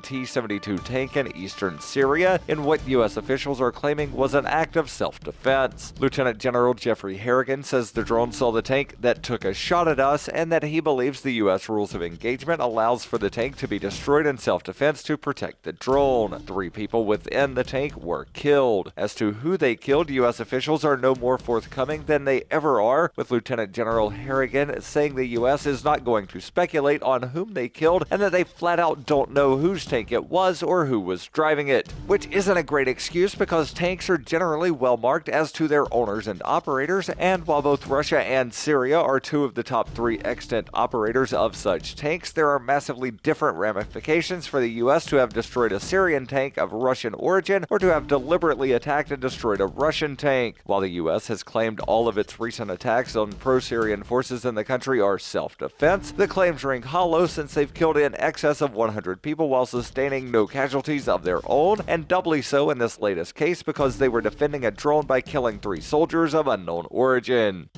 T-72 tank in eastern Syria in what U.S. officials are claiming was an act of self-defense. Lieutenant General Jeffrey Harrigan says the drone saw the tank that took a shot at us and that he believes the U.S. rules of engagement allows for the tank to be destroyed in self-defense to protect the drone. 3 people within the tank were killed. As to who they killed, U.S. officials are no more forthcoming than they ever are, with Lieutenant General Harrigan saying the U.S. is not going to speculate on whom they killed and that they flat out don't know whose tank it was or who was driving it. Which isn't a great excuse because tanks are generally well marked as to their owners and operators, and while both Russia and Syria are 2 of the top 3 extant operators of such tanks, there are massively different ramifications for the U.S. to have destroyed a Syrian tank of Russian origin or to have deliberately attacked and destroyed a Russian tank. While the U.S. has claimed all of its recent attacks on pro-Syrian forces in the country are self-defense, the claims ring hollow since they've killed in excess of 100 people while sustaining no casualties of their own, and doubly so in this latest case because they were defending a drone by killing 3 soldiers of unknown origin.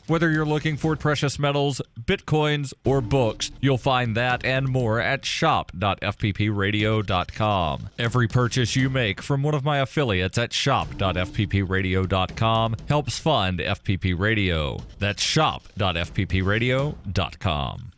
Whether you're looking for precious metals, bitcoins, or books, you'll find that and more at shop.fppradio.com. Every purchase you make from one of my affiliates at shop.fppradio.com helps fund FPP Radio. That's shop.fppradio.com.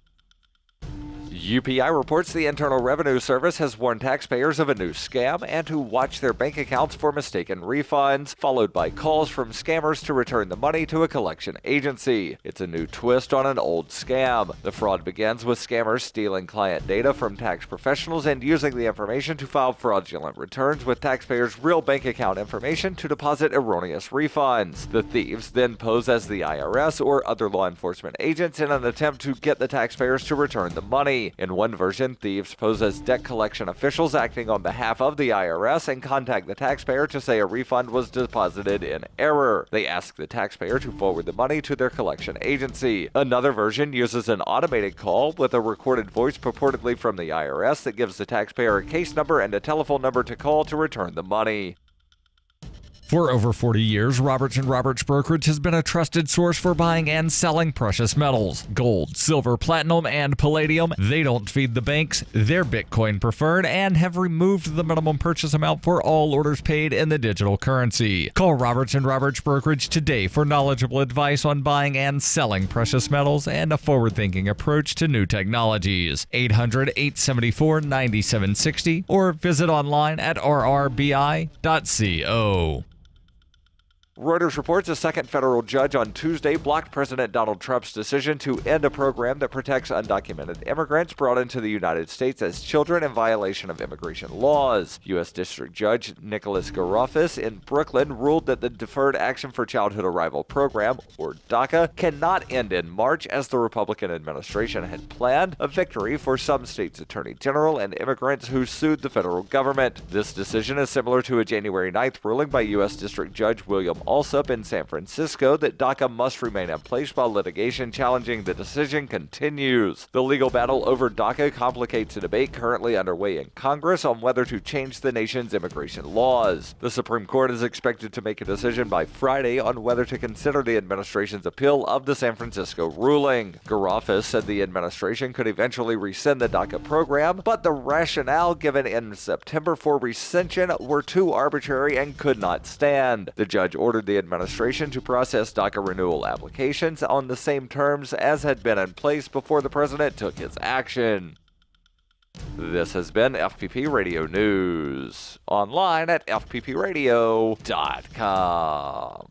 UPI reports the Internal Revenue Service has warned taxpayers of a new scam and to watch their bank accounts for mistaken refunds, followed by calls from scammers to return the money to a collection agency. It's a new twist on an old scam. The fraud begins with scammers stealing client data from tax professionals and using the information to file fraudulent returns with taxpayers' real bank account information to deposit erroneous refunds. The thieves then pose as the IRS or other law enforcement agents in an attempt to get the taxpayers to return the money. In one version, thieves pose as debt collection officials acting on behalf of the IRS and contact the taxpayer to say a refund was deposited in error. They ask the taxpayer to forward the money to their collection agency. Another version uses an automated call with a recorded voice purportedly from the IRS that gives the taxpayer a case number and a telephone number to call to return the money. For over 40 years, Roberts & Roberts Brokerage has been a trusted source for buying and selling precious metals. Gold, silver, platinum, and palladium. They don't feed the banks. They're Bitcoin preferred and have removed the minimum purchase amount for all orders paid in the digital currency. Call Roberts & Roberts Brokerage today for knowledgeable advice on buying and selling precious metals and a forward-thinking approach to new technologies. 800-874-9760 or visit online at rrbi.co. Reuters reports a second federal judge on Tuesday blocked President Donald Trump's decision to end a program that protects undocumented immigrants brought into the United States as children in violation of immigration laws. U.S. District Judge Nicholas Garofis in Brooklyn ruled that the Deferred Action for Childhood Arrival Program, or DACA, cannot end in March as the Republican administration had planned, a victory for some states' attorney general and immigrants who sued the federal government. This decision is similar to a January 9th ruling by U.S. District Judge William Alsup in San Francisco that DACA must remain in place while litigation challenging the decision continues. The legal battle over DACA complicates a debate currently underway in Congress on whether to change the nation's immigration laws. The Supreme Court is expected to make a decision by Friday on whether to consider the administration's appeal of the San Francisco ruling. Garofis said the administration could eventually rescind the DACA program, but the rationale given in September for rescission were too arbitrary and could not stand. The judge ordered the administration to process DACA renewal applications on the same terms as had been in place before the president took his action. This has been FPP Radio News, online at fppradio.com.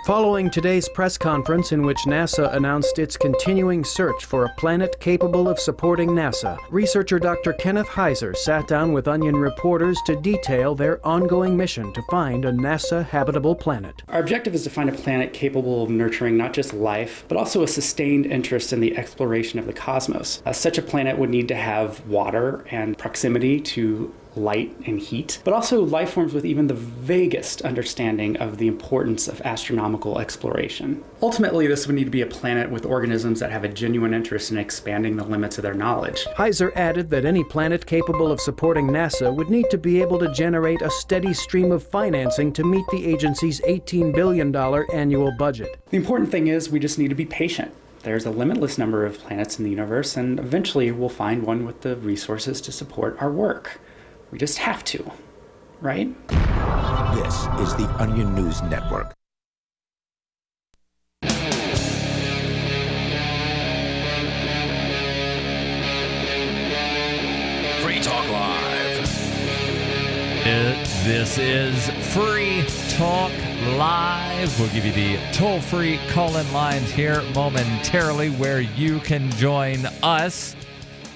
Following today's press conference in which NASA announced its continuing search for a planet capable of supporting NASA, researcher Dr. Kenneth Heiser sat down with Onion reporters to detail their ongoing mission to find a NASA habitable planet. Our objective is to find a planet capable of nurturing not just life, but also a sustained interest in the exploration of the cosmos. Such a planet would need to have water and proximity to light and heat, but also life forms with even the vaguest understanding of the importance of astronomical exploration. Ultimately, this would need to be a planet with organisms that have a genuine interest in expanding the limits of their knowledge. Heiser added that any planet capable of supporting NASA would need to be able to generate a steady stream of financing to meet the agency's $18 billion annual budget. The important thing is we just need to be patient. There's a limitless number of planets in the universe, and eventually we'll find one with the resources to support our work. We just have to, right? This is the Onion News Network. Free Talk Live. This is Free Talk Live. We'll give you the toll-free call-in lines here momentarily where you can join us.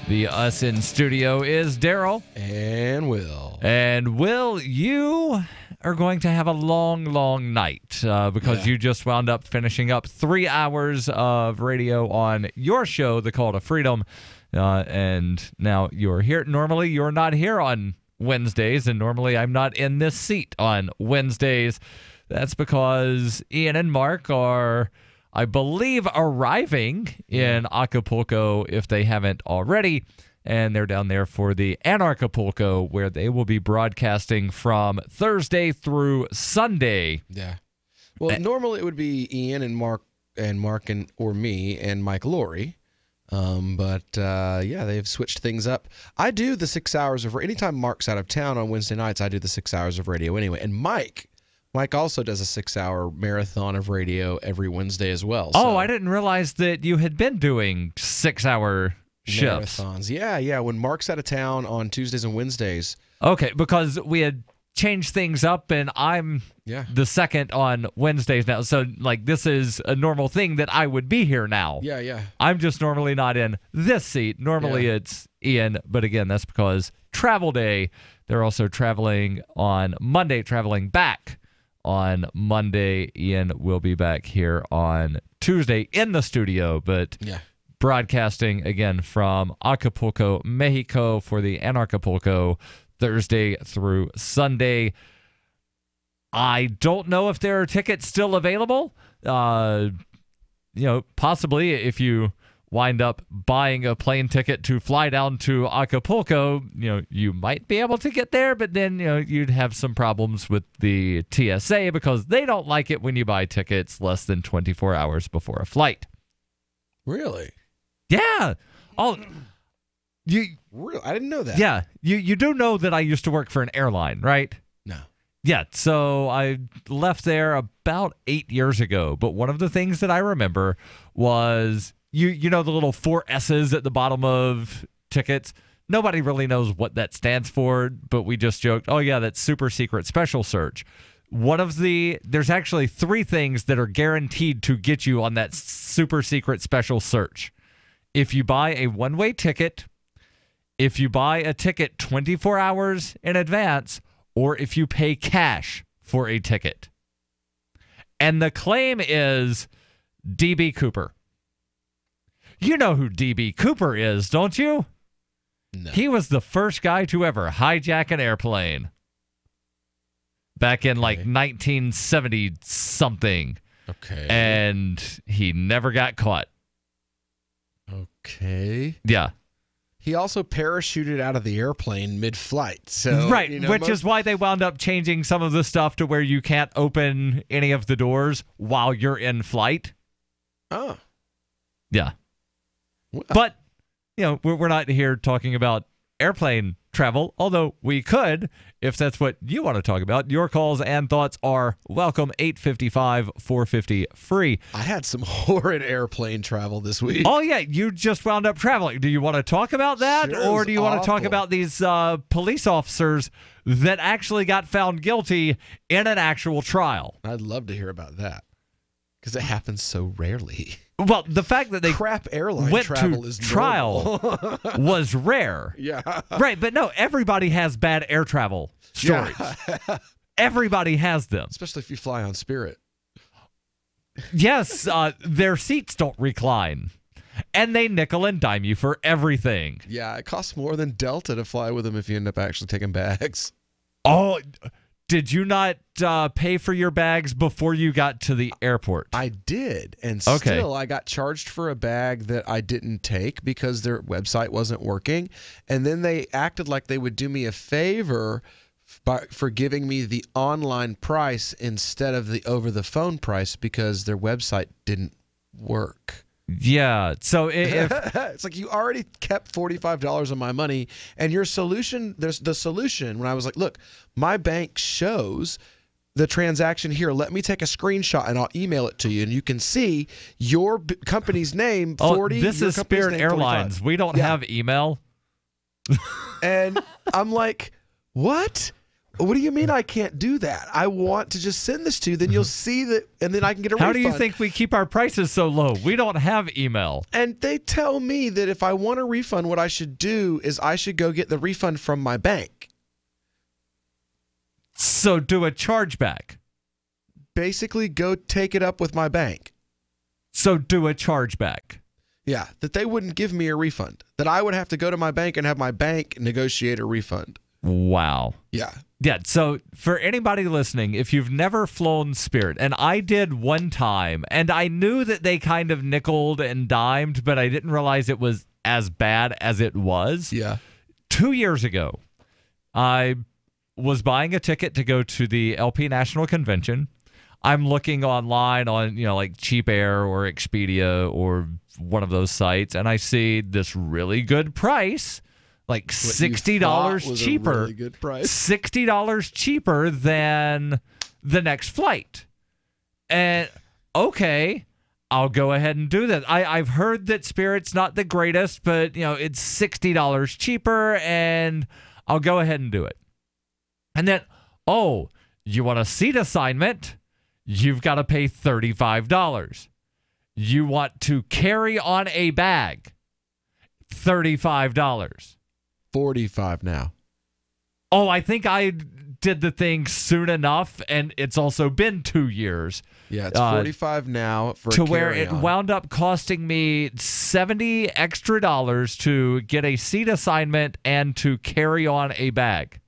The us in studio is Darryl. And Will. And Will, you are going to have a long, long night because you just wound up finishing up 3 hours of radio on your show, The Call to Freedom. And now you're here. Normally, you're not here on Wednesdays, and normally I'm not in this seat on Wednesdays. That's because Ian and Mark are, I believe, arriving in Acapulco if they haven't already. And they're down there for the Anarchapulco, where they will be broadcasting from Thursday through Sunday. Yeah. Well, normally it would be Ian and Mark or me and Mike Laurie. But they've switched things up. I do the 6 hours of anytime Mark's out of town on Wednesday nights, I do the 6 hours of radio anyway. And Mike also does a 6-hour marathon of radio every Wednesday as well. Oh, I didn't realize that you had been doing 6-hour shifts. Marathons. Yeah. When Mark's out of town on Tuesdays and Wednesdays. Okay, because we had changed things up, and I'm the second on Wednesdays now. So, this is a normal thing that I would be here now. Yeah. I'm just normally not in this seat. Normally it's Ian, but again, that's because travel day. They're also traveling on Monday, traveling back on Monday. Ian will be back here on Tuesday in the studio, but broadcasting again from Acapulco, Mexico for the Anarchapulco Thursday through Sunday. I don't know if there are tickets still available. Possibly if you wind up buying a plane ticket to fly down to Acapulco, you might be able to get there, but then, you'd have some problems with the TSA because they don't like it when you buy tickets less than 24 hours before a flight. Really? Yeah. Really? I didn't know that. Yeah. You do know that I used to work for an airline, right? No. Yeah, so I left there about 8 years ago, but one of the things that I remember was, you know the little 4 S's at the bottom of tickets? Nobody really knows what that stands for, but we just joked, oh yeah, that's super secret special search. There's actually 3 things that are guaranteed to get you on that super secret special search. If you buy a one-way ticket, if you buy a ticket 24 hours in advance, or if you pay cash for a ticket. And the claim is D.B. Cooper. You know who D.B. Cooper is, don't you? No. He was the first guy to ever hijack an airplane back in 1970-something. Okay. And he never got caught. Okay. Yeah. He also parachuted out of the airplane mid-flight. So, right, which is why they wound up changing some of the stuff to where you can't open any of the doors while you're in flight. Oh. Yeah. Well. But, we're not here talking about airplane travel, although we could, if that's what you want to talk about. Your calls and thoughts are welcome. 855-450-FREE. I had some horrid airplane travel this week. Oh, yeah. You just wound up traveling. Do you want to talk about that? Sure, or do you want to talk awful. about these police officers that actually got found guilty in an actual trial? I'd love to hear about that because it happens so rarely. Well, the fact that they crap airline went travel to is trial was rare. Yeah. Right, but no, everybody has bad air travel stories. Yeah. Everybody has them. Especially if you fly on Spirit. Yes, their seats don't recline. And they nickel and dime you for everything. Yeah, it costs more than Delta to fly with them if you end up actually taking bags. Oh, did you not pay for your bags before you got to the airport? I did, and still I got charged for a bag that I didn't take because their website wasn't working, and then they acted like they would do me a favor for giving me the online price instead of the over-the-phone price because their website didn't work. Yeah. So if it's like you already kept $45 of my money, and your solution, there's the solution when I was like, look, my bank shows the transaction here. Let me take a screenshot and I'll email it to you, and you can see your company's name. 40. This is Spirit Airlines. 45. We don't have email. And I'm like, what? What do you mean I can't do that? I want to just send this to you. Then you'll see that, and then I can get a refund. How do you think we keep our prices so low? We don't have email. And they tell me that if I want a refund, what I should do is I should go get the refund from my bank. So do a chargeback. Basically, go take it up with my bank. So do a chargeback. Yeah, that they wouldn't give me a refund. That I would have to go to my bank and have my bank negotiate a refund. Wow. Yeah. Yeah, so for anybody listening, if you've never flown Spirit, and I did one time, and I knew that they kind of nickeled and dimed, but I didn't realize it was as bad as it was. Yeah. 2 years ago, I was buying a ticket to go to the LP National Convention. I'm looking online on, like Cheap Air or Expedia or one of those sites, and I see this really good price. Like $60 cheaper. A really good price. $60 cheaper than the next flight. And okay, I'll go ahead and do that. I've heard that Spirit's not the greatest, but it's $60 cheaper, and I'll go ahead and do it. And then, you want a seat assignment? You've got to pay $35. You want to carry on a bag? $35. 45 now. Oh, I think I did the thing soon enough, and it's also been 2 years. Yeah, it's 45 now for to a where it carry-on. wound up costing me $70 extra to get a seat assignment and to carry on a bag.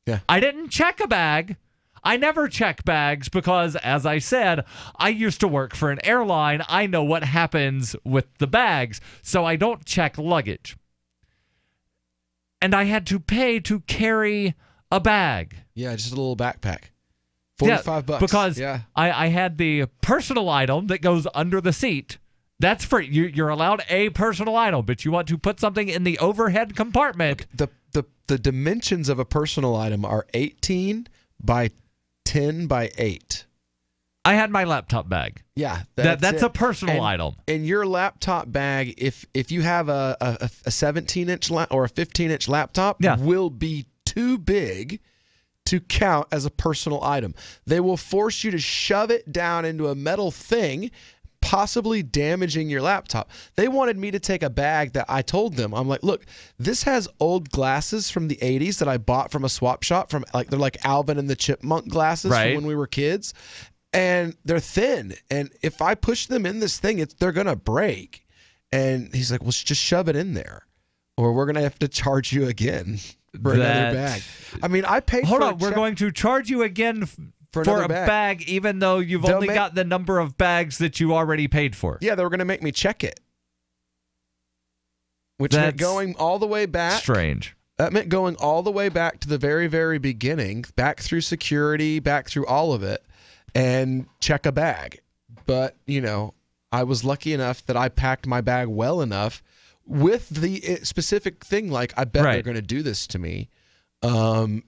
Yeah. I didn't check a bag. I never check bags because, as I said, I used to work for an airline. I know what happens with the bags, so I don't check luggage. And I had to pay to carry a bag. Yeah, just a little backpack. $45. Because yeah. I had the personal item that goes under the seat. That's free. You're allowed a personal item, but you want to put something in the overhead compartment. The dimensions of a personal item are 18 by 10 by 8. I had my laptop bag. Yeah, that's a personal item. And your laptop bag, if you have a 17-inch or a 15-inch laptop, will be too big to count as a personal item. They will force you to shove it down into a metal thing, possibly damaging your laptop. They wanted me to take a bag that I told them, I'm like, look, this has old glasses from the 80s that I bought from a swap shop they're like Alvin and the Chipmunk glasses from when we were kids. And they're thin. And if I push them in this thing, they're going to break. And he's like, well, just shove it in there, or we're going to have to charge you again for another bag. I mean, I paid Hold on. We're going to charge you again for a bag, even though you've only got the number of bags that you already paid for. Yeah, they were going to make me check it. Which meant going all the way back. Strange. That meant going all the way back to the very, very beginning, back through security, back through all of it, and check a bag. But, I was lucky enough that I packed my bag well enough with the specific thing, like, I bet they're going to do this to me. And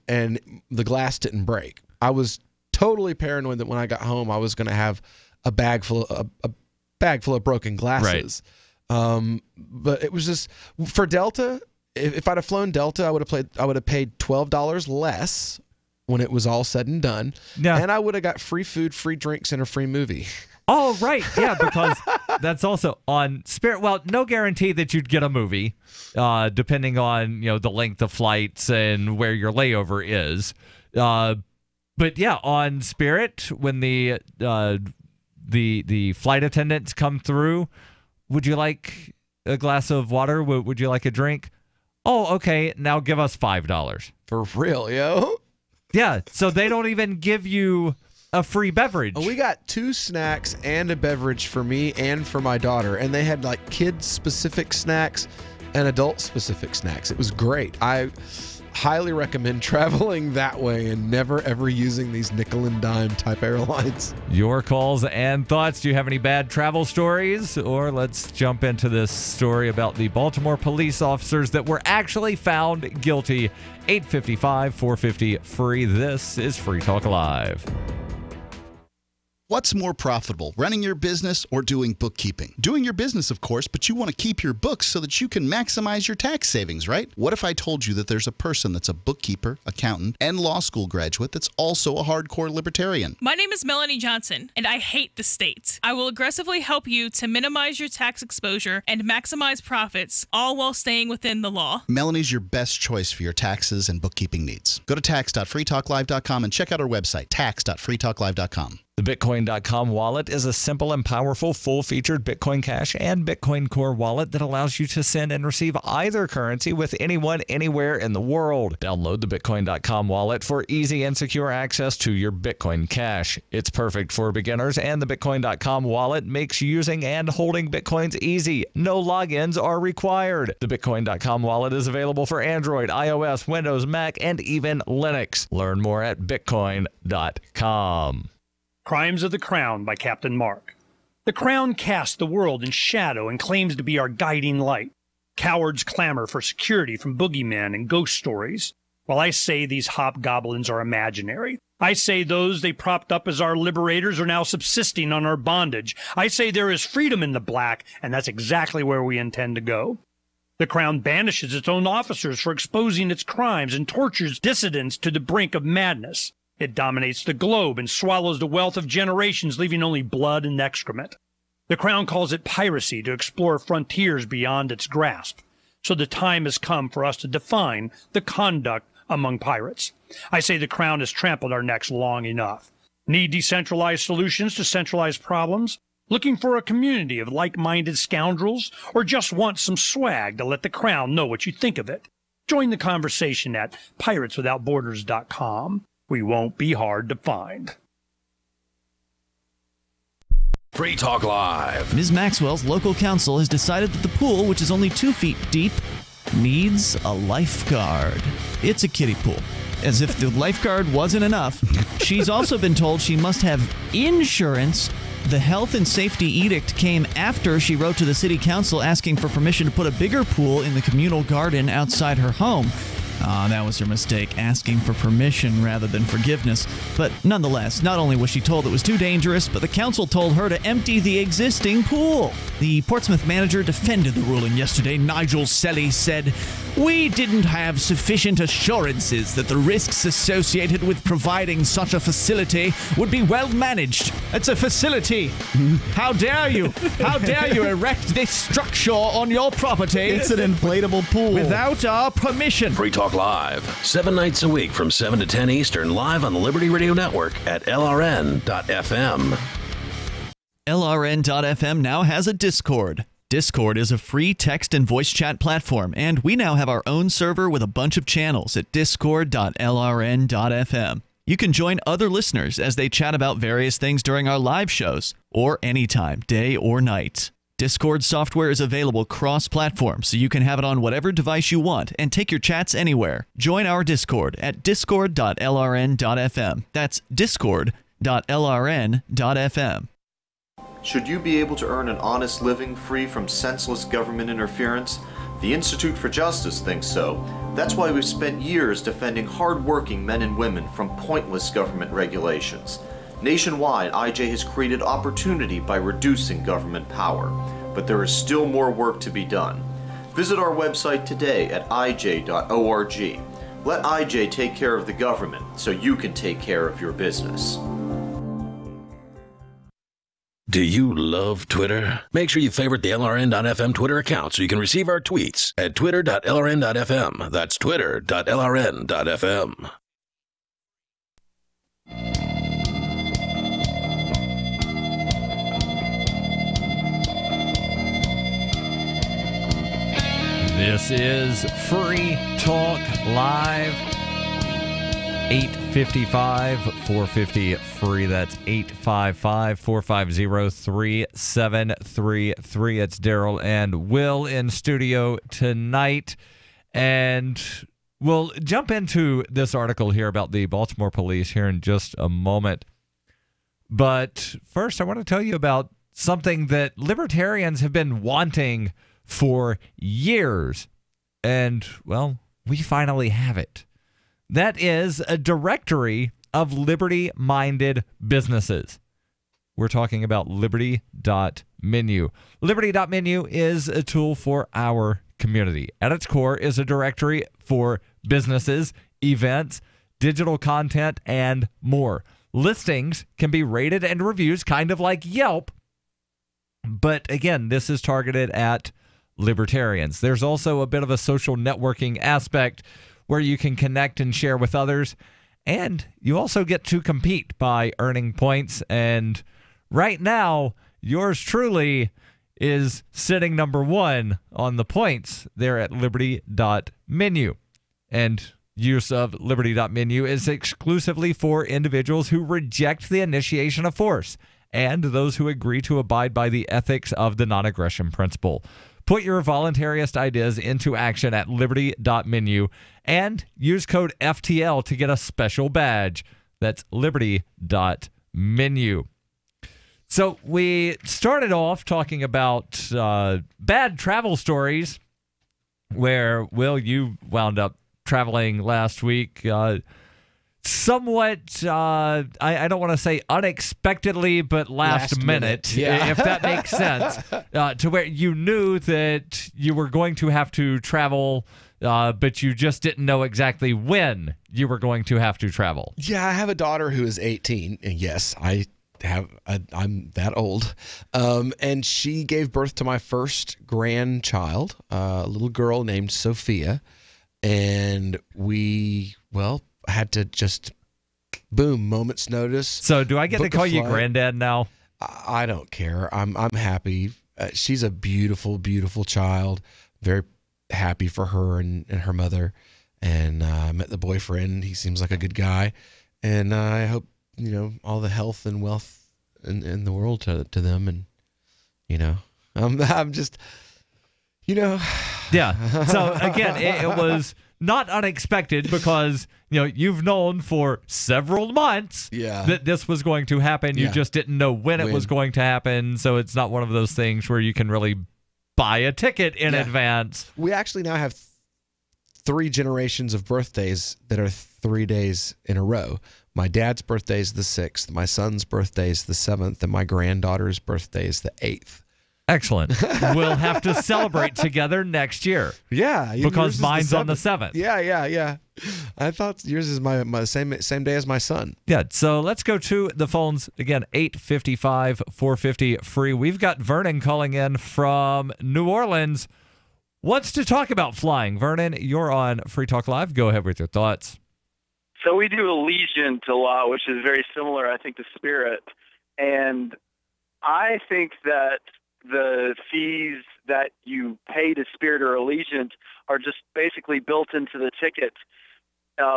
the glass didn't break. I was totally paranoid that when I got home, I was going to have a bag full of broken glasses. But it was just, for Delta, if I'd have flown Delta, I would have paid $12 less when it was all said and done. Yeah. And I would have got free food, free drinks, and a free movie. Oh, right. Yeah, because that's also on Spirit. Well, no guarantee that you'd get a movie, depending on, the length of flights and where your layover is. But yeah, on Spirit, when the flight attendants come through, would you like a glass of water? Would you like a drink? Oh, okay. Now give us $5. For real, yo? Yeah, so they don't even give you a free beverage. Oh, we got 2 snacks and a beverage for me and for my daughter, and they had like kids-specific snacks and adult-specific snacks. It was great. I highly recommend traveling that way and never, ever using these nickel and dime type airlines. Your calls and thoughts. Do you have any bad travel stories? Or let's jump into this story about the Baltimore police officers that were actually found guilty. 855-450-FREE. This is Free Talk Live. What's more profitable, running your business or doing bookkeeping? Doing your business, of course, but you want to keep your books so that you can maximize your tax savings, right? What if I told you that there's a person that's a bookkeeper, accountant, and law school graduate that's also a hardcore libertarian? My name is Melanie Johnson, and I hate the state. I will aggressively help you to minimize your tax exposure and maximize profits, all while staying within the law. Melanie's your best choice for your taxes and bookkeeping needs. Go to tax.freetalklive.com and check out our website, tax.freetalklive.com. The Bitcoin.com wallet is a simple and powerful full-featured Bitcoin Cash and Bitcoin Core wallet that allows you to send and receive either currency with anyone, anywhere in the world. Download the Bitcoin.com wallet for easy and secure access to your Bitcoin Cash. It's perfect for beginners, and the Bitcoin.com wallet makes using and holding Bitcoins easy. No logins are required. The Bitcoin.com wallet is available for Android, iOS, Windows, Mac, and even Linux. Learn more at Bitcoin.com. Crimes of the Crown by Captain Mark. The Crown casts the world in shadow and claims to be our guiding light. Cowards clamor for security from boogeymen and ghost stories. While I say these hobgoblins are imaginary, I say those they propped up as our liberators are now subsisting on our bondage. I say there is freedom in the black, and that's exactly where we intend to go. The Crown banishes its own officers for exposing its crimes and tortures dissidents to the brink of madness. It dominates the globe and swallows the wealth of generations, leaving only blood and excrement. The Crown calls it piracy to explore frontiers beyond its grasp. So the time has come for us to define the conduct among pirates. I say the Crown has trampled our necks long enough. Need decentralized solutions to centralized problems? Looking for a community of like-minded scoundrels? Or just want some swag to let the Crown know what you think of it? Join the conversation at pirateswithoutborders.com. We won't be hard to find. Free Talk Live. Ms. Maxwell's local council has decided that the pool, which is only 2 feet deep, needs a lifeguard. It's a kiddie pool. As if the lifeguard wasn't enough, she's also been told she must have insurance. The health and safety edict came after she wrote to the city council asking for permission to put a bigger pool in the communal garden outside her home. That was her mistake, asking for permission rather than forgiveness. But nonetheless, not only was she told it was too dangerous, but the council told her to empty the existing pool. The Portsmouth manager defended the ruling yesterday. Nigel Selly said, "We didn't have sufficient assurances that the risks associated with providing such a facility would be well managed. It's a facility. How dare you? How dare you erect this structure on your property? It's an inflatable pool. Without our permission." Free Talk Live, 7 nights a week from 7 to 10 Eastern, live on the Liberty Radio Network at LRN.FM. LRN.FM now has a Discord. Discord is a free text and voice chat platform, and we now have our own server with a bunch of channels at discord.lrn.fm. You can join other listeners as they chat about various things during our live shows, or anytime, day or night. Discord software is available cross-platform, so you can have it on whatever device you want and take your chats anywhere. Join our Discord at discord.lrn.fm. That's discord.lrn.fm. Should you be able to earn an honest living free from senseless government interference? The Institute for Justice thinks so. That's why we've spent years defending hard-working men and women from pointless government regulations. Nationwide, IJ has created opportunity by reducing government power, but there is still more work to be done. Visit our website today at ij.org. Let IJ take care of the government so you can take care of your business. Do you love Twitter? Make sure you favorite the LRN.FM Twitter account so you can receive our tweets at twitter.lrn.fm. That's twitter.lrn.fm. This is Free Talk Live. 855-450-FREE. That's 855-450-3733. It's Darryl and Will in studio tonight. And we'll jump into this article here about the Baltimore police here in just a moment. But first, I want to tell you about something that libertarians have been wanting for years. And, well, we finally have it. That is a directory of liberty-minded businesses. We're talking about liberty.menu. Liberty.menu is a tool for our community. At its core is a directory for businesses, events, digital content, and more. Listings can be rated and reviews, kind of like Yelp. But again, this is targeted at libertarians. There's also a bit of a social networking aspect where you can connect and share with others. And you also get to compete by earning points. And right now, yours truly is sitting number one on the points there at liberty.menu. And use of liberty.menu is exclusively for individuals who reject the initiation of force and those who agree to abide by the ethics of the non-aggression principle. Put your voluntarist ideas into action at liberty.menu and use code FTL to get a special badge. That's liberty.menu. So we started off talking about bad travel stories where, Will, you wound up traveling last week somewhat, I don't want to say unexpectedly, but last minute. Yeah. If that makes sense, to where you knew that you were going to have to travel, but you just didn't know exactly when you were going to have to travel. Yeah, I have a daughter who is 18, and yes, I'm that old. And she gave birth to my first grandchild, a little girl named Sophia. And we, had to just, boom, moment's notice. So do I get to call you granddad now? I don't care. I'm happy. She's a beautiful, beautiful child. Very happy for her and her mother. And I met the boyfriend. He seems like a good guy. And I hope, all the health and wealth in the world to them. And, I'm just, Yeah. So again, it was not unexpected because, you've known for several months that this was going to happen. You just didn't know when it was going to happen. So it's not one of those things where you can really buy a ticket in advance. We actually now have 3 generations of birthdays that are 3 days in a row. My dad's birthday is the 6th, my son's birthday is the 7th, and my granddaughter's birthday is the 8th. Excellent. We'll have to celebrate together next year. Yeah. Because mine's on the 7th. Yeah. I thought yours is my same day as my son. Yeah, so let's go to the phones. Again, 855-450-FREE. We've got Vernon calling in from New Orleans. Wants to talk about flying. Vernon, you're on Free Talk Live. Go ahead with your thoughts. So we do Allegiant a lot, which is very similar, I think, to Spirit. And I think that the fees that you pay to Spirit or Allegiant are just basically built into the ticket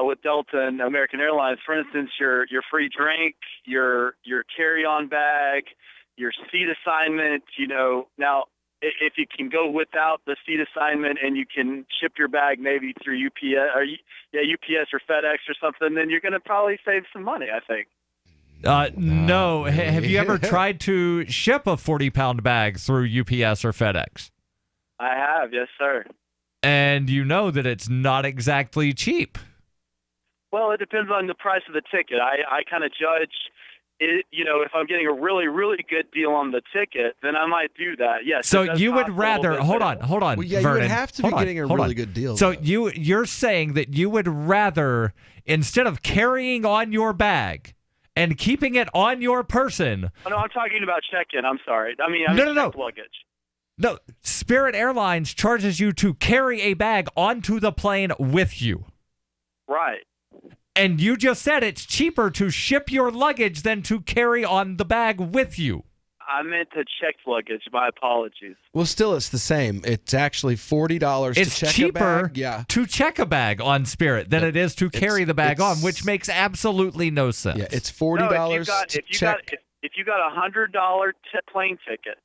with Delta and American Airlines. For instance, your free drink, your carry-on bag, your seat assignment. Now if you can go without the seat assignment and you can ship your bag maybe through UPS or FedEx or something, then you're going to probably save some money, I think. No. Have you ever tried to ship a 40-pound bag through UPS or FedEx? I have, yes, sir. And you know that it's not exactly cheap. Well, it depends on the price of the ticket. I kind of judge it, if I'm getting a really, really good deal on the ticket, then I might do that. Yes. So you would rather hold on, well, yeah, Vernon. You would have to be getting a really good deal. So you're saying that you would rather, instead of carrying on your bag and keeping it on your person. Oh, no, I'm talking about check-in. I'm sorry. I mean no. luggage. No, Spirit Airlines charges you to carry a bag onto the plane with you. Right. And you just said it's cheaper to ship your luggage than to carry on the bag with you. I meant to checked luggage. My apologies. Well, still, it's the same. It's actually $40 to check cheaper a bag. Yeah. to check a bag on Spirit than it is to carry the bag on, which makes absolutely no sense. Yeah, it's $40 to check. If you got $100 plane ticket,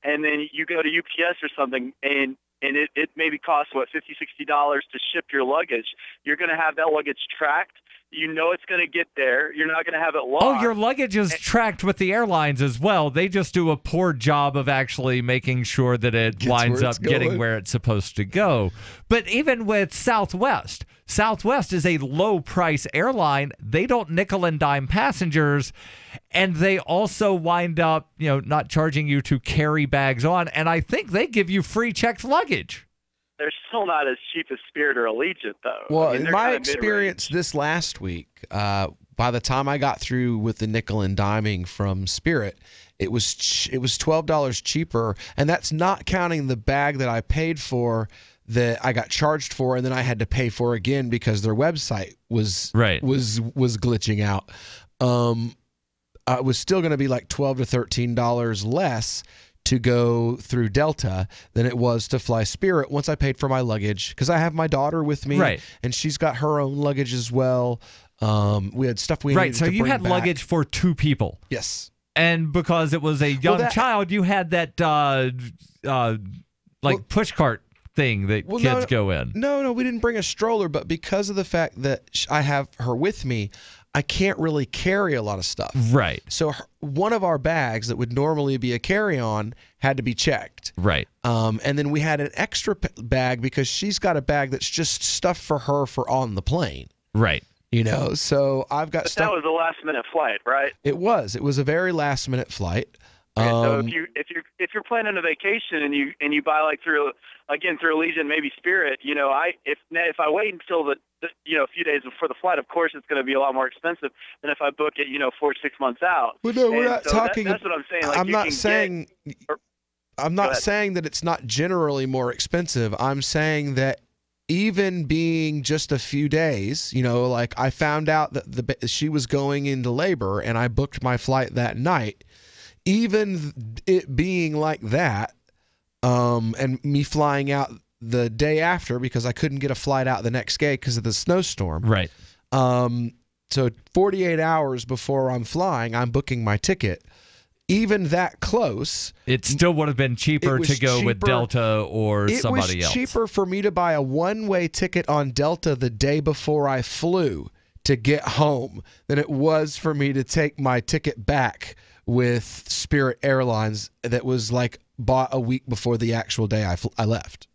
and then you go to UPS or something, and it maybe costs $50, $60 to ship your luggage, you're going to have that luggage tracked. You know it's going to get there. You're not going to have it lost. Oh, your luggage is tracked with the airlines as well. They just do a poor job of actually making sure that it winds up getting where it's supposed to go. But even with Southwest is a low-price airline. They don't nickel and dime passengers, and they also wind up, not charging you to carry bags on. And I think they give you free checked luggage. They're still not as cheap as Spirit or Allegiant, though. Well, in my experience this last week, by the time I got through with the nickel and diming from Spirit, it was $12 cheaper, and that's not counting the bag that I paid for that I got charged for, and then I had to pay for again because their website was glitching out. It was still going to be like $12 to $13 less to go through Delta than it was to fly Spirit once I paid for my luggage, because I have my daughter with me, and she's got her own luggage as well. We had stuff we needed to bring back. So you had luggage for 2 people. Yes. And because it was a young child, you had that push cart thing that kids go in. No, we didn't bring a stroller, but because of the fact that I have her with me, I can't really carry a lot of stuff. Right. So one of our bags that would normally be a carry-on had to be checked. Right. And then we had an extra bag because she's got a bag that's just stuff for her for on the plane. Right. So I've got stuff. That was a last-minute flight, right? It was. It was a very last-minute flight. So if you're planning a vacation and you buy through Allegiant, maybe Spirit, if I wait until the a few days before the flight, of course it's going to be a lot more expensive than if I book it 4 or 6 months out. Well, no, we're not talking. That's what I'm saying. I'm not saying that it's not generally more expensive. I'm saying that even being just a few days, I found out that she was going into labor and I booked my flight that night. Even it being like that, and me flying out the day after because I couldn't get a flight out the next day because of the snowstorm. Right. So 48 hours before I'm flying, I'm booking my ticket. Even that close, it still would have been cheaper to go with Delta or somebody else. It was cheaper for me to buy a one-way ticket on Delta the day before I flew to get home than it was for me to take my ticket back with Spirit Airlines that was bought a week before the actual day I left.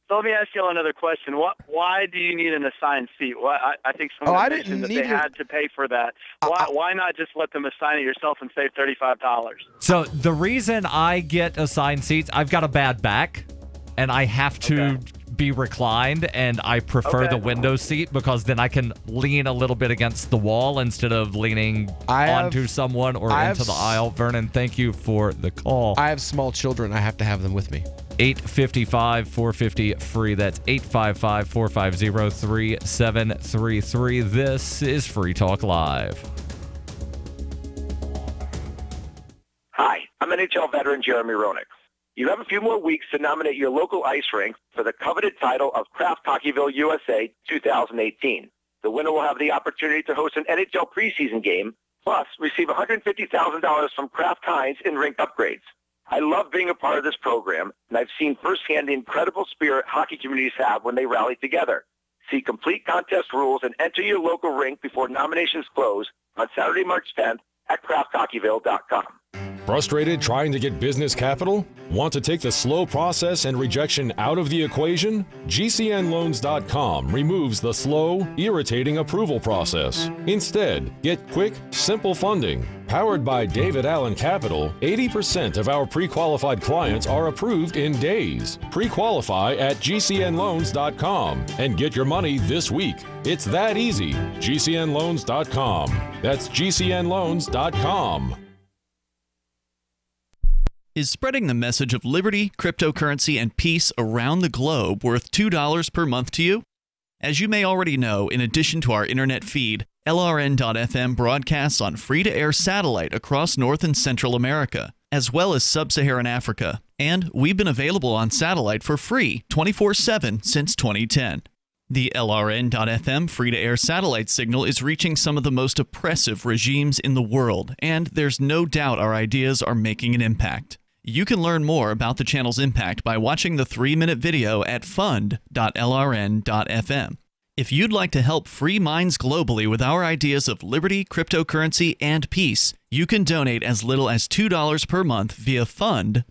So let me ask you another question. Why do you need an assigned seat? I think someone mentioned that they had to pay for that. Why not just let them assign it yourself and save $35? So the reason I get assigned seats, I've got a bad back, and I have to be reclined, and I prefer the window seat because then I can lean a little bit against the wall instead of leaning onto someone or into the aisle. Vernon, thank you for the call. I have small children. I have to have them with me. 855-450-FREE. That's 855-450-3733. This is Free Talk Live. Hi, I'm NHL veteran Jeremy Roenick. You have a few more weeks to nominate your local ice rink for the coveted title of Kraft Hockeyville USA 2018. The winner will have the opportunity to host an NHL preseason game, plus receive $150,000 from Kraft Heinz in rink upgrades. I love being a part of this program, and I've seen firsthand the incredible spirit hockey communities have when they rally together. See complete contest rules and enter your local rink before nominations close on Saturday, March 10th at crafthockeyville.com. Frustrated trying to get business capital? Want to take the slow process and rejection out of the equation? GCNloans.com removes the slow, irritating approval process. Instead, get quick, simple funding. Powered by David Allen Capital, 80% of our pre-qualified clients are approved in days. Pre-qualify at GCNloans.com and get your money this week. It's that easy. GCNloans.com. That's GCNloans.com. Is spreading the message of liberty, cryptocurrency, and peace around the globe worth $2 per month to you? As you may already know, in addition to our internet feed, LRN.FM broadcasts on free-to-air satellite across North and Central America. as well as sub-Saharan Africa. And we've been available on satellite for free 24/7 since 2010. The LRN.FM free-to-air satellite signal is reaching some of the most oppressive regimes in the world, and there's no doubt our ideas are making an impact. You can learn more about the channel's impact by watching the 3-minute video at fund.lrn.fm. If you'd like to help free minds globally with our ideas of liberty, cryptocurrency, and peace, you can donate as little as $2 per month via fund.lrn.fm.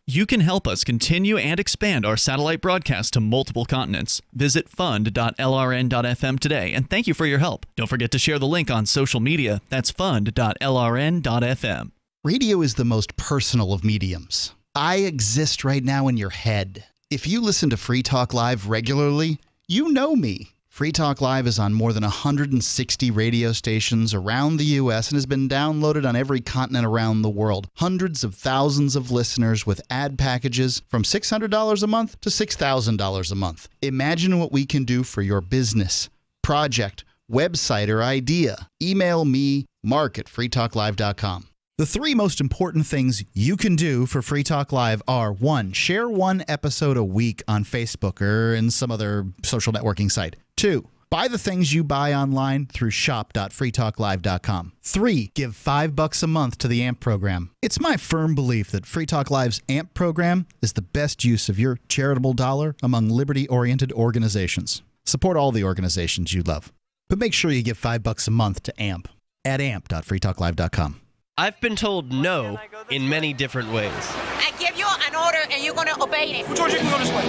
You can help us continue and expand our satellite broadcast to multiple continents. Visit fund.lrn.fm today, and thank you for your help. Don't forget to share the link on social media. That's fund.lrn.fm. Radio is the most personal of mediums. I exist right now in your head. If you listen to Free Talk Live regularly, you know me. Free Talk Live is on more than 160 radio stations around the U.S. and has been downloaded on every continent around the world. Hundreds of thousands of listeners with ad packages from $600 a month to $6,000 a month. Imagine what we can do for your business, project, website, or idea. Email me, mark@freetalklive.com. The 3 most important things you can do for Free Talk Live are: 1, share 1 episode a week on Facebook or in some other social networking site. 2, buy the things you buy online through shop.freetalklive.com. 3, give $5 a month to the AMP program. It's my firm belief that Free Talk Live's AMP program is the best use of your charitable dollar among liberty-oriented organizations. Support all the organizations you love, but make sure you give $5 a month to AMP at amp.freetalklive.com. I've been told no in many different ways. I give you an order and you're going to obey it. George, you can go this way.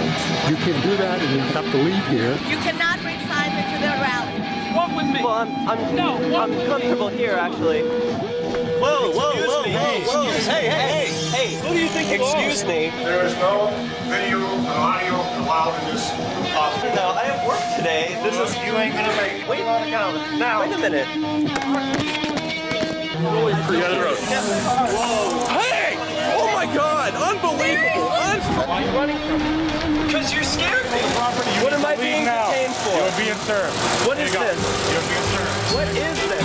You can't do that and you have to leave here. You cannot bring signs into the rally. Walk with me. Well, I'm comfortable here, actually. Whoa. Hey. Who do you think you are? Excuse me. There is no video and audio allowed in this office. No, I have work today. You ain't going to make it. Wait a minute. Whoa. Hey! Oh my God! Unbelievable! Why are you running from me? Because you scared me. What am I being detained for? You're being served. What is this? You're being served. What is this?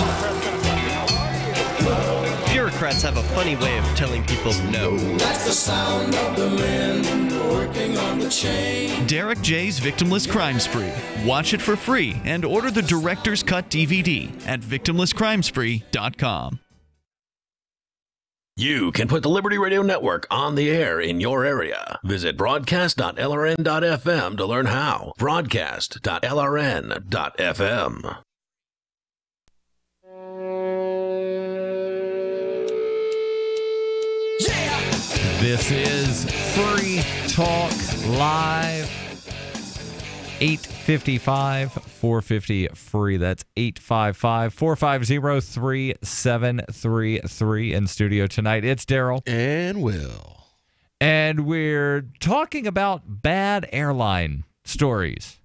Bureaucrats have a funny way of telling people no. That's the sound of the men working on the chain. Derek J's Victimless Crime Spree. Watch it for free and order the Director's Cut DVD at victimlesscrimespree.com. You can put the Liberty Radio Network on the air in your area. Visit broadcast.lrn.fm to learn how. Broadcast.lrn.fm. This is Free Talk Live. 855-450-FREE. That's 855-450-3733 in studio tonight. It's Darryl. And Will. And we're talking about bad airline stories.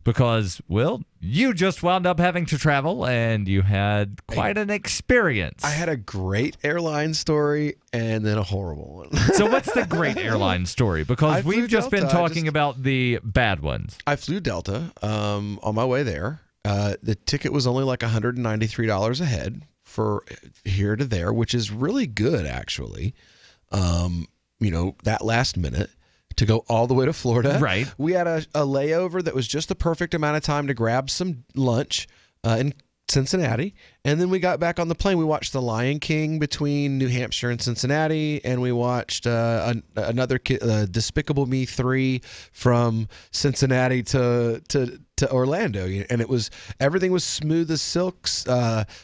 Because, Will, you just wound up having to travel, and you had quite an experience. I had a great airline story and then a horrible one. So what's the great airline story? Because we've just been talking about the bad ones. I flew Delta on my way there. The ticket was only like $193 a head for here to there, which is really good, actually. That last minute. To go all the way to Florida. Right. We had a layover that was just the perfect amount of time to grab some lunch in Cincinnati. And then we got back on the plane. We watched The Lion King between New Hampshire and Cincinnati. And we watched another Despicable Me 3 from Cincinnati to Orlando. And everything was smooth as silks.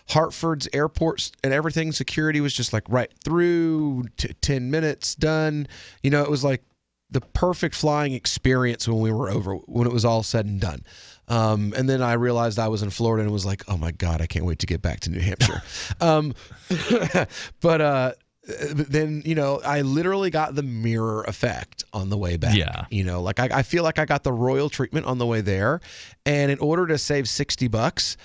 Hartford's airports and everything, security was just like right through, 10 minutes done. It was like the perfect flying experience when it was all said and done. And then I realized I was in Florida and was like, oh my God, I can't wait to get back to New Hampshire. But then, I literally got the mirror effect on the way back. Yeah. I feel like I got the royal treatment on the way there. And in order to save $60,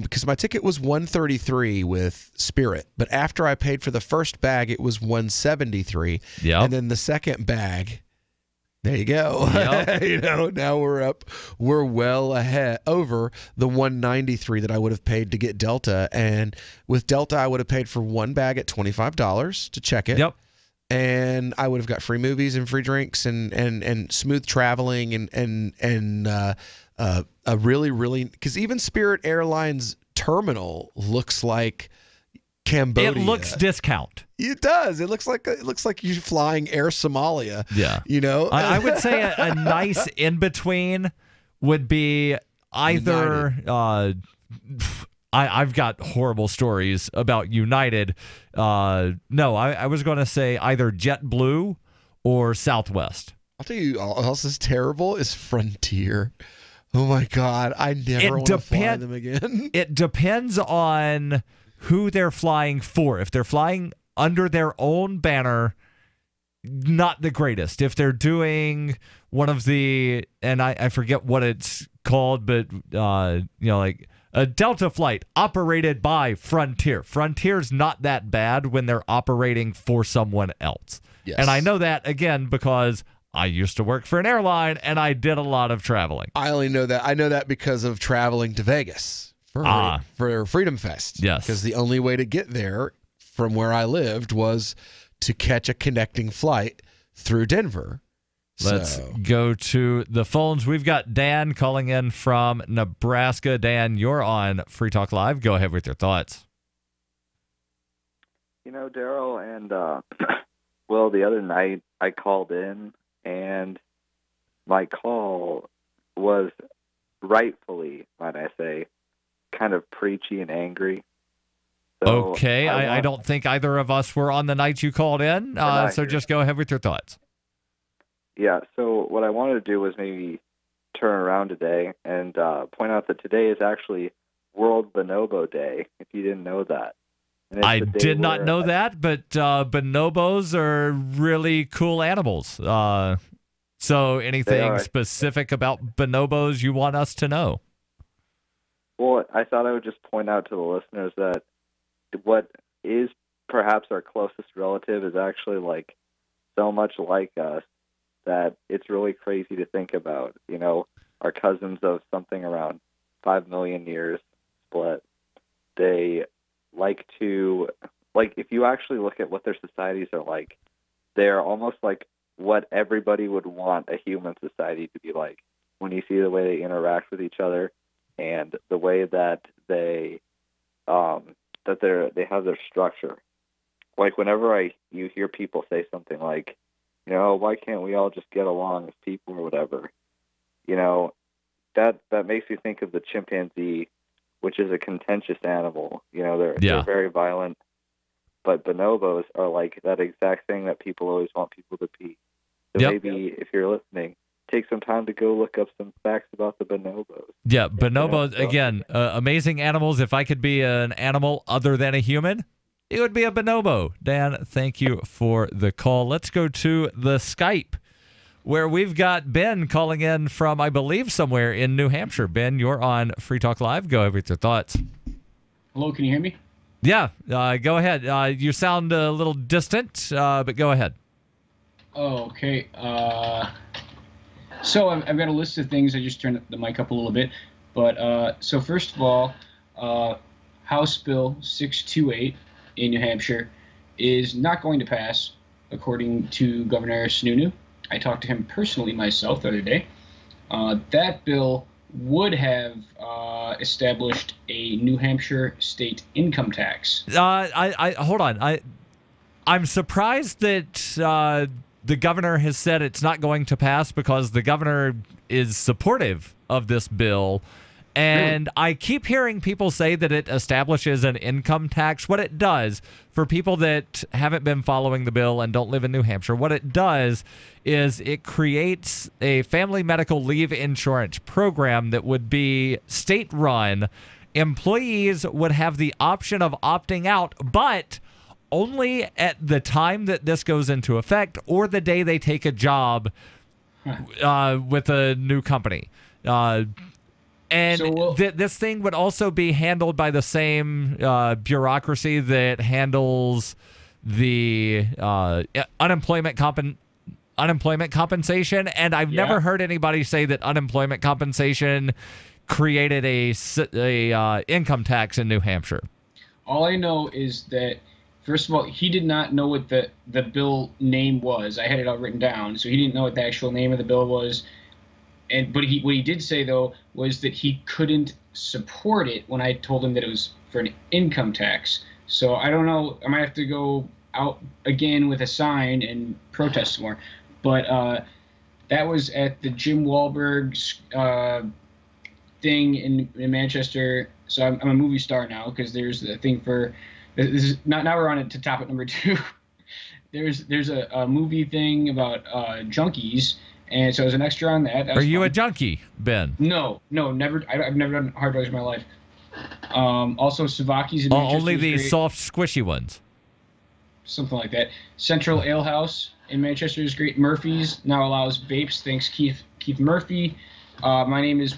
because my ticket was $133 with Spirit, but after I paid for the first bag, it was $173. Yeah. And then the second bag, There you go. Yep. Now we're well ahead over the $193 that I would have paid to get Delta. And with Delta, I would have paid for one bag at $25 to check it. Yep. And I would have got free movies and free drinks and smooth traveling and a really, because even Spirit Airlines terminal looks like Cambodia. It looks discount. It does. It looks like you're flying Air Somalia. Yeah. I would say a nice in between would be either. I've got horrible stories about United. No, I was going to say either JetBlue or Southwest. I'll tell you, all else is terrible is Frontier. Oh my God, I never want to fly them again. It depends on who they're flying for. If they're flying under their own banner, not the greatest. If they're doing one of the, and I forget what it's called, but like a Delta flight operated by Frontier. Frontier's not that bad when they're operating for someone else. Yes. And I know that, again, because I used to work for an airline and I did a lot of traveling. I only know that. I know that because of traveling to Vegas for Freedom Fest. Yes. Because the only way to get there from where I lived was to catch a connecting flight through Denver. Let's go to the phones. We've got Dan calling in from Nebraska. Dan, you're on Free Talk Live. Go ahead with your thoughts. Darryl and Will, the other night I called in, and my call was rightfully, might I say, kind of preachy and angry. So okay, I don't think either of us were on the night you called in, so just go ahead with your thoughts. Yeah, so what I wanted to do was maybe turn around today and point out that today is actually World Bonobo Day, if you didn't know that. I did not know that, but bonobos are really cool animals. So anything specific about bonobos you want us to know? Well, I thought I would just point out to the listeners that what is perhaps our closest relative is actually like so much like us that it's really crazy to think about. Our cousins of something around 5 million years split. They like to, if you actually look at what their societies are like, they're almost like what everybody would want a human society to be like. When you see the way they interact with each other and the way that they have their structure. Like whenever you hear people say something like, why can't we all just get along as people or whatever? That makes me think of the chimpanzee, which is a contentious animal. They're very violent, but bonobos are like that exact thing that people always want people to be. So maybe if you're listening, take some time to go look up some facts about the bonobos. Yeah, bonobos, again, amazing animals. If I could be an animal other than a human, it would be a bonobo. Dan, thank you for the call. Let's go to the Skype, where we've got Ben calling in from, I believe, somewhere in New Hampshire. Ben, you're on Free Talk Live. Go ahead with your thoughts. Hello, can you hear me? Yeah, go ahead. You sound a little distant, but go ahead. Oh, okay. So I've got a list of things. I just turned the mic up a little bit. But so first of all, House Bill 628 in New Hampshire is not going to pass, according to Governor Sununu. I talked to him personally myself the other day. That bill would have established a New Hampshire state income tax. Hold on. I'm surprised that the governor has said it's not going to pass, because the governor is supportive of this bill. And I keep hearing people say that it establishes an income tax. What it does, for people that haven't been following the bill and don't live in New Hampshire, what it does is it creates a family medical leave insurance program that would be state-run. Employees would have the option of opting out, but only at the time that this goes into effect or the day they take a job with a new company. And this thing would also be handled by the same bureaucracy that handles the unemployment unemployment compensation, and I've never heard anybody say that unemployment compensation created a income tax in New Hampshire. All I know is that, first of all, he did not know what the bill name was. I had it all written down, so he didn't know what the actual name of the bill was. But what he did say, though, was that he couldn't support it when I told him that it was for an income tax. So I don't know. I might have to go out again with a sign and protest more. But that was at the Jim Wahlberg's thing in Manchester. So I'm a movie star now because there's a thing for this is now we're on it to topic number 2. There's a movie thing about junkies, and so I was an extra on that. Are you a junkie, Ben? No, never. I've never done hard drugs in my life. Also, Savaki's in Manchester only the great. soft, squishy ones. Something like that. Central Ale House in Manchester is great. Murphy's now allows vapes. Thanks, Keith Murphy. My name is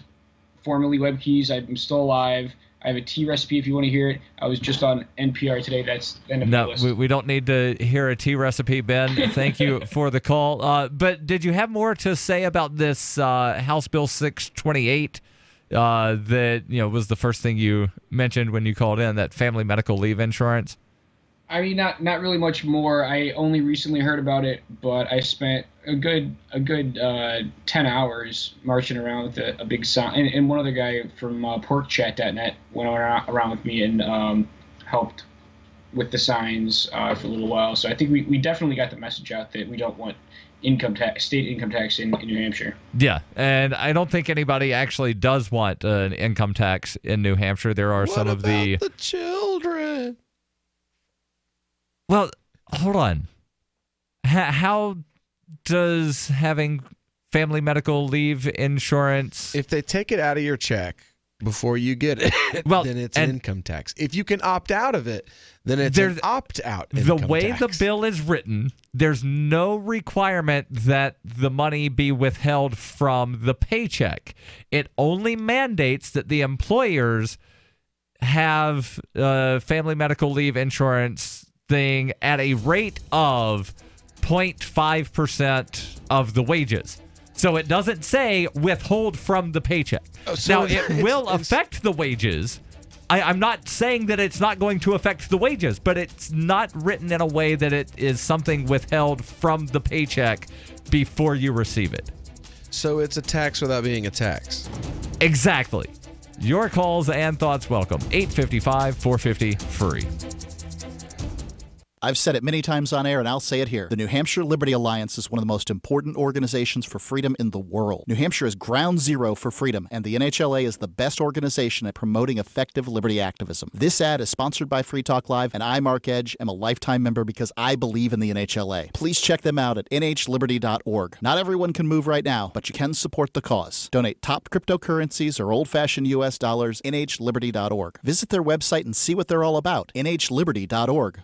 formerly Web Keys. I'm still alive. I have a tea recipe if you want to hear it. I was just on NPR today. That's the end of the list. We don't need to hear a tea recipe, Ben. Thank you for the call. But did you have more to say about this House Bill 628 that was the first thing you mentioned when you called in, that family medical leave insurance? I mean, not really much more. I only recently heard about it, but I spent a good 10 hours marching around with a big sign. And one other guy from porkchat.net went around with me and helped with the signs for a little while. So I think we definitely got the message out that we don't want state income tax in New Hampshire. Yeah, and I don't think anybody actually does want an income tax in New Hampshire. There are some of the children. Well, hold on. How does having family medical leave insurance... If they take it out of your check before you get it, then it's an income tax. If you can opt out of it, then it's an opt-out income The way tax. the bill is written, there's no requirement that the money be withheld from the paycheck. It only mandates that the employers have family medical leave insurance thing at a rate of 0.5% of the wages. So it doesn't say withhold from the paycheck. Now, it will affect the wages. I'm not saying that it's not going to affect the wages, but it's not written in a way that it is something withheld from the paycheck before you receive it. So it's a tax without being a tax. Exactly. Your calls and thoughts welcome. 855-450-FREE. I've said it many times on air, and I'll say it here. The New Hampshire Liberty Alliance is one of the most important organizations for freedom in the world. New Hampshire is ground zero for freedom, and the NHLA is the best organization at promoting effective liberty activism. This ad is sponsored by Free Talk Live, and I, Mark Edge, am a lifetime member because I believe in the NHLA. Please check them out at nhliberty.org. Not everyone can move right now, but you can support the cause. Donate top cryptocurrencies or old-fashioned U.S. dollars, nhliberty.org. Visit their website and see what they're all about, nhliberty.org.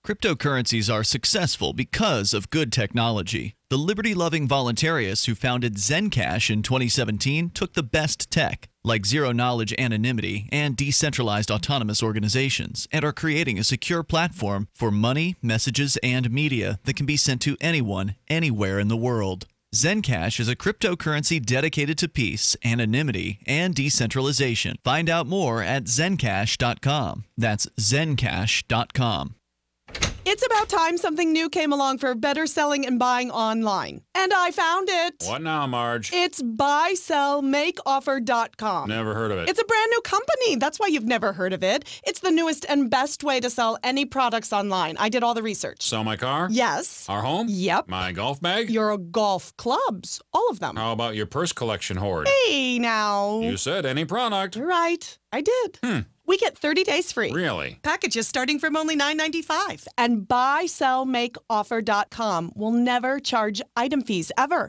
Cryptocurrencies are successful because of good technology. The liberty-loving voluntarists who founded Zencash in 2017 took the best tech, like zero-knowledge anonymity and decentralized autonomous organizations, and are creating a secure platform for money, messages, and media that can be sent to anyone, anywhere in the world. Zencash is a cryptocurrency dedicated to peace, anonymity, and decentralization. Find out more at zencash.com. That's zencash.com. It's about time something new came along for better selling and buying online. And I found it. What now, Marge? It's buysellmakeoffer.com. Never heard of it. It's a brand new company. That's why you've never heard of it. It's the newest and best way to sell any products online. I did all the research. Sell my car? Yes. Our home? Yep. My golf bag? Your golf clubs. All of them. How about your purse collection hoard? Hey, now. You said any product. Right. I did. We get 30 days free. Really? Packages starting from only $9.95. And buysellmakeoffer.com will never charge item fees, ever.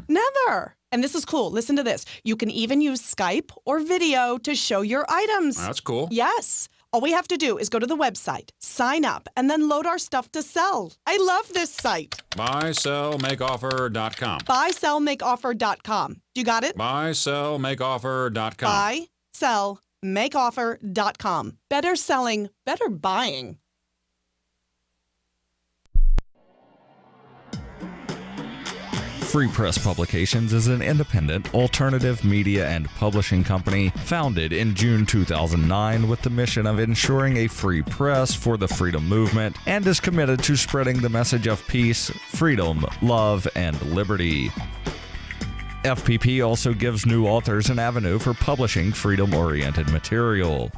Never. And this is cool. Listen to this. You can even use Skype or video to show your items. That's cool. Yes. All we have to do is go to the website, sign up, and then load our stuff to sell. I love this site. Buysellmakeoffer.com. Buysellmakeoffer.com. You got it? Buysellmakeoffer.com. Buysellmakeoffer.com. Better selling, better buying. Free Press Publications is an independent, alternative media and publishing company founded in June 2009 with the mission of ensuring a free press for the freedom movement and is committed to spreading the message of peace, freedom, love, and liberty. FPP also gives new authors an avenue for publishing freedom-oriented material.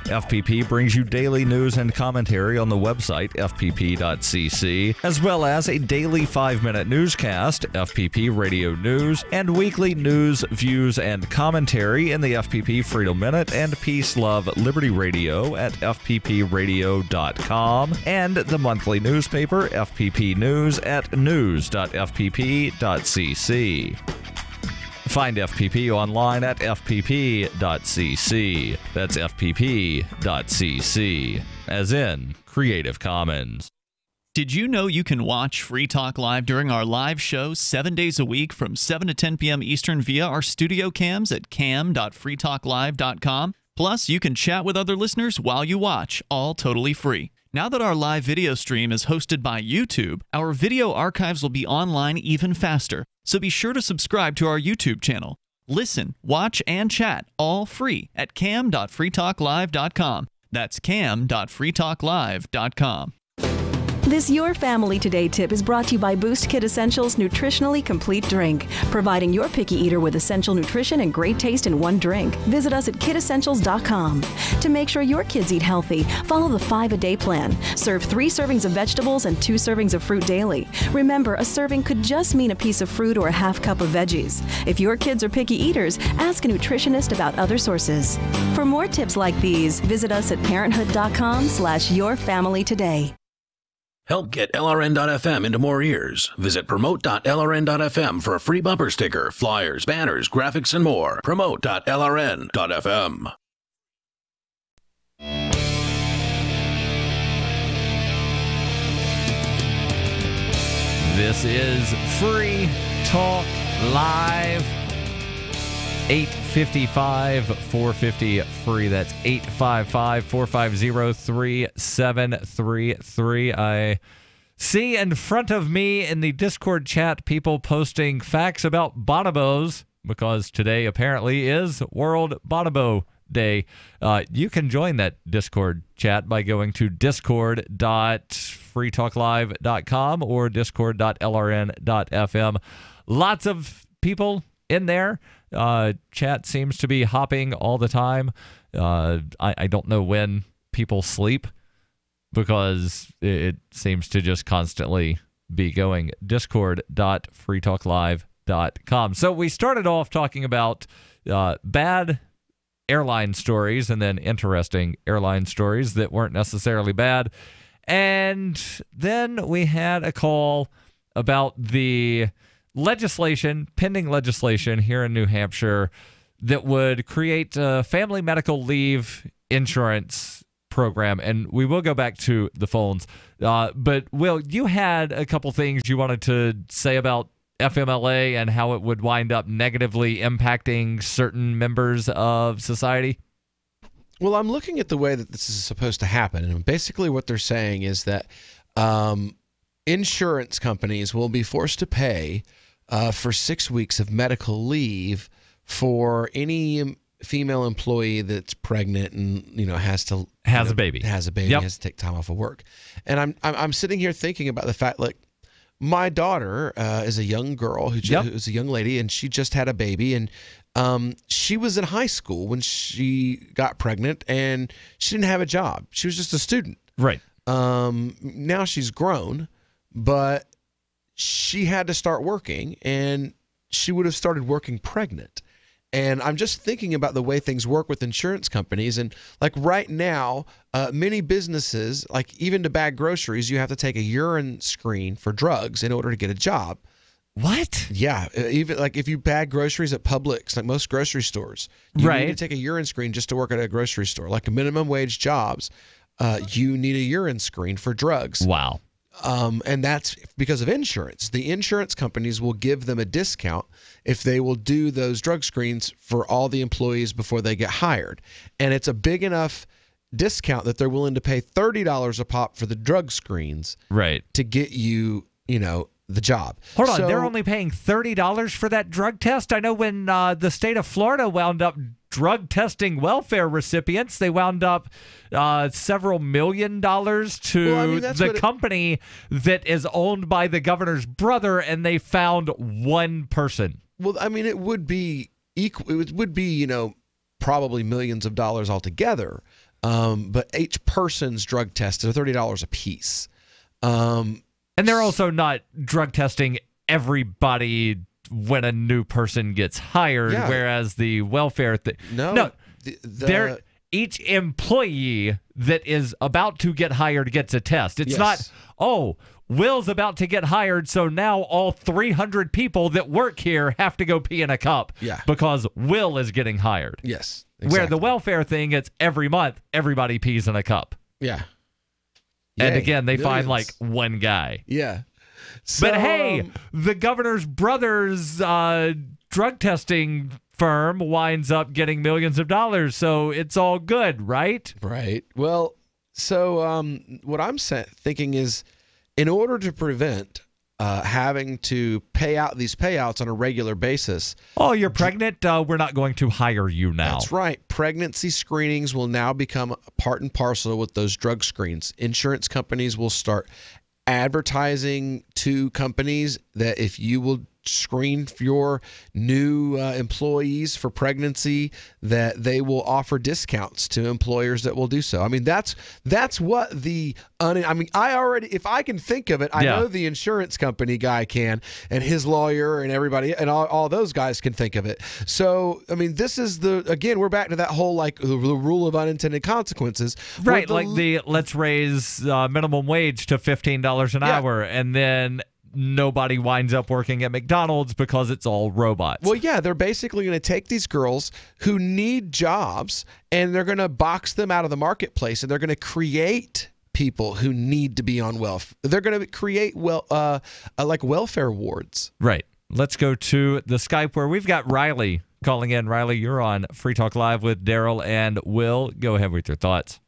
FPP brings you daily news and commentary on the website fpp.cc, as well as a daily 5-minute newscast, FPP Radio News, and weekly news, views, and commentary in the FPP Freedom Minute and Peace, Love, Liberty Radio at fppradio.com, and the monthly newspaper FPP News at news.fpp.cc. Find FPP online at fpp.cc. That's fpp.cc, as in Creative Commons. Did you know you can watch Free Talk Live during our live show 7 days a week from 7 to 10 p.m. Eastern via our studio cams at cam.freetalklive.com? Plus, you can chat with other listeners while you watch, all totally free. Now that our live video stream is hosted by YouTube, our video archives will be online even faster. So be sure to subscribe to our YouTube channel. Listen, watch, and chat all free at cam.freetalklive.com. That's cam.freetalklive.com. This Your Family Today tip is brought to you by Boost Kid Essentials Nutritionally Complete Drink, providing your picky eater with essential nutrition and great taste in one drink. Visit us at kidessentials.com. To make sure your kids eat healthy, follow the 5-a-day plan. Serve 3 servings of vegetables and 2 servings of fruit daily. Remember, a serving could just mean a piece of fruit or a half cup of veggies. If your kids are picky eaters, ask a nutritionist about other sources. For more tips like these, visit us at parenthood.com/yourfamilytoday. Help get LRN.FM into more ears. Visit promote.lrn.fm for a free bumper sticker, flyers, banners, graphics, and more. Promote.lrn.fm. This is Free Talk Live. 855-450-FREE. That's 855-450-3733. I see in front of me in the Discord chat people posting facts about bonobos because today apparently is World Bonobo Day. You can join that Discord chat by going to discord.freetalklive.com or discord.lrn.fm. Lots of people in there. Chat seems to be hopping all the time. I don't know when people sleep because it seems to just constantly be going. Discord.freetalklive.com. So we started off talking about bad airline stories and then interesting airline stories that weren't necessarily bad. And then we had a call about the pending legislation here in New Hampshire that would create a family medical leave insurance program. And we will go back to the phones. But, Will, you had a couple things you wanted to say about FMLA and how it would wind up negatively impacting certain members of society? Well, I'm looking at the way that this is supposed to happen. And basically what they're saying is that insurance companies will be forced to pay for 6 weeks of medical leave for any female employee that's pregnant and has a baby, yep. Has to take time off of work. And I'm sitting here thinking about the fact, like, my daughter is a young girl who's a young lady, and she just had a baby, and she was in high school when she got pregnant, and she didn't have a job. She was just a student. Right. Now she's grown, but she had to start working, and she would have started working pregnant. And I'm just thinking about the way things work with insurance companies. And like right now, many businesses, like even to bag groceries, you have to take a urine screen for drugs in order to get a job. What? Yeah. Even like if you bag groceries at Publix, like most grocery stores, you need to take a urine screen just to work at a grocery store. Like minimum wage jobs, you need a urine screen for drugs. Wow. And that's because of insurance. The insurance companies will give them a discount if they will do those drug screens for all the employees before they get hired. And it's a big enough discount that they're willing to pay $30 a pop for the drug screens, right, to get you, the job. Hold on, they're only paying $30 for that drug test? I know when the state of Florida wound up drug testing welfare recipients, they wound up several $1 million to the company that is owned by the governor's brother, and they found one person. Well, I mean, it would be equal. It would be, probably millions of dollars altogether. But each person's drug test is $30 a piece. And they're also not drug testing everybody when a new person gets hired, whereas the welfare they're each employee that is about to get hired gets a test. It's not, Will's about to get hired, so now all 300 people that work here have to go pee in a cup because Will is getting hired. Yes. Exactly. Where the welfare thing, it's every month, everybody pees in a cup. Yeah. And again, they find like one guy. Yeah. So, but hey, the governor's brother's drug testing firm winds up getting millions of dollars, so it's all good, right? Right. Well, so what I'm thinking is, in order to prevent having to pay out these payouts on a regular basis. Oh, you're pregnant? We're not going to hire you now. That's right. Pregnancy screenings will now become part and parcel with those drug screens. Insurance companies will start advertising to companies that if you will screen your new employees for pregnancy, that they will offer discounts to employers that will do so. I mean, that's what if I can think of it, I know the insurance company guy can, and his lawyer and everybody and all those guys can think of it. So, I mean, this is again, we're back to that whole the rule of unintended consequences. Right, let's raise minimum wage to $15 an hour, and then nobody winds up working at McDonald's because it's all robots. Well, yeah, they're basically going to take these girls who need jobs and they're going to box them out of the marketplace, and they're going to create people who need to be on welfare. They're going to create like welfare wards. Right. Let's go to the Skype where we've got Riley calling in. Riley, you're on Free Talk Live with Darryl and Will. Go ahead with your thoughts.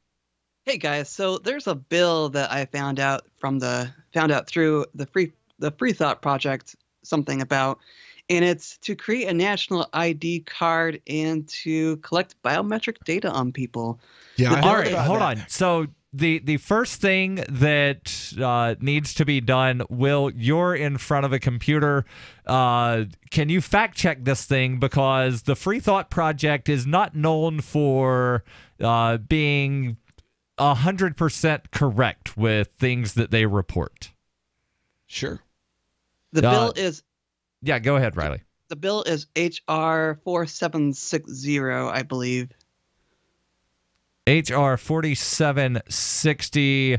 Hey guys, so there's a bill that I found out through the Free Thought Project something about, and it's to create a national ID card and to collect biometric data on people. Yeah. All right, hold on. So the first thing that needs to be done, Will, you're in front of a computer. Can you fact check this thing? Because the Free Thought Project is not known for being 100% correct with things that they report. Sure. The bill is... Yeah, go ahead, Riley. The bill is H.R. 4760, I believe. H.R. 4760.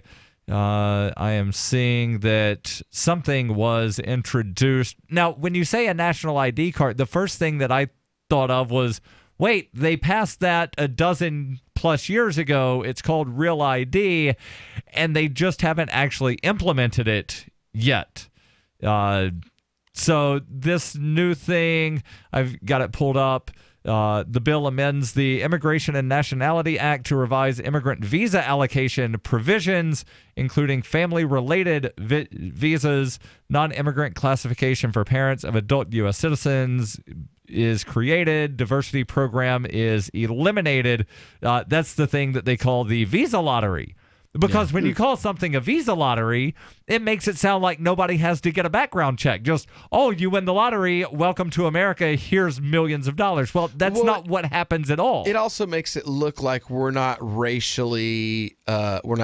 I am seeing that something was introduced. Now, when you say a national ID card, the first thing that I thought of was, wait, they passed that a dozen plus years ago. It's called Real ID, and they just haven't actually implemented it yet. So this new thing, I've got it pulled up. The bill amends the Immigration and Nationality Act to revise immigrant visa allocation provisions, including family-related visas. Non-immigrant classification for parents of adult U.S. citizens is created. Diversity program is eliminated. That's the thing that they call the visa lottery. Because when you call something a visa lottery, it makes it sound like nobody has to get a background check. Just, you win the lottery, welcome to America, here's millions of dollars. Well, that's not what happens at all. It also makes it look like we're not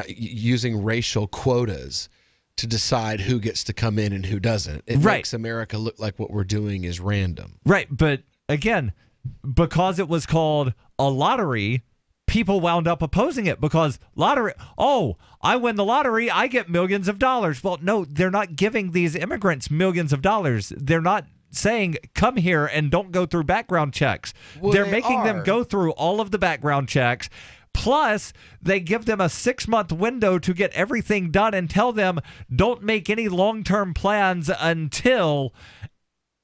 using racial quotas to decide who gets to come in and who doesn't. It makes America look like what we're doing is random. Right, but again, because it was called a lottery, people wound up opposing it because lottery, I win the lottery, I get millions of dollars. Well, no, they're not giving these immigrants millions of dollars. They're not saying, come here and don't go through background checks. Well, they're making them go through all of the background checks. Plus, they give them a 6-month window to get everything done and tell them, don't make any long-term plans until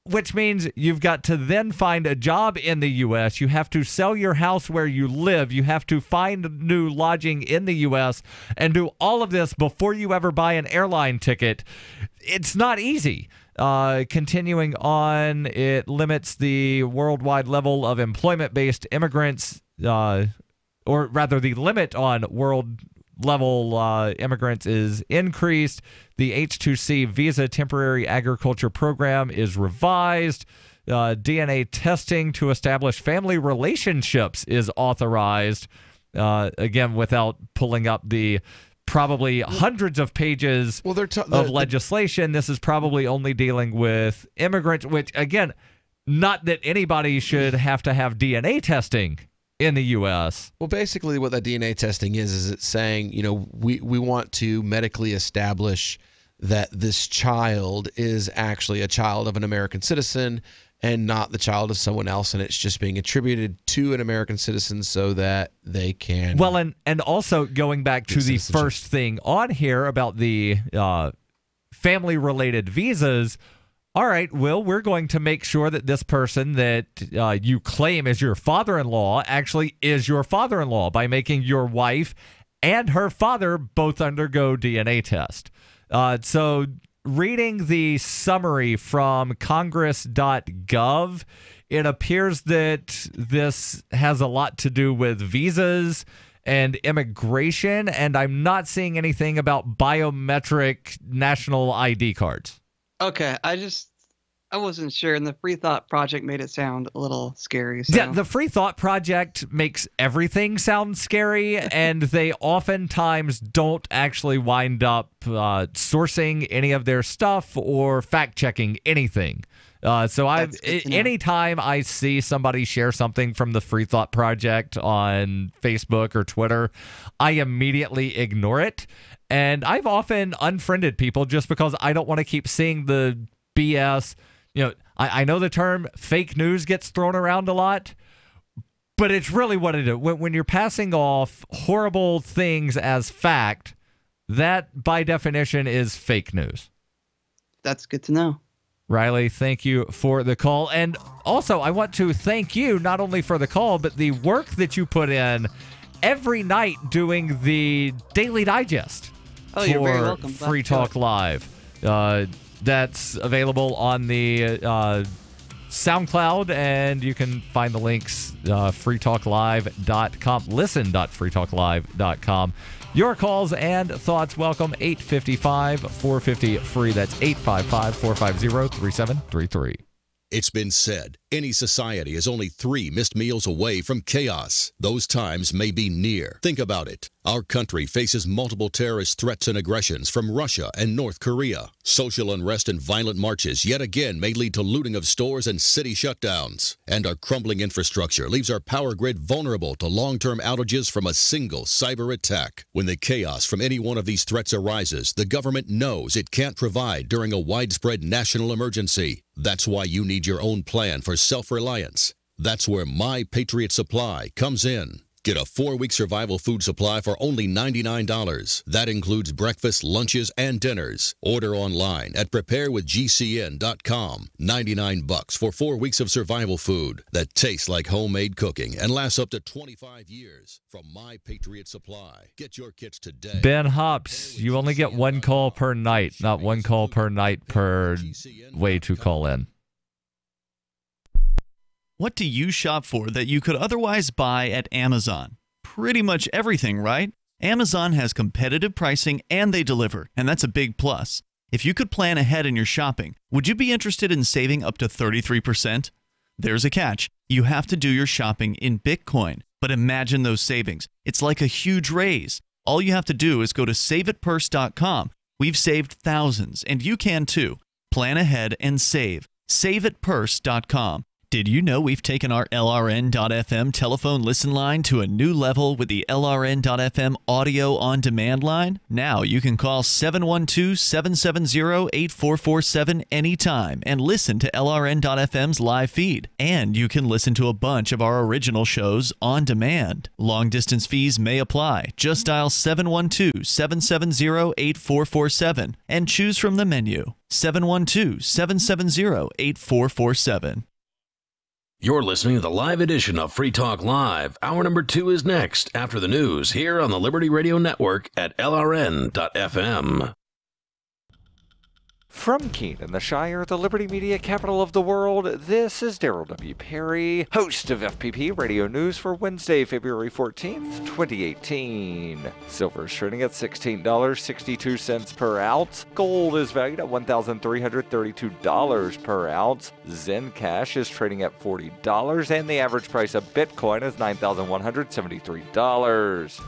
which means you've got to then find a job in the U.S. You have to sell your house where you live. You have to find new lodging in the U.S. and do all of this before you ever buy an airline ticket. It's not easy. Continuing on, it limits the worldwide level of employment-based immigrants, or rather the limit on world-level immigrants is increased. The H-2C visa temporary agriculture program is revised. DNA testing to establish family relationships is authorized. Again, without pulling up the probably hundreds of pages of legislation. This is probably only dealing with immigrants, which, again, not that anybody should have to have DNA testing in the U.S. Well, basically what that DNA testing is it's saying, we want to medically establish that this child is actually a child of an American citizen and not the child of someone else, and it's just being attributed to an American citizen so that they can... Well, and also going back to the first thing on here about the family-related visas, all right, Will, we're going to make sure that this person that you claim is your father-in-law actually is your father-in-law by making your wife and her father both undergo DNA test. So reading the summary from congress.gov, it appears that this has a lot to do with visas and immigration, and I'm not seeing anything about biometric national ID cards. Okay, I wasn't sure, and the Free Thought Project made it sound a little scary. So. Yeah, the Free Thought Project makes everything sound scary, and they oftentimes don't actually wind up sourcing any of their stuff or fact-checking anything. So anytime I see somebody share something from the Free Thought Project on Facebook or Twitter, I immediately ignore it. And I've often unfriended people just because I don't want to keep seeing the BS. I know the term fake news gets thrown around a lot, but it's really what it is. When you're passing off horrible things as fact, that by definition is fake news. That's good to know. Riley, thank you for the call. And also, I want to thank you not only for the call, but the work that you put in every night doing the Daily Digest you're very welcome. Free Talk Live. That's available on the SoundCloud, and you can find the links freetalklive.com, listen.freetalklive.com. Your calls and thoughts welcome, 855-450-FREE. That's 855-450-3733. It's been said, any society is only 3 missed meals away from chaos. Those times may be near. Think about it. Our country faces multiple terrorist threats and aggressions from Russia and North Korea. Social unrest and violent marches yet again may lead to looting of stores and city shutdowns. And our crumbling infrastructure leaves our power grid vulnerable to long-term outages from a single cyber attack. When the chaos from any one of these threats arises, the government knows it can't provide during a widespread national emergency. That's why you need your own plan for self-reliance. That's where My Patriot Supply comes in. Get a 4-week survival food supply for only $99. That includes breakfast, lunches, and dinners. Order online at preparewithgcn.com. $99 for 4 weeks of survival food that tastes like homemade cooking and lasts up to 25 years. From My Patriot Supply. Get your kits today. Ben Hops, you only get 1 call per night, not 1 call per night per way to call in. What do you shop for that you could otherwise buy at Amazon? Pretty much everything, right? Amazon has competitive pricing and they deliver, and that's a big plus. If you could plan ahead in your shopping, would you be interested in saving up to 33%? There's a catch. You have to do your shopping in Bitcoin. But imagine those savings. It's like a huge raise. All you have to do is go to saveitpurse.com. We've saved thousands, and you can too. Plan ahead and save. Saveitpurse.com. Did you know we've taken our LRN.FM telephone listen line to a new level with the LRN.FM audio on demand line? Now you can call 712-770-8447 anytime and listen to LRN.FM's live feed. And you can listen to a bunch of our original shows on demand. Long distance fees may apply. Just dial 712-770-8447 and choose from the menu. 712-770-8447. You're listening to the live edition of Free Talk Live. Hour number 2 is next after the news here on the Liberty Radio Network at LRN.FM. From Keene in the Shire, the Liberty Media capital of the world, this is Darryl W. Perry, host of FPP Radio News for Wednesday, February 14th, 2018. Silver is trading at $16.62 per ounce. Gold is valued at $1,332 per ounce. Zen Cash is trading at $40, and the average price of Bitcoin is $9,173.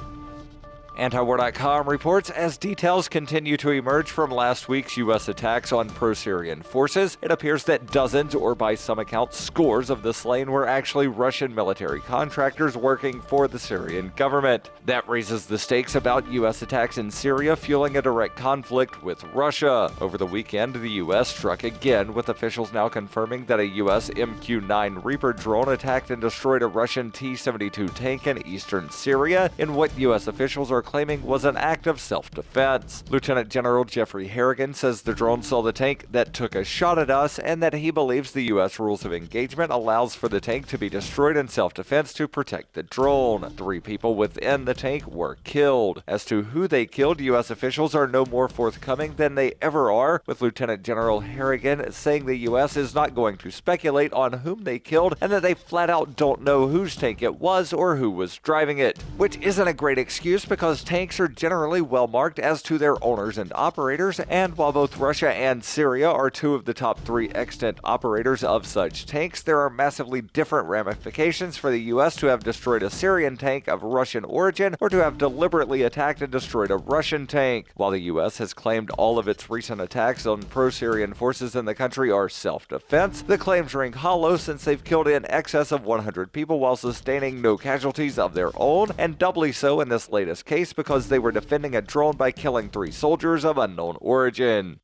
Antiwar.com reports as details continue to emerge from last week's U.S. attacks on pro-Syrian forces, it appears that dozens, or by some accounts scores, of the slain were actually Russian military contractors working for the Syrian government. That raises the stakes about U.S. attacks in Syria, fueling a direct conflict with Russia. Over the weekend, the U.S. struck again, with officials now confirming that a U.S. MQ-9 Reaper drone attacked and destroyed a Russian T-72 tank in eastern Syria, in what U.S. officials are claiming was an act of self-defense. Lieutenant General Jeffrey Harrigan says the drone saw the tank that took a shot at us and that he believes the U.S. rules of engagement allows for the tank to be destroyed in self-defense to protect the drone. 3 people within the tank were killed. As to who they killed, U.S. officials are no more forthcoming than they ever are, with Lieutenant General Harrigan saying the U.S. is not going to speculate on whom they killed and that they flat out don't know whose tank it was or who was driving it. Which isn't a great excuse because tanks are generally well marked as to their owners and operators, and while both Russia and Syria are 2 of the top 3 extant operators of such tanks, there are massively different ramifications for the U.S. to have destroyed a Syrian tank of Russian origin or to have deliberately attacked and destroyed a Russian tank. While the U.S. has claimed all of its recent attacks on pro-Syrian forces in the country are self-defense, the claims ring hollow since they've killed in excess of 100 people while sustaining no casualties of their own, and doubly so in this latest case because they were defending a drone by killing 3 soldiers of unknown origin.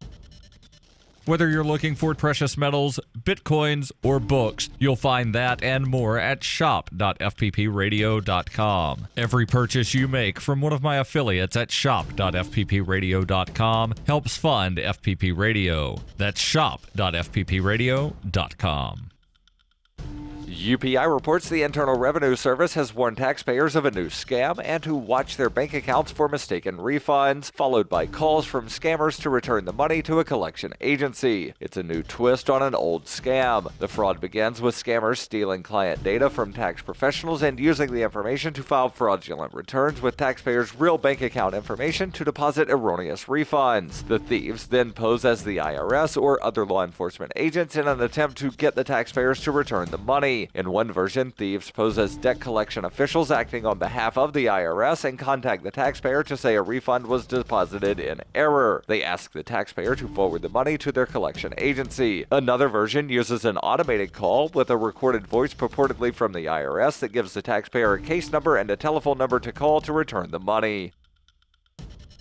Whether you're looking for precious metals, bitcoins, or books, you'll find that and more at shop.fppradio.com. Every purchase you make from one of my affiliates at shop.fppradio.com helps fund FPP Radio. That's shop.fppradio.com. UPI reports the Internal Revenue Service has warned taxpayers of a new scam and to watch their bank accounts for mistaken refunds, followed by calls from scammers to return the money to a collection agency. It's a new twist on an old scam. The fraud begins with scammers stealing client data from tax professionals and using the information to file fraudulent returns with taxpayers' real bank account information to deposit erroneous refunds. The thieves then pose as the IRS or other law enforcement agents in an attempt to get the taxpayers to return the money. In one version, thieves pose as debt collection officials acting on behalf of the IRS and contact the taxpayer to say a refund was deposited in error. They ask the taxpayer to forward the money to their collection agency. Another version uses an automated call with a recorded voice purportedly from the IRS that gives the taxpayer a case number and a telephone number to call to return the money.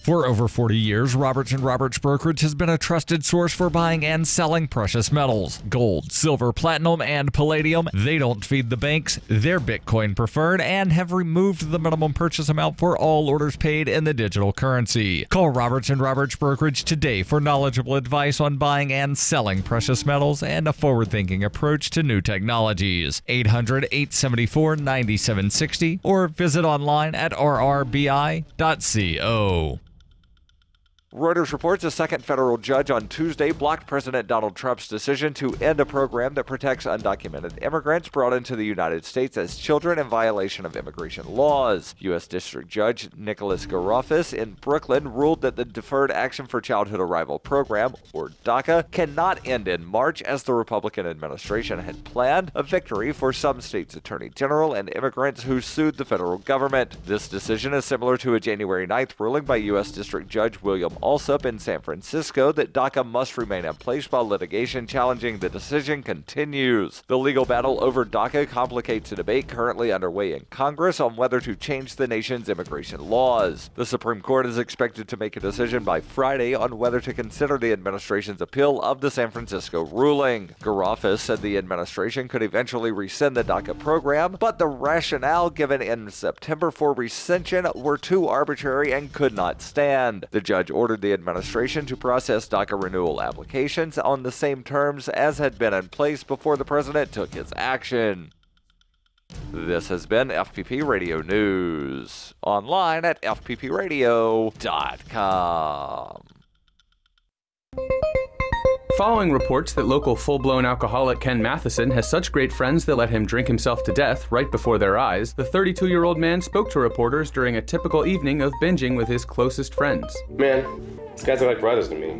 For over 40 years, Roberts & Roberts Brokerage has been a trusted source for buying and selling precious metals. Gold, silver, platinum, and palladium. They don't feed the banks. They're Bitcoin preferred and have removed the minimum purchase amount for all orders paid in the digital currency. Call Roberts & Roberts Brokerage today for knowledgeable advice on buying and selling precious metals and a forward-thinking approach to new technologies. 800-874-9760 or visit online at rrbi.co. Reuters reports a second federal judge on Tuesday blocked President Donald Trump's decision to end a program that protects undocumented immigrants brought into the United States as children in violation of immigration laws. U.S. District Judge Nicholas Garofis in Brooklyn ruled that the Deferred Action for Childhood Arrival Program, or DACA, cannot end in March as the Republican administration had planned, a victory for some states' attorney general and immigrants who sued the federal government. This decision is similar to a January 9th ruling by U.S. District Judge William Alsup in San Francisco that DACA must remain in place while litigation challenging the decision continues. The legal battle over DACA complicates a debate currently underway in Congress on whether to change the nation's immigration laws. The Supreme Court is expected to make a decision by Friday on whether to consider the administration's appeal of the San Francisco ruling. Garofis said the administration could eventually rescind the DACA program, but the rationale given in September for rescission were too arbitrary and could not stand. The judge ordered the administration to process DACA renewal applications on the same terms as had been in place before the president took his action. This has been FPP Radio News, online at fppradio.com. Following reports that local full-blown alcoholic Ken Matheson has such great friends that let him drink himself to death right before their eyes, the 32-year-old man spoke to reporters during a typical evening of binging with his closest friends. Man, these guys are like brothers to me. I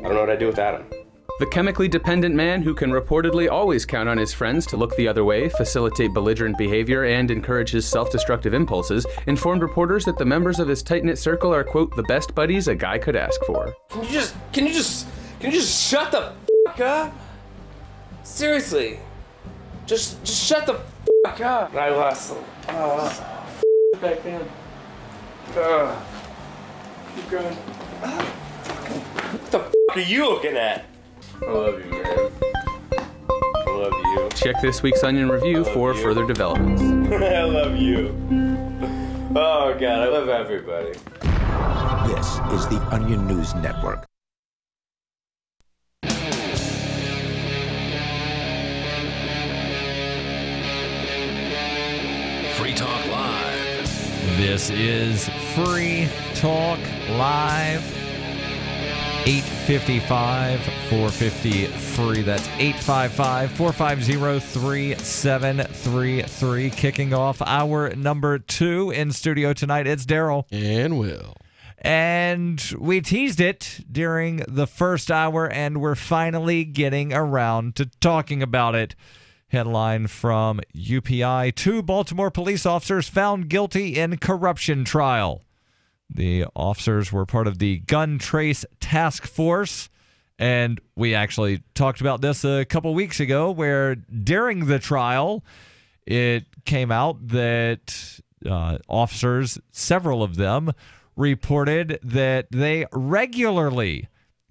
don't know what I'd do without them. The chemically dependent man, who can reportedly always count on his friends to look the other way, facilitate belligerent behavior, and encourage his self-destructive impulses, informed reporters that the members of his tight-knit circle are, quote, the best buddies a guy could ask for. Can you just shut the f*** up? Seriously. Just shut the f*** up. I lost back then. Keep going. What the f*** are you looking at? I love you, man. I love you. Check this week's Onion Review for further developments. I love you. Oh, God, I love everybody. This is the Onion News Network. Free Talk Live. This is Free Talk Live. 855-450-FREE. That's 855-450-3733. Kicking off hour number 2 in studio tonight. It's Darryl. And Will. And we teased it during the first hour, and we're finally getting around to talking about it. Headline from UPI: 2 Baltimore police officers found guilty in corruption trial. The officers were part of the gun trace task force, and we actually talked about this a couple weeks ago, where during the trial, it came out that officers, several of them, reported that they regularly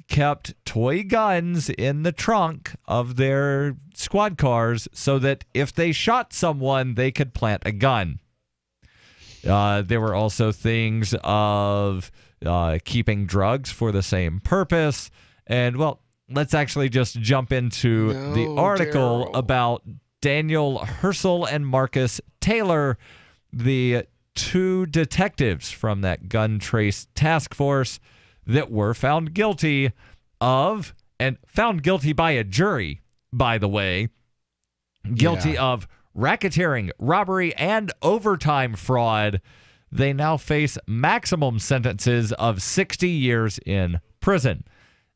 kept toy guns in the trunk of their squad cars so that if they shot someone, they could plant a gun. There were also things of keeping drugs for the same purpose. And, well, let's actually just jump into the article about Daniel Herschel and Marcus Taylor, the 2 detectives from that gun trace task force that were found guilty of, and found guilty by a jury, by the way, guilty of racketeering, robbery, and overtime fraud. They now face maximum sentences of 60 years in prison.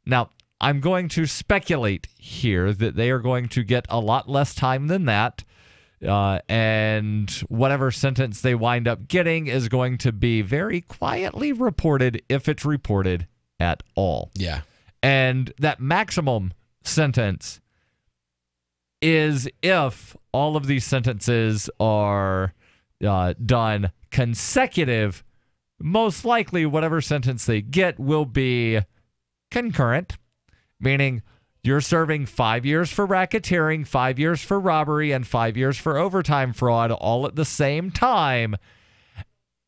Now, I'm going to speculate here that they are going to get a lot less time than that, and whatever sentence they wind up getting is going to be very quietly reported, if it's reported at all. Yeah. And that maximum sentence is if all of these sentences are done consecutive. Most likely whatever sentence they get will be concurrent, meaning you're serving 5 years for racketeering, 5 years for robbery, and 5 years for overtime fraud all at the same time.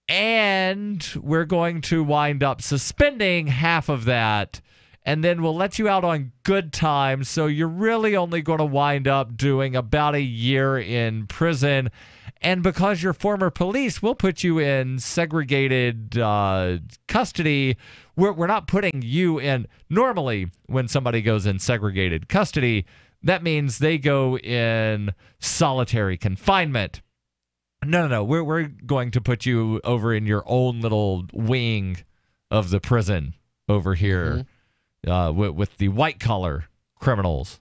And we're going to wind up suspending half of that, and then we'll let you out on good time. So you're really only going to wind up doing about a year in prison. And because you're former police, we'll put you in segregated custody. We're not putting you in. Normally, when somebody goes in segregated custody, that means they go in solitary confinement. No. We're going to put you over in your own little wing of the prison over here with the white-collar criminals.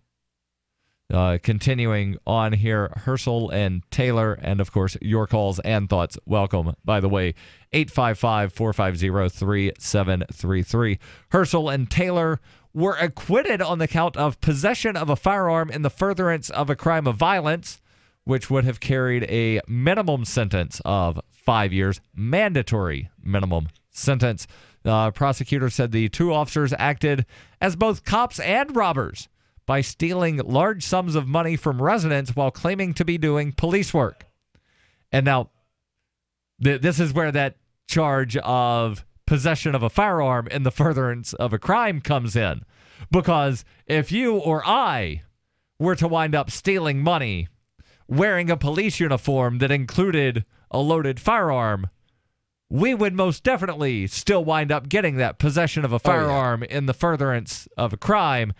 Continuing on here, Herschel and Taylor, and of course, your calls and thoughts. Welcome, by the way, 855-450-3733. Herschel and Taylor were acquitted on the count of possession of a firearm in the furtherance of a crime of violence, which would have carried a minimum sentence of 5 years, mandatory minimum sentence. Prosecutors said the two officers acted as both cops and robbers by stealing large sums of money from residents while claiming to be doing police work. And now, this is where that charge of possession of a firearm in the furtherance of a crime comes in. Because if you or I were to wind up stealing money, wearing a police uniform that included a loaded firearm, we would most definitely still wind up getting that possession of a firearm in the furtherance of a crime.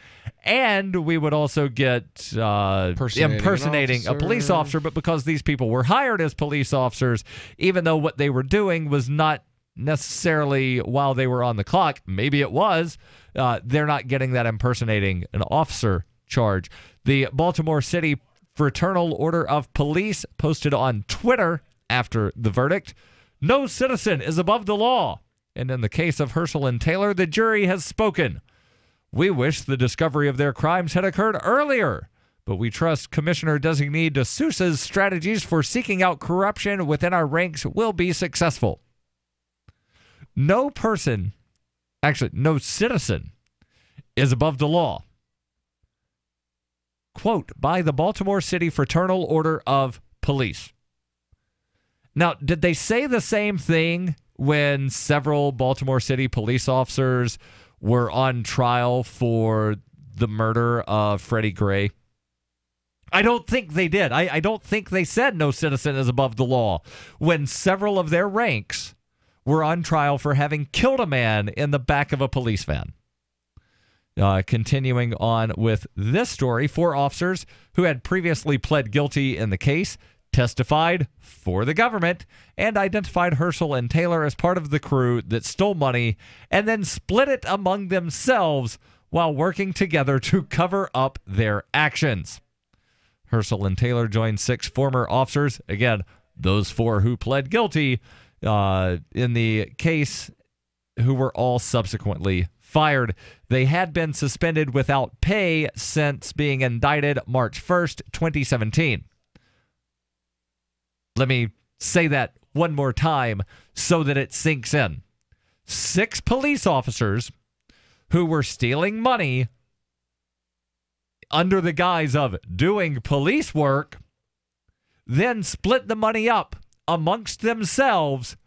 And we would also get impersonating a police officer. But because these people were hired as police officers, even though what they were doing was not necessarily while they were on the clock, maybe it was, they're not getting that impersonating an officer charge. The Baltimore City Fraternal Order of Police posted on Twitter after the verdict, "No citizen is above the law. And in the case of Herschel and Taylor, the jury has spoken. We wish the discovery of their crimes had occurred earlier, but we trust Commissioner-designee D'Souza's strategies for seeking out corruption within our ranks will be successful. No citizen is above the law." Quote, by the Baltimore City Fraternal Order of Police. Now, did they say the same thing when several Baltimore City police officers were on trial for the murder of Freddie Gray? I don't think they did. I don't think they said no citizen is above the law when several of their ranks were on trial for having killed a man in the back of a police van. Continuing on with this story, 4 officers who had previously pled guilty in the case testified for the government and identified Herschel and Taylor as part of the crew that stole money and then split it among themselves while working together to cover up their actions. Herschel and Taylor joined 6 former officers, again, those 4 who pled guilty in the case, who were all subsequently fired. They had been suspended without pay since being indicted March 1st, 2017. Let me say that one more time so that it sinks in. 6 police officers who were stealing money under the guise of doing police work then split the money up amongst themselves,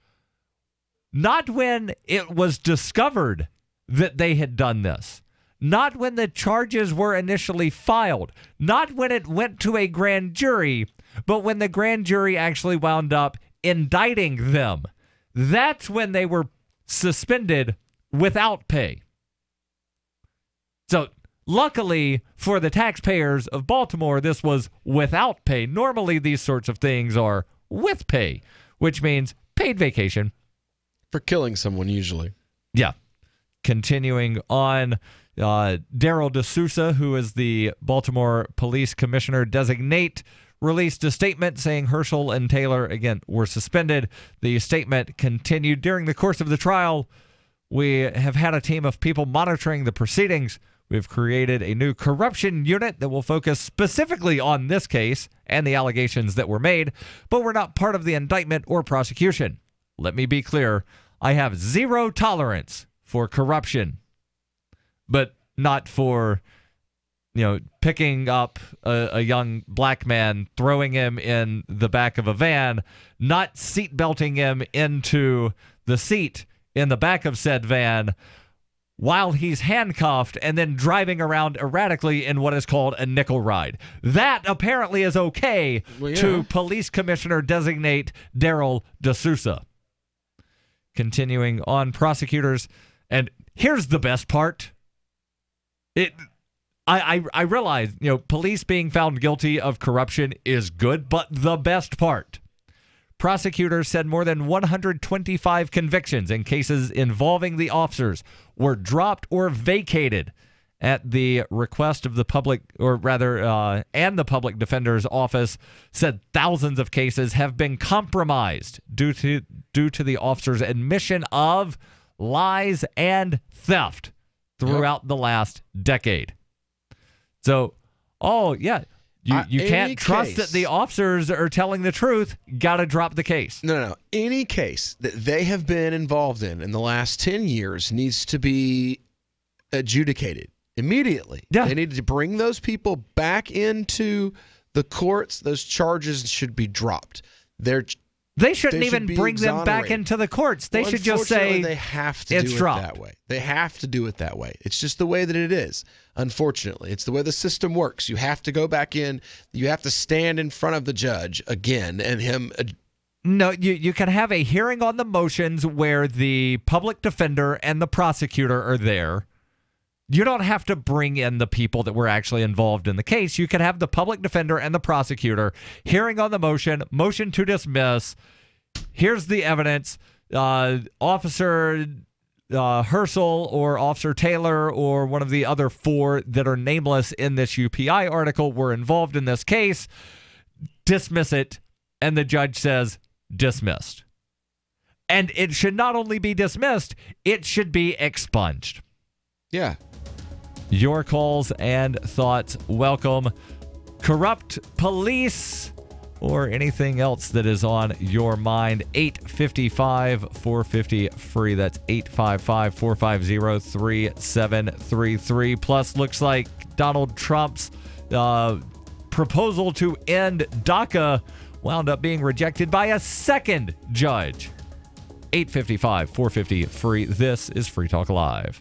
not when it was discovered that they had done this, not when the charges were initially filed, not when it went to a grand jury, but when the grand jury actually wound up indicting them. That's when they were suspended without pay. So, luckily for the taxpayers of Baltimore, this was without pay. Normally, these sorts of things are with pay, which means paid vacation. For killing someone, usually. Yeah. Continuing on, Darryl D'Souza, who is the Baltimore Police Commissioner designate, released a statement saying Herschel and Taylor, again, were suspended. The statement continued during the course of the trial. We have had a team of people monitoring the proceedings. We've created a new corruption unit that will focus specifically on this case and the allegations that were made, but we're not part of the indictment or prosecution. Let me be clear. I have zero tolerance for corruption, but not for, picking up a young black man, throwing him in the back of a van, not seatbelting him into the seat in the back of said van while he's handcuffed and then driving around erratically in what is called a nickel ride. That apparently is okay to Police Commissioner designate Darryl D'Souza. Continuing on, prosecutors, and here's the best part. I realize, police being found guilty of corruption is good, but the best part. Prosecutors said more than 125 convictions in cases involving the officers were dropped or vacated at the request of the public, or rather, and the public defender's office, said thousands of cases have been compromised due to the officer's admission of lies and theft throughout the last decade. So, you can't trust that the officers are telling the truth. Got to drop the case. No. Any case that they have been involved in the last 10 years needs to be adjudicated immediately. Yeah. They need to bring those people back into the courts. Those charges should be dropped. They shouldn't even bring them back into the courts. They should just say they have to do it that way. They have to do it that way. It's just the way that it is. Unfortunately, it's the way the system works. You have to go back in. You have to stand in front of the judge again and him. No, you can have a hearing on the motions where the public defender and the prosecutor are there. You don't have to bring in the people that were actually involved in the case. You can have the public defender and the prosecutor hearing on the motion to dismiss. Here's the evidence. Officer Herschel or Officer Taylor or one of the other four that are nameless in this UPI article were involved in this case. Dismiss it. And the judge says, dismissed. And it should not only be dismissed, it should be expunged. Yeah. Your calls and thoughts welcome. Corrupt police or anything else that is on your mind. 855-450-FREE. That's 855-450-3733. Plus, looks like Donald Trump's proposal to end DACA wound up being rejected by a second judge. 855-450-FREE. This is Free Talk Live.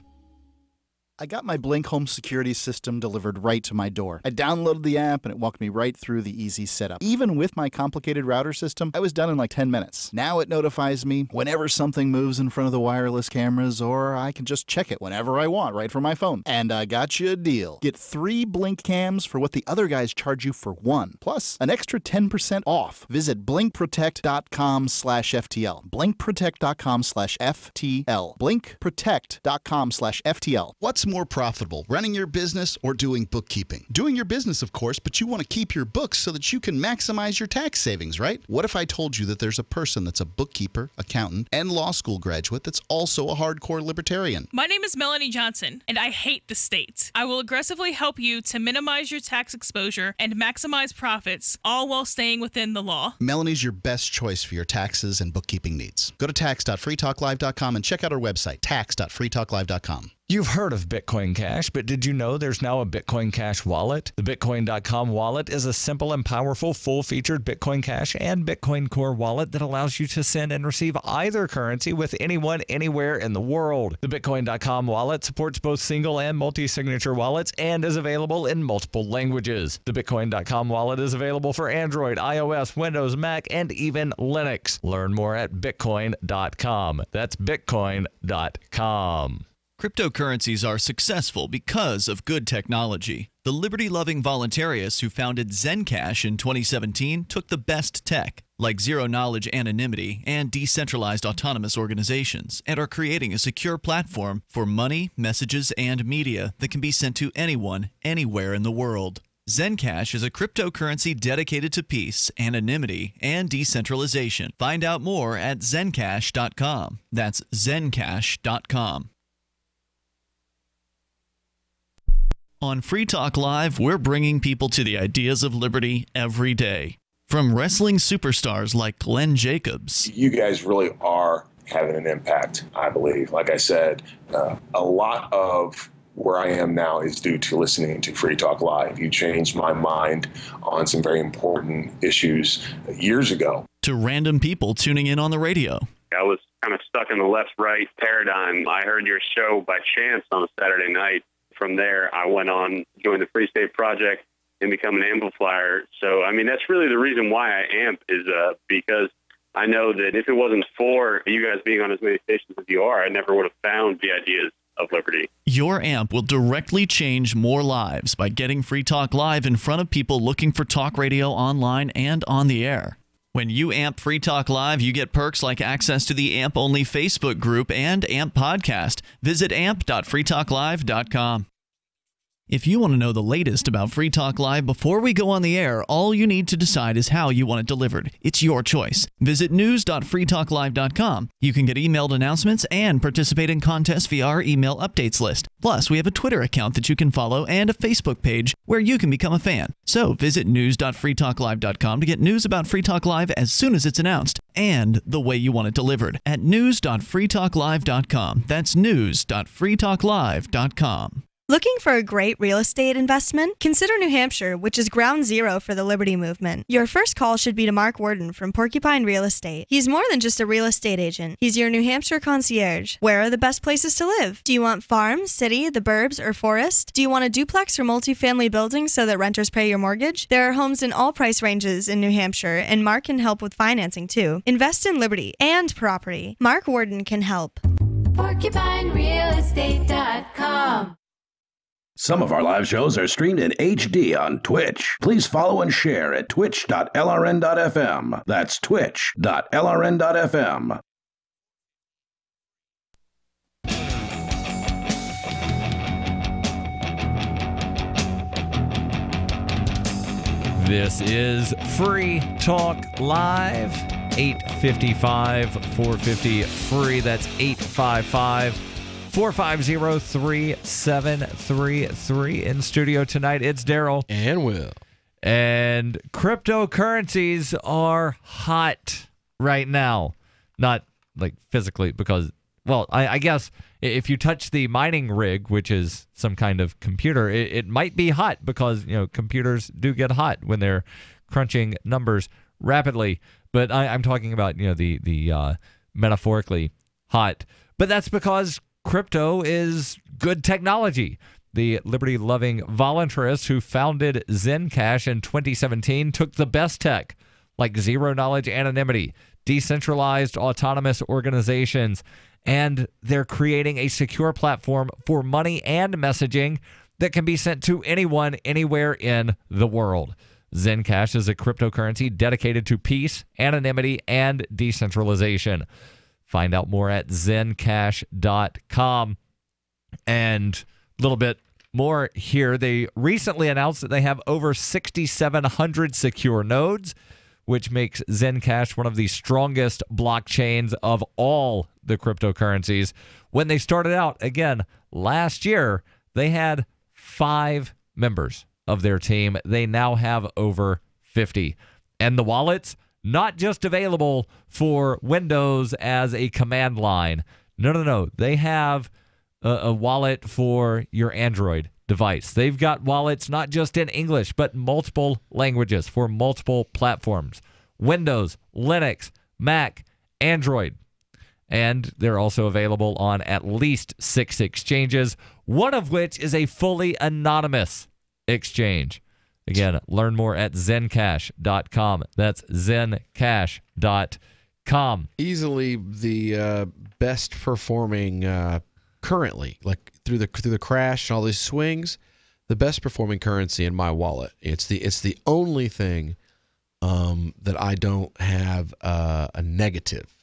I got my Blink home security system delivered right to my door. I downloaded the app and it walked me right through the easy setup. Even with my complicated router system, I was done in like 10 minutes. Now it notifies me whenever something moves in front of the wireless cameras, or I can just check it whenever I want right from my phone. And I got you a deal. Get 3 Blink cams for what the other guys charge you for 1, plus an extra 10% off. Visit blinkprotect.com/FTL. blinkprotect.com/FTL. blinkprotect.com/FTL. What's more profitable, running your business or doing bookkeeping? Doing your business, of course, but you want to keep your books so that you can maximize your tax savings, right? What if I told you that there's a person that's a bookkeeper, accountant, and law school graduate that's also a hardcore libertarian? My name is Melanie Johnson, and I hate the state. I will aggressively help you to minimize your tax exposure and maximize profits, all while staying within the law. Melanie's your best choice for your taxes and bookkeeping needs. Go to tax.freetalklive.com and check out our website, tax.freetalklive.com. You've heard of Bitcoin Cash, but did you know there's now a Bitcoin Cash wallet? The Bitcoin.com wallet is a simple and powerful full-featured Bitcoin Cash and Bitcoin Core wallet that allows you to send and receive either currency with anyone, anywhere in the world. The Bitcoin.com wallet supports both single and multi-signature wallets and is available in multiple languages. The Bitcoin.com wallet is available for Android, iOS, Windows, Mac, and even Linux. Learn more at Bitcoin.com. That's Bitcoin.com. Cryptocurrencies are successful because of good technology. The liberty-loving voluntarists who founded Zencash in 2017 took the best tech, like zero-knowledge anonymity and decentralized autonomous organizations, and are creating a secure platform for money, messages, and media that can be sent to anyone, anywhere in the world. Zencash is a cryptocurrency dedicated to peace, anonymity, and decentralization. Find out more at zencash.com. That's zencash.com. On Free Talk Live, we're bringing people to the ideas of liberty every day. From wrestling superstars like Glenn Jacobs. You guys really are having an impact, I believe. Like I said, a lot of where I am now is due to listening to Free Talk Live. You changed my mind on some very important issues years ago. To random people tuning in on the radio. I was kind of stuck in the left-right paradigm. I heard your show by chance on a Saturday night. From there, I went on, joined the Free State Project, and become an amplifier. So, I mean, that's really the reason why I amp is because I know that if it wasn't for you guys being on as many stations as you are, I never would have found the ideas of liberty. Your amp will directly change more lives by getting Free Talk Live in front of people looking for talk radio online and on the air. When you amp Free Talk Live, you get perks like access to the AMP-only Facebook group and AMP podcast. Visit amp.freetalklive.com. If you want to know the latest about Free Talk Live before we go on the air, all you need to decide is how you want it delivered. It's your choice. Visit news.freetalklive.com. You can get emailed announcements and participate in contests via our email updates list. Plus, we have a Twitter account that you can follow and a Facebook page where you can become a fan. So visit news.freetalklive.com to get news about Free Talk Live as soon as it's announced and the way you want it delivered at news.freetalklive.com. That's news.freetalklive.com. Looking for a great real estate investment? Consider New Hampshire, which is ground zero for the Liberty Movement. Your first call should be to Mark Worden from Porcupine Real Estate. He's more than just a real estate agent. He's your New Hampshire concierge. Where are the best places to live? Do you want farm, city, the burbs, or forest? Do you want a duplex or multifamily building so that renters pay your mortgage? There are homes in all price ranges in New Hampshire, and Mark can help with financing too. Invest in liberty and property. Mark Worden can help. PorcupineRealEstate.com. Some of our live shows are streamed in HD on Twitch. Please follow and share at twitch.lrn.fm. That's twitch.lrn.fm. This is Free Talk Live, 855-450-FREE. That's 855-450-3733. In studio tonight, it's Darryl. And Will. And cryptocurrencies are hot right now. Not like physically because, well, I guess if you touch the mining rig, which is some kind of computer, it might be hot because, you know, computers do get hot when they're crunching numbers rapidly. But I'm talking about, you know, the metaphorically hot. But that's because crypto is good technology. The liberty-loving voluntarist who founded Zencash in 2017 took the best tech, like zero-knowledge anonymity, decentralized autonomous organizations, and they're creating a secure platform for money and messaging that can be sent to anyone, anywhere in the world. Zencash is a cryptocurrency dedicated to peace, anonymity, and decentralization. Find out more at zencash.com. And a little bit more here. They recently announced that they have over 6,700 secure nodes, which makes Zencash one of the strongest blockchains of all the cryptocurrencies. When they started out, again, last year, they had 5 members of their team. They now have over 50. And the wallets, not just available for Windows as a command line. No. They have a wallet for your Android device. They've got wallets not just in English, but multiple languages for multiple platforms. Windows, Linux, Mac, Android. And they're also available on at least 6 exchanges, one of which is a fully anonymous exchange. Again, learn more at zencash.com. That's zencash.com. Easily the best performing currently, like through the crash and all these swings, the best performing currency in my wallet. It's the only thing that I don't have a negative.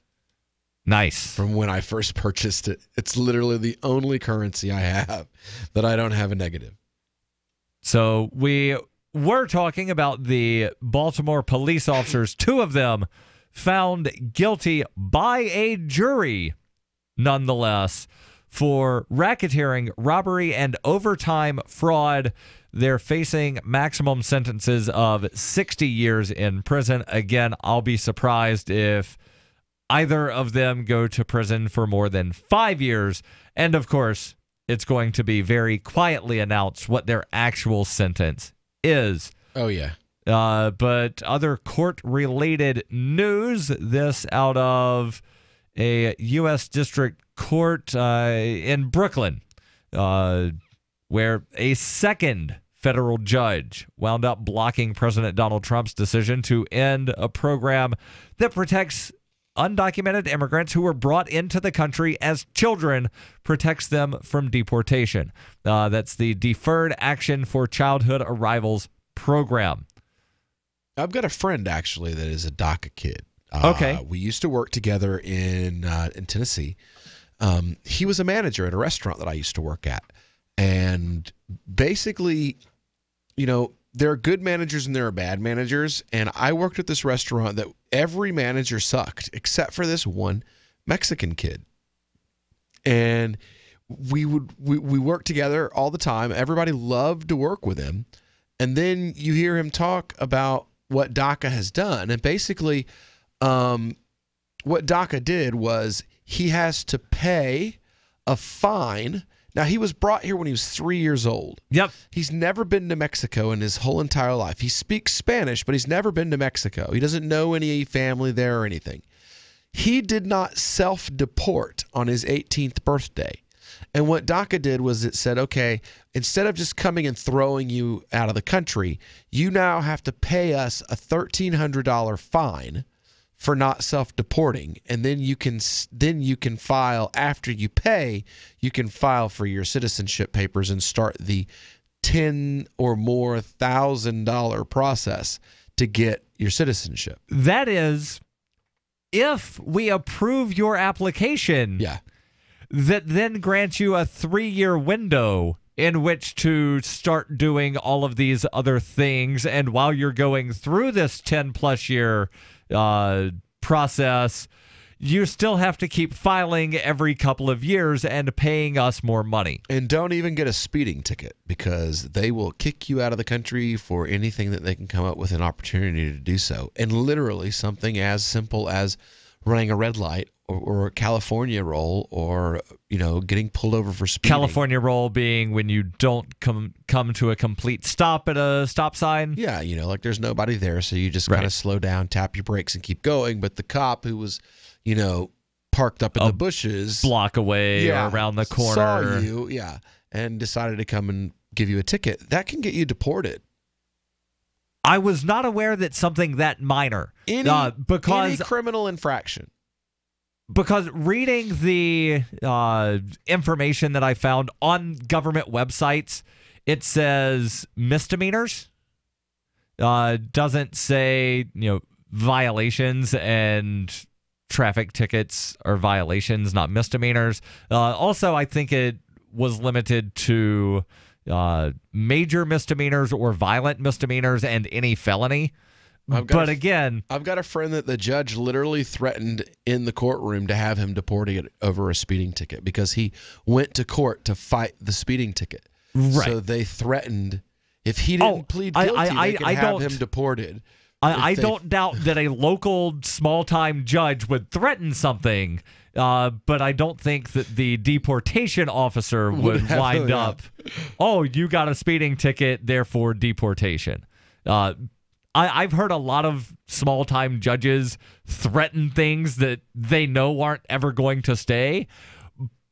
Nice. From when I first purchased it. It's literally the only currency I have that I don't have a negative. So we're talking about the Baltimore police officers, 2 of them found guilty by a jury, nonetheless, for racketeering, robbery, and overtime fraud. They're facing maximum sentences of 60 years in prison. Again, I'll be surprised if either of them go to prison for more than 5 years. And, of course, it's going to be very quietly announced what their actual sentence is. Oh, yeah. But other court-related news, this out of a U.S. District Court in Brooklyn, where a second federal judge wound up blocking President Donald Trump's decision to end a program that protects undocumented immigrants who were brought into the country as children, protects them from deportation. That's the Deferred Action for Childhood Arrivals program. I've got a friend, actually, that is a DACA kid. Okay. We used to work together in Tennessee. He was a manager at a restaurant that I used to work at. And basically, there are good managers and there are bad managers. And I worked at this restaurant that every manager sucked except for this one Mexican kid. And we worked together all the time. Everybody loved to work with him. And then you hear him talk about what DACA has done. And basically, what DACA did was he has to pay a fine. Now, he was brought here when he was 3 years old. Yep. He's never been to Mexico in his whole entire life. He speaks Spanish, but he's never been to Mexico. He doesn't know any family there or anything. He did not self-deport on his 18th birthday. And what DACA did was it said, okay, instead of just coming and throwing you out of the country, you now have to pay us a $1,300 fine for not self-deporting, and then you can file after you pay. You can file for your citizenship papers and start the $10,000 or more process to get your citizenship. That is, if we approve your application, that then grants you a 3-year window in which to start doing all of these other things. And while you're going through this 10-plus year process, you still have to keep filing every couple of years and paying us more money. And don't even get a speeding ticket, because they will kick you out of the country for anything that they can come up with an opportunity to do so. And literally something as simple as running a red light or a California roll, or getting pulled over for speeding. California roll being when you don't come to a complete stop at a stop sign. Yeah, like there's nobody there, so you just kind of slow down, tap your brakes, and keep going. But the cop who was, parked up in the bushes, block away or around the corner, saw you, and decided to come and give you a ticket. That can get you deported. I was not aware that something that minor, any criminal infraction. Because reading the information that I found on government websites, it says misdemeanors. Doesn't say, violations, and traffic tickets are violations, not misdemeanors. Also, I think it was limited to major misdemeanors or violent misdemeanors and any felony. I've got a friend that the judge literally threatened in the courtroom to have him deported over a speeding ticket because he went to court to fight the speeding ticket. Right. So they threatened if he didn't plead guilty, they could have him deported. I don't doubt that a local small-time judge would threaten something, but I don't think that the deportation officer would wind up, you got a speeding ticket, therefore deportation. I've heard a lot of small-time judges threaten things that they know aren't ever going to stay,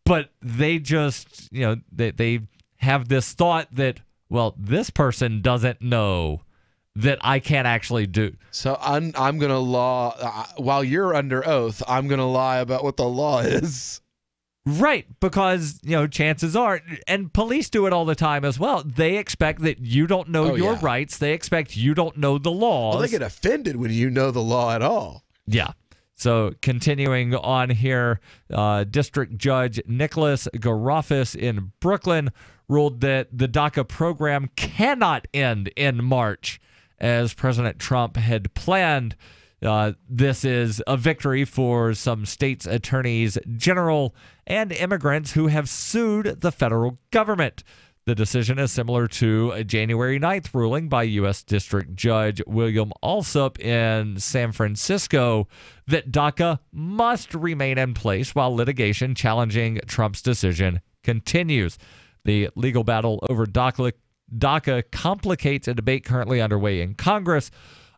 but they just, they have this thought that, well, this person doesn't know that I can't actually do. So I'm going to while you're under oath, I'm going to lie about what the law is. Right, because, chances are, and police do it all the time as well, they expect that you don't know your rights. They expect you don't know the laws. Well, they get offended when you know the law at all. Yeah. So continuing on here, District Judge Nicholas Garofis in Brooklyn ruled that the DACA program cannot end in March, as President Trump had planned. This is a victory for some states' attorneys general and immigrants who have sued the federal government. The decision is similar to a January 9th ruling by U.S. District Judge William Alsup in San Francisco that DACA must remain in place while litigation challenging Trump's decision continues. The legal battle over DACA complicates a debate currently underway in Congress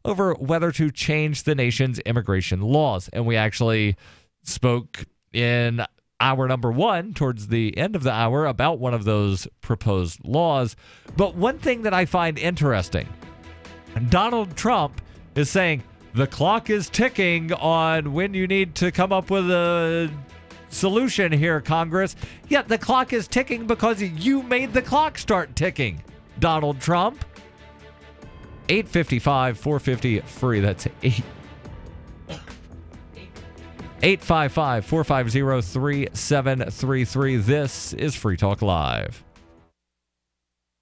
over whether to change the nation's immigration laws. And we actually spoke in hour number 1, towards the end of the hour, about one of those proposed laws. But one thing that I find interesting, Donald Trump is saying the clock is ticking on when you need to come up with a solution here, Congress. Yet the clock is ticking because you made the clock start ticking, Donald Trump. 855-450-FREE. That's 855-450-3733. This is Free Talk Live.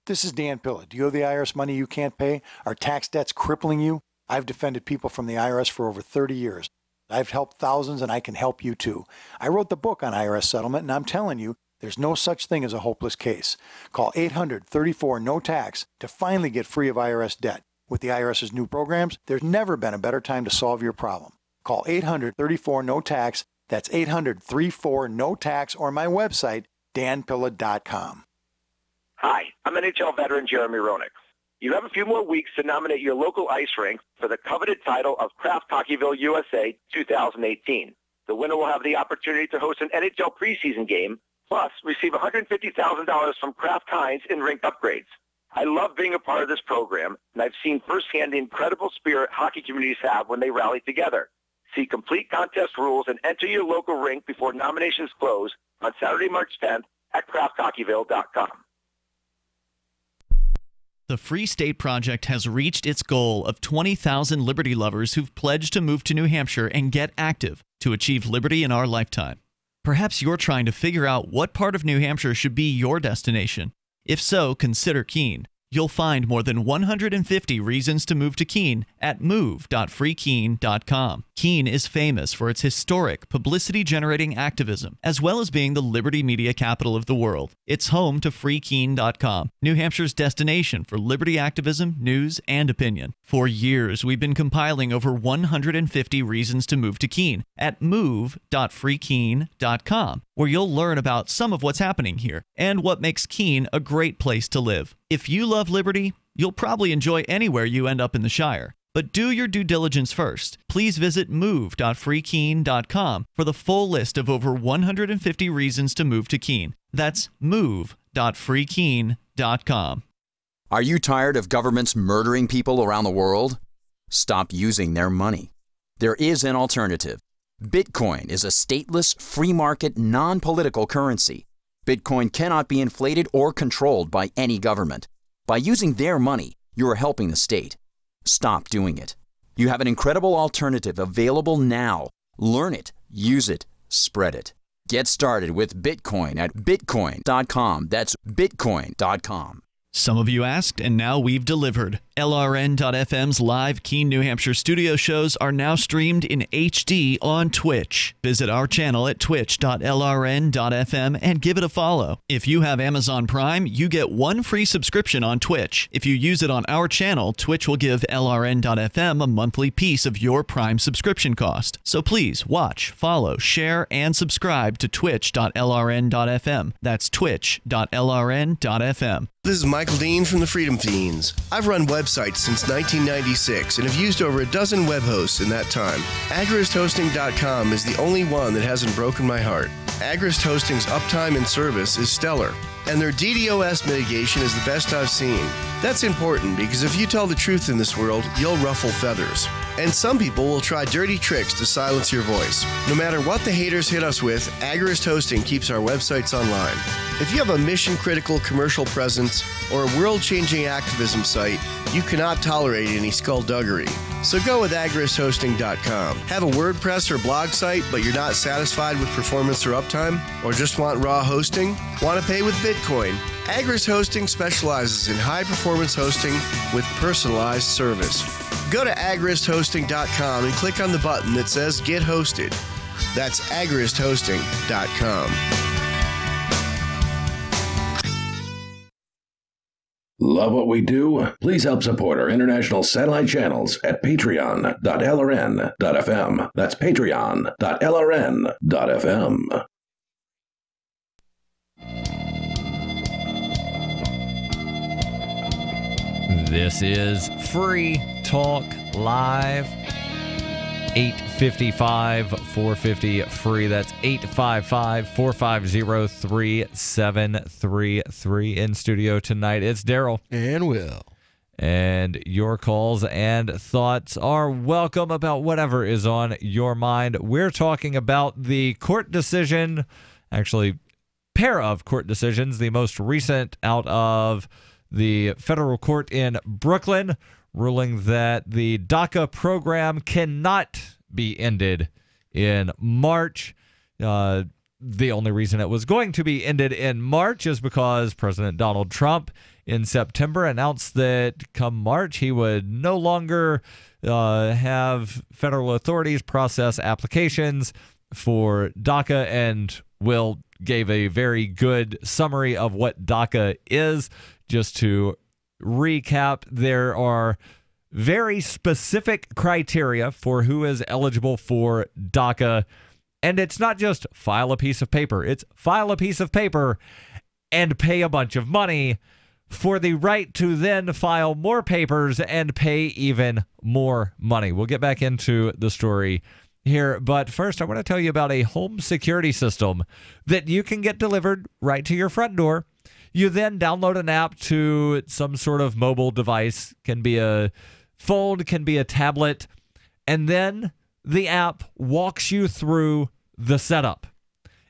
This is Dan Pilla. Do you owe the IRS money you can't pay? Are tax debts crippling you? I've defended people from the IRS for over 30 years. I've helped thousands, and I can help you too. I wrote the book on IRS settlement, and I'm telling you, there's no such thing as a hopeless case. Call 800-34-NO-TAX to finally get free of IRS debt. With the IRS's new programs, there's never been a better time to solve your problem. Call 800-34-NO-TAX. That's 800-34-NO-TAX, or my website, danpilla.com. Hi, I'm NHL veteran Jeremy Roenick. You have a few more weeks to nominate your local ice rink for the coveted title of Kraft Hockeyville USA 2018. The winner will have the opportunity to host an NHL preseason game, plus receive $150,000 from Kraft Heinz in rink upgrades. I love being a part of this program, and I've seen firsthand the incredible spirit hockey communities have when they rally together. See complete contest rules and enter your local rink before nominations close on Saturday, March 10th at crafthockeyville.com. The Free State Project has reached its goal of 20,000 liberty lovers who've pledged to move to New Hampshire and get active to achieve liberty in our lifetime. Perhaps you're trying to figure out what part of New Hampshire should be your destination. If so, consider Keene. You'll find more than 150 reasons to move to Keene at move.freekeene.com. Keene is famous for its historic, publicity-generating activism, as well as being the liberty media capital of the world. It's home to freekeene.com, New Hampshire's destination for liberty activism, news, and opinion. For years, we've been compiling over 150 reasons to move to Keene at move.freekeene.com, where you'll learn about some of what's happening here and what makes Keene a great place to live. If you love liberty, you'll probably enjoy anywhere you end up in the Shire. But do your due diligence first. Please visit move.freekeene.com for the full list of over 150 reasons to move to Keene. That's move.freekeene.com. Are you tired of governments murdering people around the world? Stop using their money. There is an alternative. Bitcoin is a stateless, free market, non-political currency. Bitcoin cannot be inflated or controlled by any government. By using their money, you are helping the state. Stop doing it. You have an incredible alternative available now. Learn it, use it, spread it. Get started with Bitcoin at bitcoin.com. That's bitcoin.com. Some of you asked, and now we've delivered. LRN.FM's live Keene, New Hampshire studio shows are now streamed in HD on Twitch. Visit our channel at twitch.lrn.fm and give it a follow. If you have Amazon Prime, you get one free subscription on Twitch. If you use it on our channel, Twitch will give LRN.FM a monthly piece of your Prime subscription cost. So please watch, follow, share, and subscribe to twitch.lrn.fm. That's twitch.lrn.fm. This is Michael Dean from the Freedom Fiends. I've run websites since 1996 and have used over a dozen web hosts in that time. AgristHosting.com is the only one that hasn't broken my heart. Agrist Hosting's uptime and service is stellar, and their DDoS mitigation is the best I've seen. That's important because if you tell the truth in this world, you'll ruffle feathers. And some people will try dirty tricks to silence your voice. No matter what the haters hit us with, Agrist Hosting keeps our websites online. If you have a mission-critical commercial presence or a world-changing activism site, you cannot tolerate any skullduggery. So go with agristhosting.com. Have a WordPress or blog site, but you're not satisfied with performance or uptime? Or just want raw hosting? Want to pay with Bitcoin? Agrist Hosting specializes in high-performance hosting with personalized service. Go to agristhosting.com and click on the button that says Get Hosted. That's agristhosting.com. Love what we do? Please help support our international satellite channels at patreon.lrn.fm. That's patreon.lrn.fm. This is Free Talk Live. 855-450-FREE. That's 855-450-3733. In studio tonight, it's Darryl. And Will. And your calls and thoughts are welcome about whatever is on your mind. We're talking about the court decision, actually, pair of court decisions, the most recent out of the federal court in Brooklyn, ruling that the DACA program cannot be ended in March. The only reason it was going to be ended in March is because President Donald Trump in September announced that come March he would no longer have federal authorities process applications for DACA, and Will gave a very good summary of what DACA is. Just to recap, there are very specific criteria for who is eligible for DACA, and it's not just file a piece of paper. It's file a piece of paper and pay a bunch of money for the right to then file more papers and pay even more money. We'll get back into the story here, but first I want to tell you about a home security system that you can get delivered right to your front door. You then download an app to some sort of mobile device, can be a phone, can be a tablet, and then the app walks you through the setup,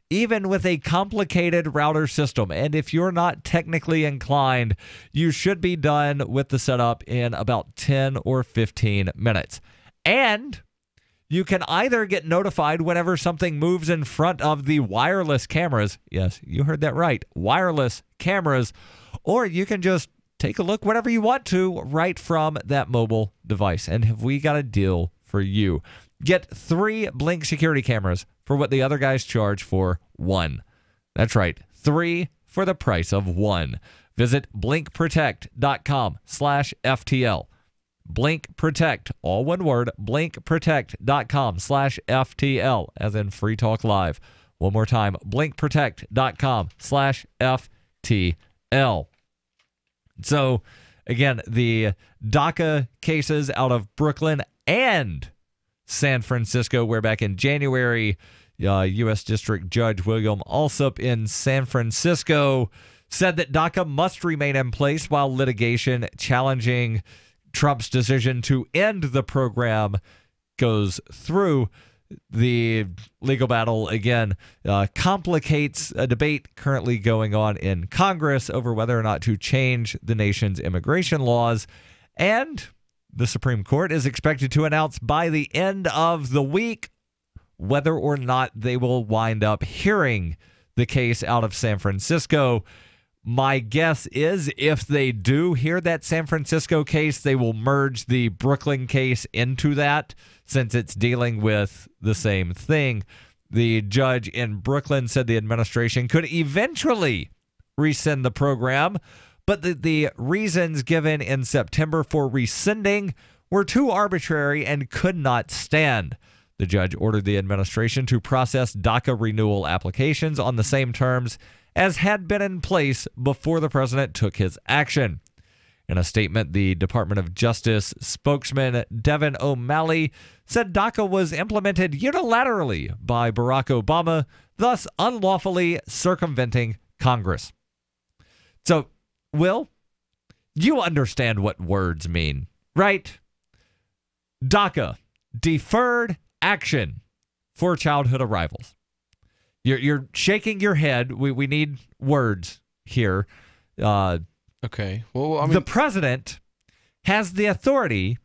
even with a complicated router system. And if you're not technically inclined, you should be done with the setup in about 10 or 15 minutes. And you can either get notified whenever something moves in front of the wireless cameras. Yes, you heard that right. Wireless cameras. Or you can just take a look whenever you want to right from that mobile device. And have we got a deal for you? Get 3 Blink security cameras for what the other guys charge for 1. That's right, 3 for the price of 1. Visit blinkprotect.com/FTL. Blink Protect, all one word, blinkprotect.com/FTL, as in Free Talk Live. One more time, blinkprotect.com/FTL. So, again, the DACA cases out of Brooklyn and San Francisco, where back in January, U.S. District Judge William Alsup in San Francisco said that DACA must remain in place while litigation challenging Trump's decision to end the program goes through. The legal battle, again, complicates a debate currently going on in Congress over whether or not to change the nation's immigration laws. And the Supreme Court is expected to announce by the end of the week whether or not they will wind up hearing the case out of San Francisco. My guess is if they do hear that San Francisco case, they will merge the Brooklyn case into that, since it's dealing with the same thing. The judge in Brooklyn said the administration could eventually rescind the program, but the reasons given in September for rescinding were too arbitrary and could not stand. The judge ordered the administration to process DACA renewal applications on the same terms as had been in place before the president took his action. In a statement, the Department of Justice spokesman Devin O'Malley said DACA was implemented unilaterally by Barack Obama, thus unlawfully circumventing Congress. So, Will, you understand what words mean, right? DACA, Deferred Action for Childhood Arrivals. You're shaking your head. We need words here. Okay. Well, I mean, the president has the authority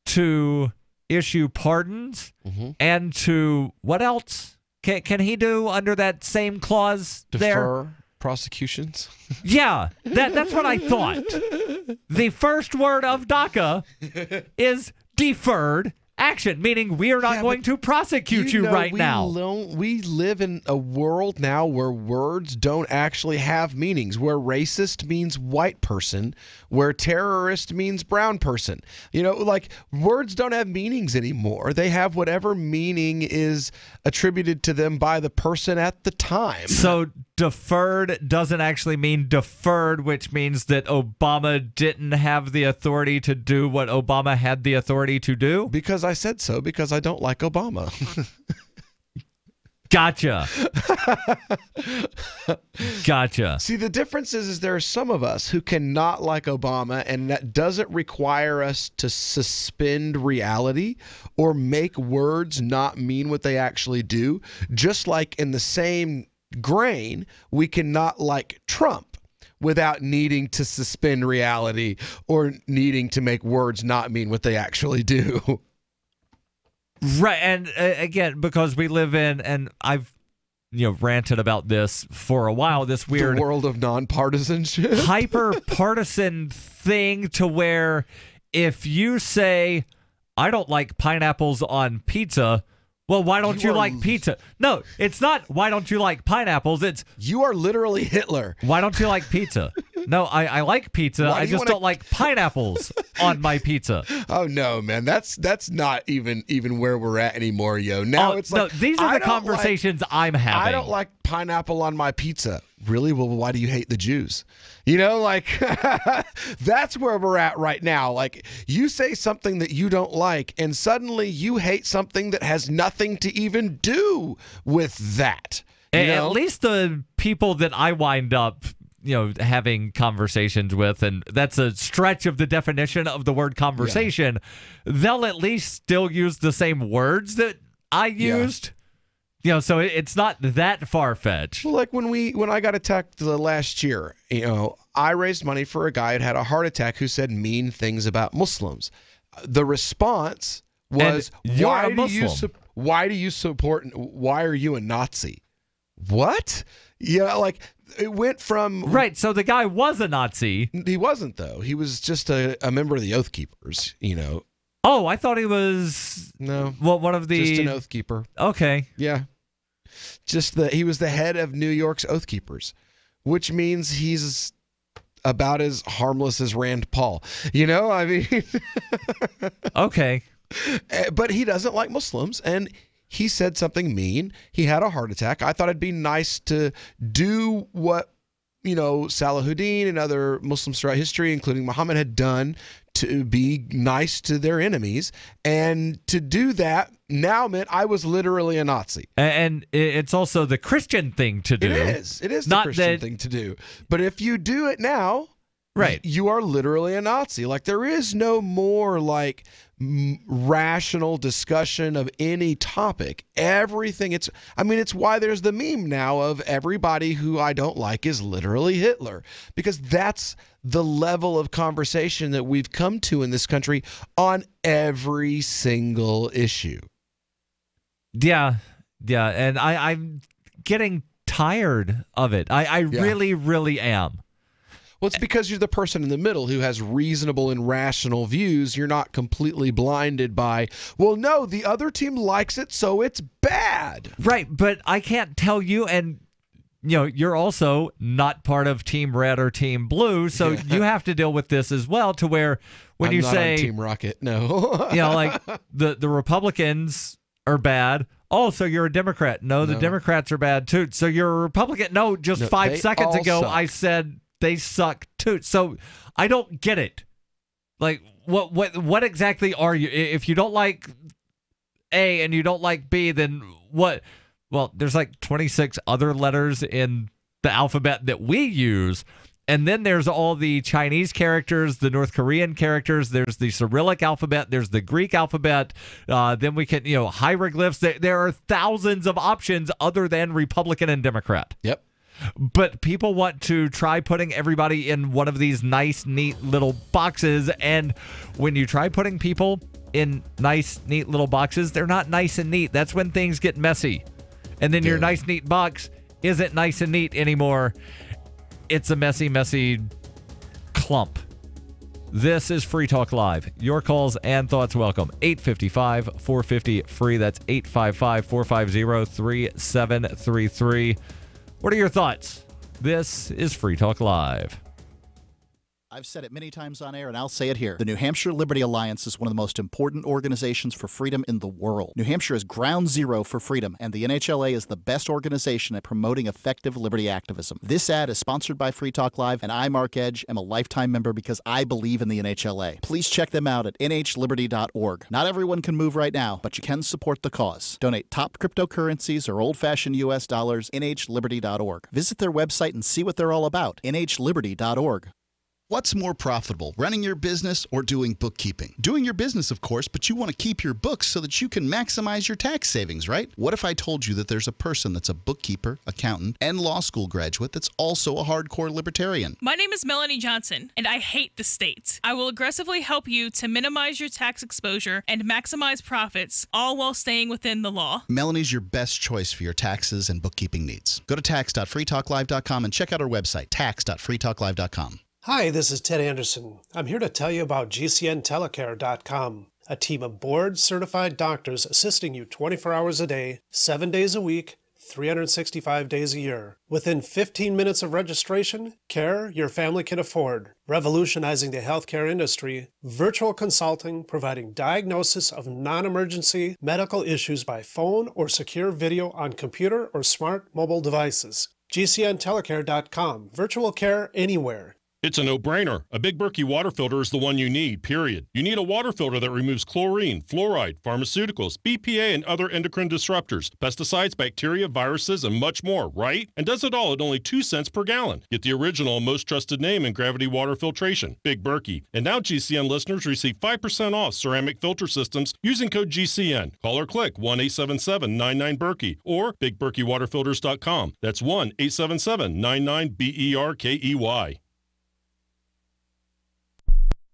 to issue pardons and to what else can he do under that same clause there? Defer prosecutions. Yeah, that's what I thought. The first word of DACA is deferred action, meaning we are not going to prosecute you right now. We live in a world now where words don't actually have meanings, where racist means white person, where terrorist means brown person. You know, like, words don't have meanings anymore. They have whatever meaning is attributed to them by the person at the time. So deferred doesn't actually mean deferred, which means that Obama didn't have the authority to do what Obama had the authority to do? Because I said so, because I don't like Obama. Gotcha. Gotcha. See, the difference is there are some of us who cannot like Obama, and that doesn't require us to suspend reality or make words not mean what they actually do. Just like in the same grain, we cannot like Trump without needing to suspend reality or needing to make words not mean what they actually do. Right, and again, because we live in, and I've ranted about this for a while. This weird the world of nonpartisanship, hyper partisan thing to where if you say, I don't like pineapples on pizza, well, why don't you like pizza? No, it's not why don't you like pineapples. It's you are literally Hitler. Why don't you like pizza? No, I like pizza. I just don't like pineapples on my pizza. Oh no, man, that's not even where we're at anymore, yo. Now it's like these are the conversations I'm having. I don't like pineapple on my pizza. Really? Well, why do you hate the Jews? That's where we're at right now. Like, you say something that you don't like, and suddenly you hate something that has nothing to even do with that. At least the people that I wind up having conversations with, and that's a stretch of the definition of the word conversation, they'll at least still use the same words that I used. So it's not that far-fetched. Well, like when I got attacked the last year, I raised money for a guy who had a heart attack who said mean things about Muslims. The response was, why do you support, why are you a Nazi? What? It went from... Right, so the guy was a Nazi. He wasn't, though. He was just a member of the Oath Keepers, Oh, I thought he was... No. Well, one of the... Just an Oath Keeper. Okay. Yeah. He was the head of New York's Oath Keepers, which means he's about as harmless as Rand Paul. Okay. But he doesn't like Muslims, and he said something mean. He had a heart attack. I thought it'd be nice to do what, Salahuddin and other Muslims throughout history, including Muhammad, had done to be nice to their enemies. And to do that now meant I was literally a Nazi. And it's also the Christian thing to do. It is the Christian thing to do. But if you do it now, right, you are literally a Nazi. Like, there is no more rational discussion of any topic. Everything, it's why there's the meme now of everybody who I don't like is literally Hitler, because that's the level of conversation that we've come to in this country on every single issue. Yeah, and I'm getting tired of it. I really, really am. Well, it's because you're the person in the middle who has reasonable and rational views. You're not completely blinded by, well, no, the other team likes it, so it's bad. Right, but I can't tell you, and you're also not part of Team Red or Team Blue, so you have to deal with this as well, to where when I'm you not say on Team Rocket, no. like the Republicans are bad. Oh, so you're a Democrat. No, the Democrats are bad too. So you're a Republican. No, just 5 seconds ago I said they suck too. So I don't get it. Like, what exactly are you? If you don't like A and you don't like B, then what? Well, there's 26 other letters in the alphabet that we use. And then there's all the Chinese characters, the North Korean characters. There's the Cyrillic alphabet. There's the Greek alphabet. Then we can, hieroglyphs. There are thousands of options other than Republican and Democrat. Yep. But people want to try putting everybody in one of these nice, neat little boxes. And when you try putting people in nice, neat little boxes, they're not nice and neat. That's when things get messy. And then your nice, neat box isn't nice and neat anymore. It's a messy, messy clump. This is Free Talk Live. Your calls and thoughts welcome. 855-450-FREE. That's 855-450-3733. What are your thoughts? This is Free Talk Live. I've said it many times on air, and I'll say it here. The New Hampshire Liberty Alliance is one of the most important organizations for freedom in the world. New Hampshire is ground zero for freedom, and the NHLA is the best organization at promoting effective liberty activism. This ad is sponsored by Free Talk Live, and I, Mark Edge, am a lifetime member because I believe in the NHLA. Please check them out at nhliberty.org. Not everyone can move right now, but you can support the cause. Donate top cryptocurrencies or old-fashioned U.S. dollars, nhliberty.org. Visit their website and see what they're all about, nhliberty.org. What's more profitable, running your business or doing bookkeeping? Doing your business, of course, but you want to keep your books so that you can maximize your tax savings, right? What if I told you that there's a person that's a bookkeeper, accountant, and law school graduate that's also a hardcore libertarian? My name is Melanie Johnson, and I hate the state. I will aggressively help you to minimize your tax exposure and maximize profits, all while staying within the law. Melanie's your best choice for your taxes and bookkeeping needs. Go to tax.freetalklive.com and check out our website, tax.freetalklive.com. Hi, this is Ted Anderson. I'm here to tell you about GCNtelecare.com, a team of board-certified doctors assisting you 24 hours a day, 7 days a week, 365 days a year. Within 15 minutes of registration, care your family can afford. Revolutionizing the healthcare industry, virtual consulting providing diagnosis of non-emergency medical issues by phone or secure video on computer or smart mobile devices. GCNtelecare.com, virtual care anywhere. It's a no-brainer. A Big Berkey water filter is the one you need, period. You need a water filter that removes chlorine, fluoride, pharmaceuticals, BPA, and other endocrine disruptors, pesticides, bacteria, viruses, and much more, right? And does it all at only 2 cents per gallon. Get the original and most trusted name in gravity water filtration, Big Berkey. And now GCN listeners receive 5% off ceramic filter systems using code GCN. Call or click 1-877-99-BERKEY or BigBerkeyWaterFilters.com. That's 1-877-99-BERKEY.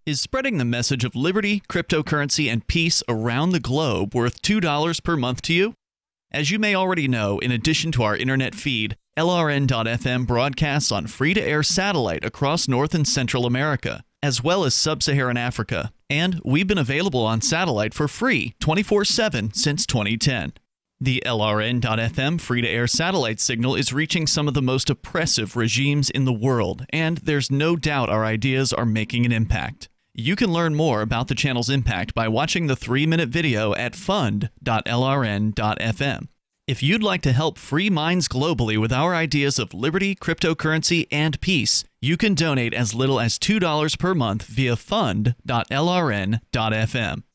Is spreading the message of liberty, cryptocurrency, and peace around the globe worth $2 per month to you? As you may already know, in addition to our internet feed, LRN.FM broadcasts on free-to-air satellite across North and Central America, as well as Sub-Saharan Africa. And we've been available on satellite for free 24/7 since 2010. The LRN.FM free-to-air satellite signal is reaching some of the most oppressive regimes in the world, and there's no doubt our ideas are making an impact. You can learn more about the channel's impact by watching the 3-minute video at fund.lrn.fm. If you'd like to help free minds globally with our ideas of liberty, cryptocurrency, and peace, you can donate as little as $2 per month via fund.lrn.fm.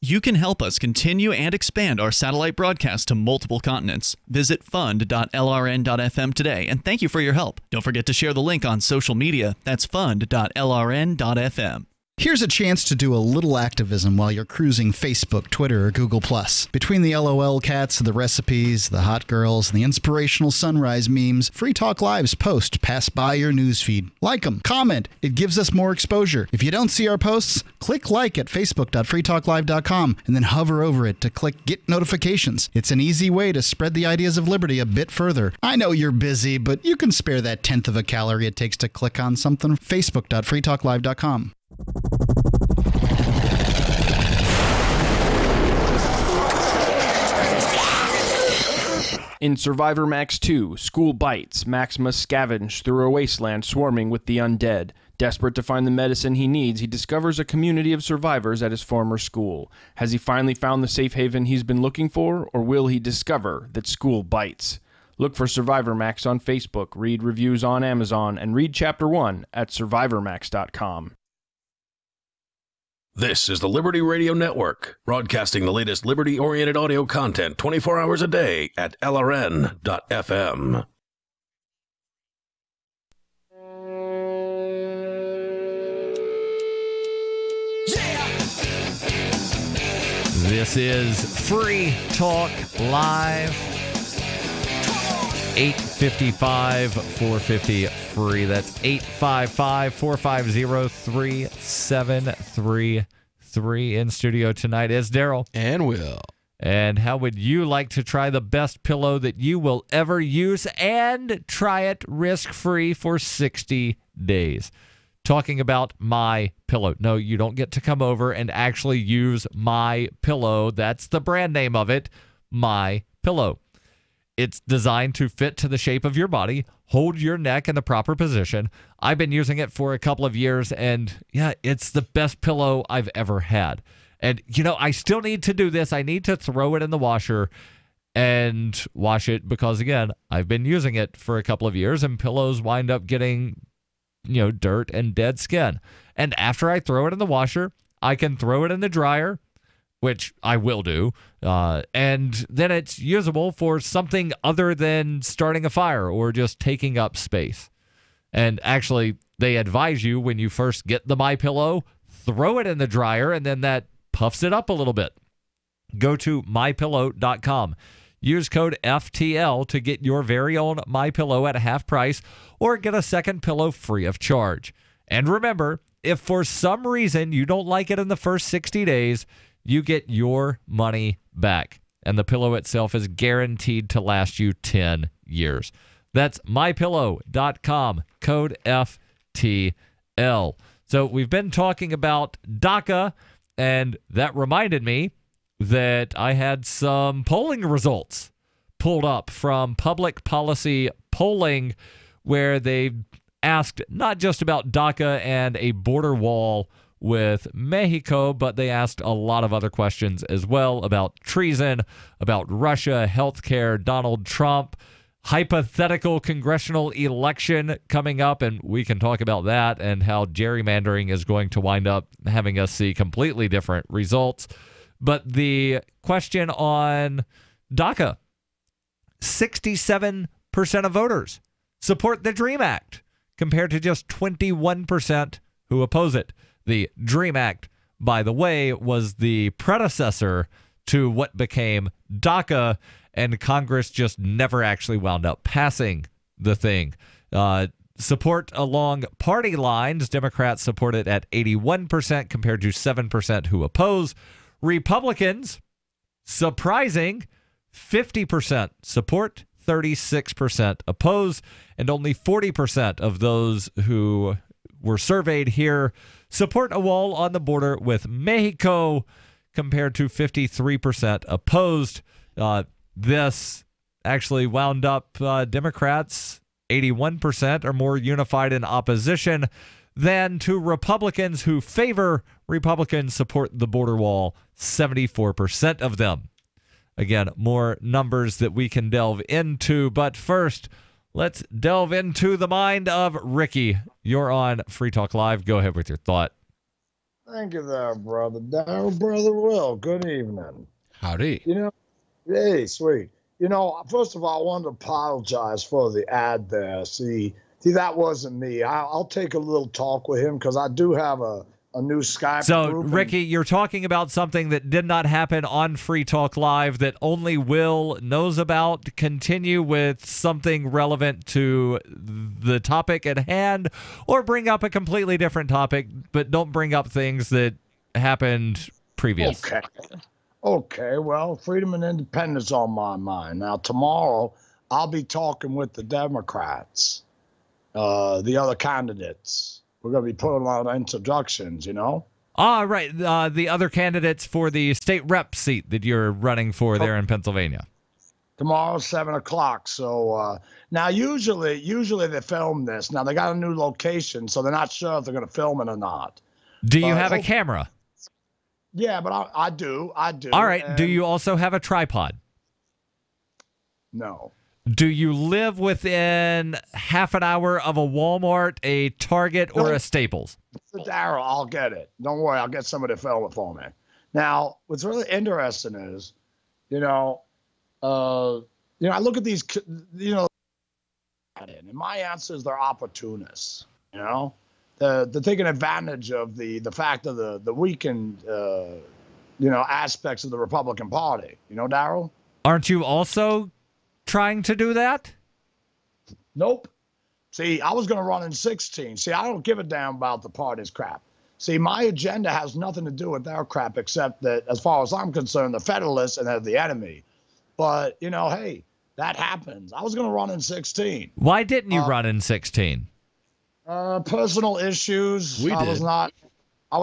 You can help us continue and expand our satellite broadcast to multiple continents. Visit fund.lrn.fm today, and thank you for your help. Don't forget to share the link on social media. That's fund.lrn.fm. Here's a chance to do a little activism while you're cruising Facebook, Twitter, or Google+. Between the LOL cats, the recipes, the hot girls, and the inspirational sunrise memes, Free Talk Live's posts pass by your newsfeed. Like them, comment. It gives us more exposure. If you don't see our posts, click like at facebook.freetalklive.com and then hover over it to click Get Notifications. It's an easy way to spread the ideas of liberty a bit further. I know you're busy, but you can spare that 1/10 of a calorie it takes to click on something. facebook.freetalklive.com. In Survivor Max 2, School Bites, Max must scavenge through a wasteland swarming with the undead. Desperate to find the medicine he needs, he discovers a community of survivors at his former school. Has he finally found the safe haven he's been looking for, or will he discover that school bites? Look for Survivor Max on Facebook, read reviews on Amazon, and read Chapter 1 at survivormax.com. This is the Liberty Radio Network, broadcasting the latest liberty-oriented audio content 24 hours a day at LRN.FM. This is Free Talk Live. 855-450-FREE. That's 855-450-3733. In studio tonight is Darryl. And Will. And how would you like to try the best pillow that you will ever use and try it risk-free for 60 days? Talking about My Pillow. No, you don't get to come over and actually use My Pillow. That's the brand name of it, My Pillow. It's designed to fit to the shape of your body, hold your neck in the proper position. I've been using it for a couple of years, and yeah, it's the best pillow I've ever had. And, you know, I still need to do this. I need to throw it in the washer and wash it because, again, I've been using it for a couple of years, and pillows wind up getting, you know, dirt and dead skin. And after I throw it in the washer, I can throw it in the dryer, which I will do, and then it's usable for something other than starting a fire or just taking up space. And actually, they advise you when you first get the MyPillow, throw it in the dryer, and then that puffs it up a little bit. Go to MyPillow.com. Use code FTL to get your very own MyPillow at half price or get a second pillow free of charge. And remember, if for some reason you don't like it in the first 60 days, you get your money back. And the pillow itself is guaranteed to last you 10 years. That's MyPillow.com, code FTL. So we've been talking about DACA, and that reminded me that I had some polling results pulled up from Public Policy Polling, where they asked not just about DACA and a border wall with Mexico, but they asked a lot of other questions as well about treason, about Russia, healthcare, Donald Trump, hypothetical congressional election coming up, and we can talk about that and how gerrymandering is going to wind up having us see completely different results. But the question on DACA, 67% of voters support the DREAM Act compared to just 21% who oppose it. The DREAM Act, by the way, was the predecessor to what became DACA, and Congress just never actually wound up passing the thing. Support along party lines, Democrats support it at 81% compared to 7% who oppose. Republicans, surprising, 50% support, 36% oppose, and only 40% of those who were surveyed here support a wall on the border with Mexico compared to 53% opposed. This actually wound up Democrats 81% are more unified in opposition than to Republicans who favor Republicans support the border wall, 74% of them. Again, more numbers that we can delve into, but first, let's delve into the mind of Ricky. You're on Free Talk Live. Go ahead with your thought. Thank you there, brother Darryl. Brother Will, good evening. Howdy. Hey, sweet. First of all, I want to apologize for the ad there. See, that wasn't me. I'll take a little talk with him because I do have a new Skype So, group. Ricky, you're talking about something that did not happen on Free Talk Live that only Will knows about. Continue with something relevant to the topic at hand, or bring up a completely different topic, but don't bring up things that happened previous. Okay, well, freedom and independence on my mind. Now, tomorrow, I'll be talking with the Democrats, the other candidates. We're going to be putting out introductions, Right. The other candidates for the state rep seat that you're running for there in Pennsylvania. Tomorrow, 7 o'clock. So now, usually they film this. Now, they got a new location, so they're not sure if they're going to film it or not. Do you have a camera? Yeah, but I do. All right. Do you also have a tripod? No. Do you live within half an hour of a Walmart, a Target, or a Staples? Darryl, I'll get it. Don't worry. I'll get somebody to film it for me. Now, what's really interesting is, I look at these, and my answer is they're opportunists, They're taking advantage of the fact of the weakened, aspects of the Republican Party. Darryl? Aren't you also trying to do that? Nope. See, I was going to run in 16. See, I don't give a damn about the party's crap. See, my agenda has nothing to do with their crap, except that, as far as I'm concerned, the Federalists and they're the enemy. But, hey, that happens. I was going to run in 16. Why didn't you run in 16? Personal issues. I was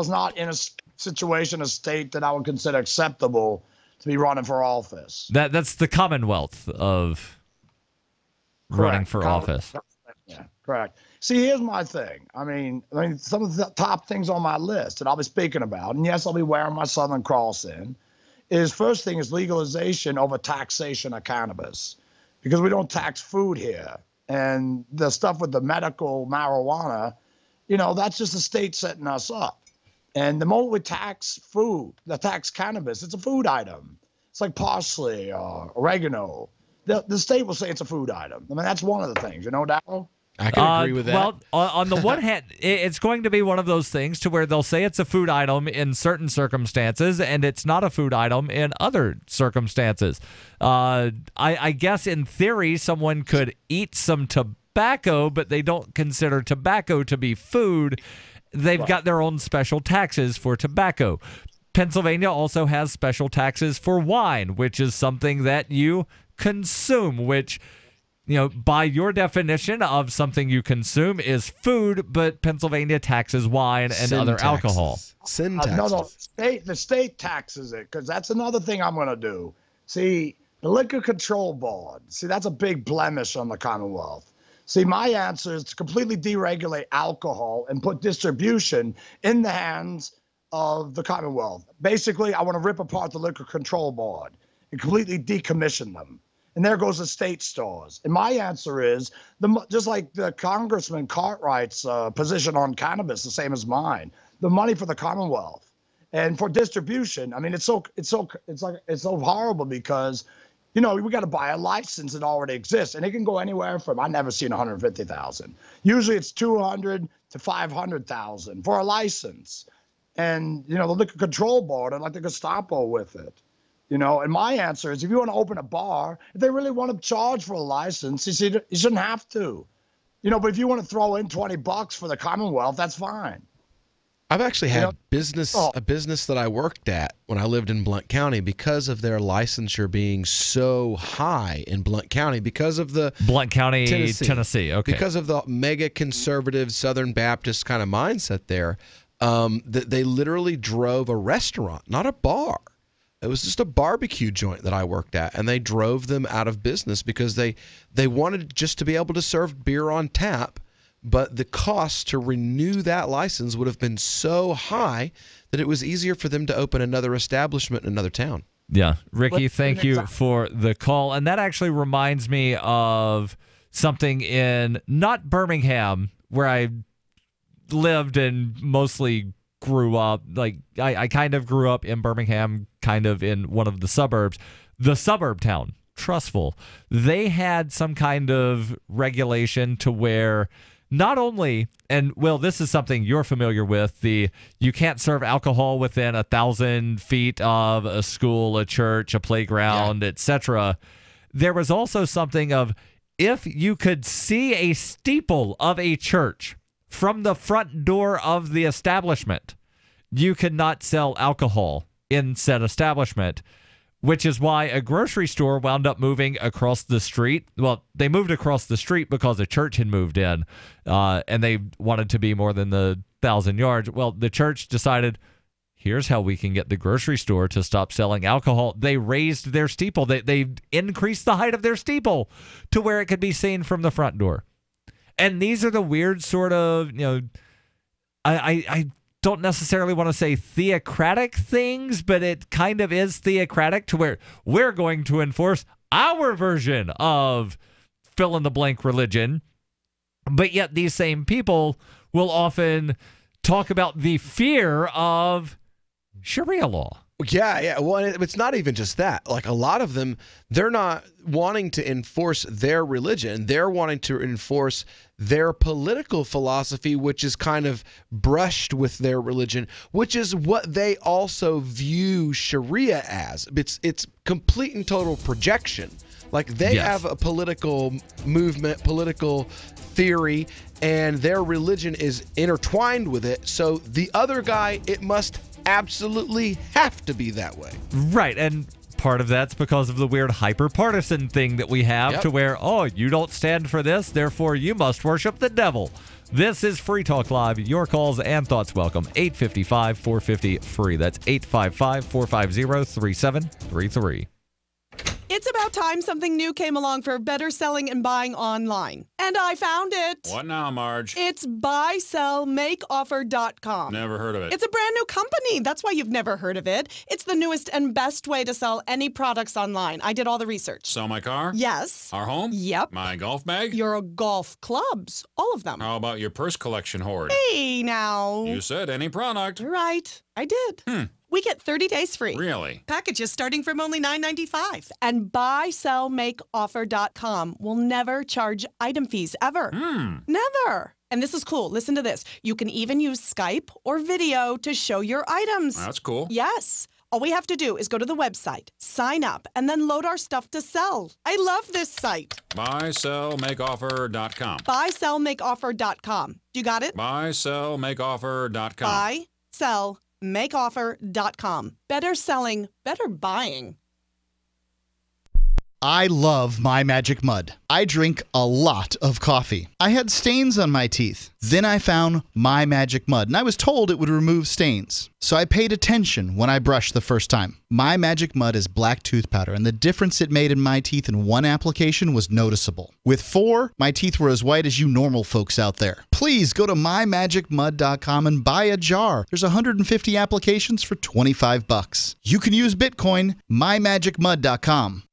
not in a situation, a state that I would consider acceptable to be running for office. That's the Commonwealth of running for office. Yeah, correct. See, here's my thing. I mean, some of the top things on my list that I'll be speaking about, and yes, I'll be wearing my Southern Cross is first thing is legalization over taxation of cannabis, because we don't tax food here. And the stuff with the medical marijuana, that's just the state setting us up. And the moment we tax food, tax cannabis, it's a food item. It's like parsley or oregano. The state will say it's a food item. I mean, that's one of the things, Darryl? I can agree with that. Well, on the one hand, it's going to be one of those things to where they'll say it's a food item in certain circumstances, and it's not a food item in other circumstances. I guess in theory, someone could eat some tobacco, but they don't consider tobacco to be food. They've got their own special taxes for tobacco. Pennsylvania also has special taxes for wine, which is something that you consume, which, by your definition of something you consume is food, but Pennsylvania taxes wine and other alcohol. Sin taxes. No, the state taxes it, because that's another thing I'm going to do. See, the Liquor Control Board, that's a big blemish on the Commonwealth. See, my answer is to completely deregulate alcohol and put distribution in the hands of the Commonwealth. Basically, I want to rip apart the Liquor Control Board and completely decommission them. And there goes the state stores. And my answer is, just like the Congressman Cartwright's position on cannabis, the same as mine, the money for the Commonwealth and for distribution. I mean, it's so horrible because, we got to buy a license that already exists, and it can go anywhere from, I've never seen 150,000. Usually it's 200 to 500,000 for a license. And, the Liquor Control Board, I'd like the Gestapo with it. And my answer is, if you want to open a bar, if they really want to charge for a license, you shouldn't have to. But if you want to throw in $20 for the Commonwealth, that's fine. I've actually had a business that I worked at when I lived in Blount County because of their licensure being so high in Blount County because of the Blount County, Tennessee. Okay. Because of the mega conservative Southern Baptist kind of mindset there, they literally drove a restaurant, not a bar. It was just a barbecue joint that I worked at, and they drove them out of business because they wanted just to be able to serve beer on tap, but the cost to renew that license would have been so high that it was easier for them to open another establishment in another town. Yeah. Ricky, thank you for the call. And that actually reminds me of something in not Birmingham, where I lived and mostly grew up. Like I kind of grew up in Birmingham, kind of in one of the suburbs. The suburb town, Trustful, they had some kind of regulation to where not only, and Will, this is something you're familiar with, you can't serve alcohol within 1,000 feet of a school, a church, a playground, etc. There was also something of, if you could see a steeple of a church from the front door of the establishment, you could not sell alcohol in said establishment, which is why a grocery store wound up moving across the street. Well, they moved across the street because a church had moved in, and they wanted to be more than the 1,000 yards. Well, the church decided, here's how we can get the grocery store to stop selling alcohol. They raised their steeple. They increased the height of their steeple to where it could be seen from the front door. And these are the weird sort of, I don't necessarily want to say theocratic things, but it kind of is theocratic to where we're going to enforce our version of fill-in-the-blank religion. But yet these same people will often talk about the fear of Sharia law. Yeah. Well, it's not even just that. Like, a lot of them, they're not wanting to enforce their religion. They're wanting to enforce their political philosophy, which is kind of brushed with their religion, which is what they also view Sharia as. It's complete and total projection. Like, they have a political movement, political theory, and their religion is intertwined with it. So the other guy, it must absolutely have to be that way. Right. And part of that's because of the weird hyper-partisan thing that we have to where, you don't stand for this, therefore you must worship the devil. This is Free Talk Live. Your calls and thoughts welcome. 855-450-FREE. That's 855-450-3733. It's about time something new came along for better selling and buying online. And I found it. What now, Marge? It's buysellmakeoffer.com. Never heard of it. It's a brand new company. That's why you've never heard of it. It's the newest and best way to sell any products online. I did all the research. Sell my car? Yes. Our home? Yep. My golf bag? Your golf clubs. All of them. How about your purse collection hoard? Hey, now. You said any product. Right. I did. We get 30 days free. Really? Packages starting from only $9.95. And buysellmakeoffer.com will never charge item fees, ever. Never. And this is cool. Listen to this. You can even use Skype or video to show your items. That's cool. Yes. All we have to do is go to the website, sign up, and then load our stuff to sell. I love this site. Buysellmakeoffer.com. Buysellmakeoffer.com. You got it? Buysellmakeoffer.com. Buysellmakeoffer.com. Better selling, better buying. I love My Magic Mud. I drink a lot of coffee. I had stains on my teeth. Then I found My Magic Mud, and I was told it would remove stains. So I paid attention when I brushed the first time. My Magic Mud is black tooth powder, and the difference it made in my teeth in one application was noticeable. With 4, my teeth were as white as you normal folks out there. Please go to mymagicmud.com and buy a jar. There's 150 applications for $25. You can use Bitcoin, mymagicmud.com.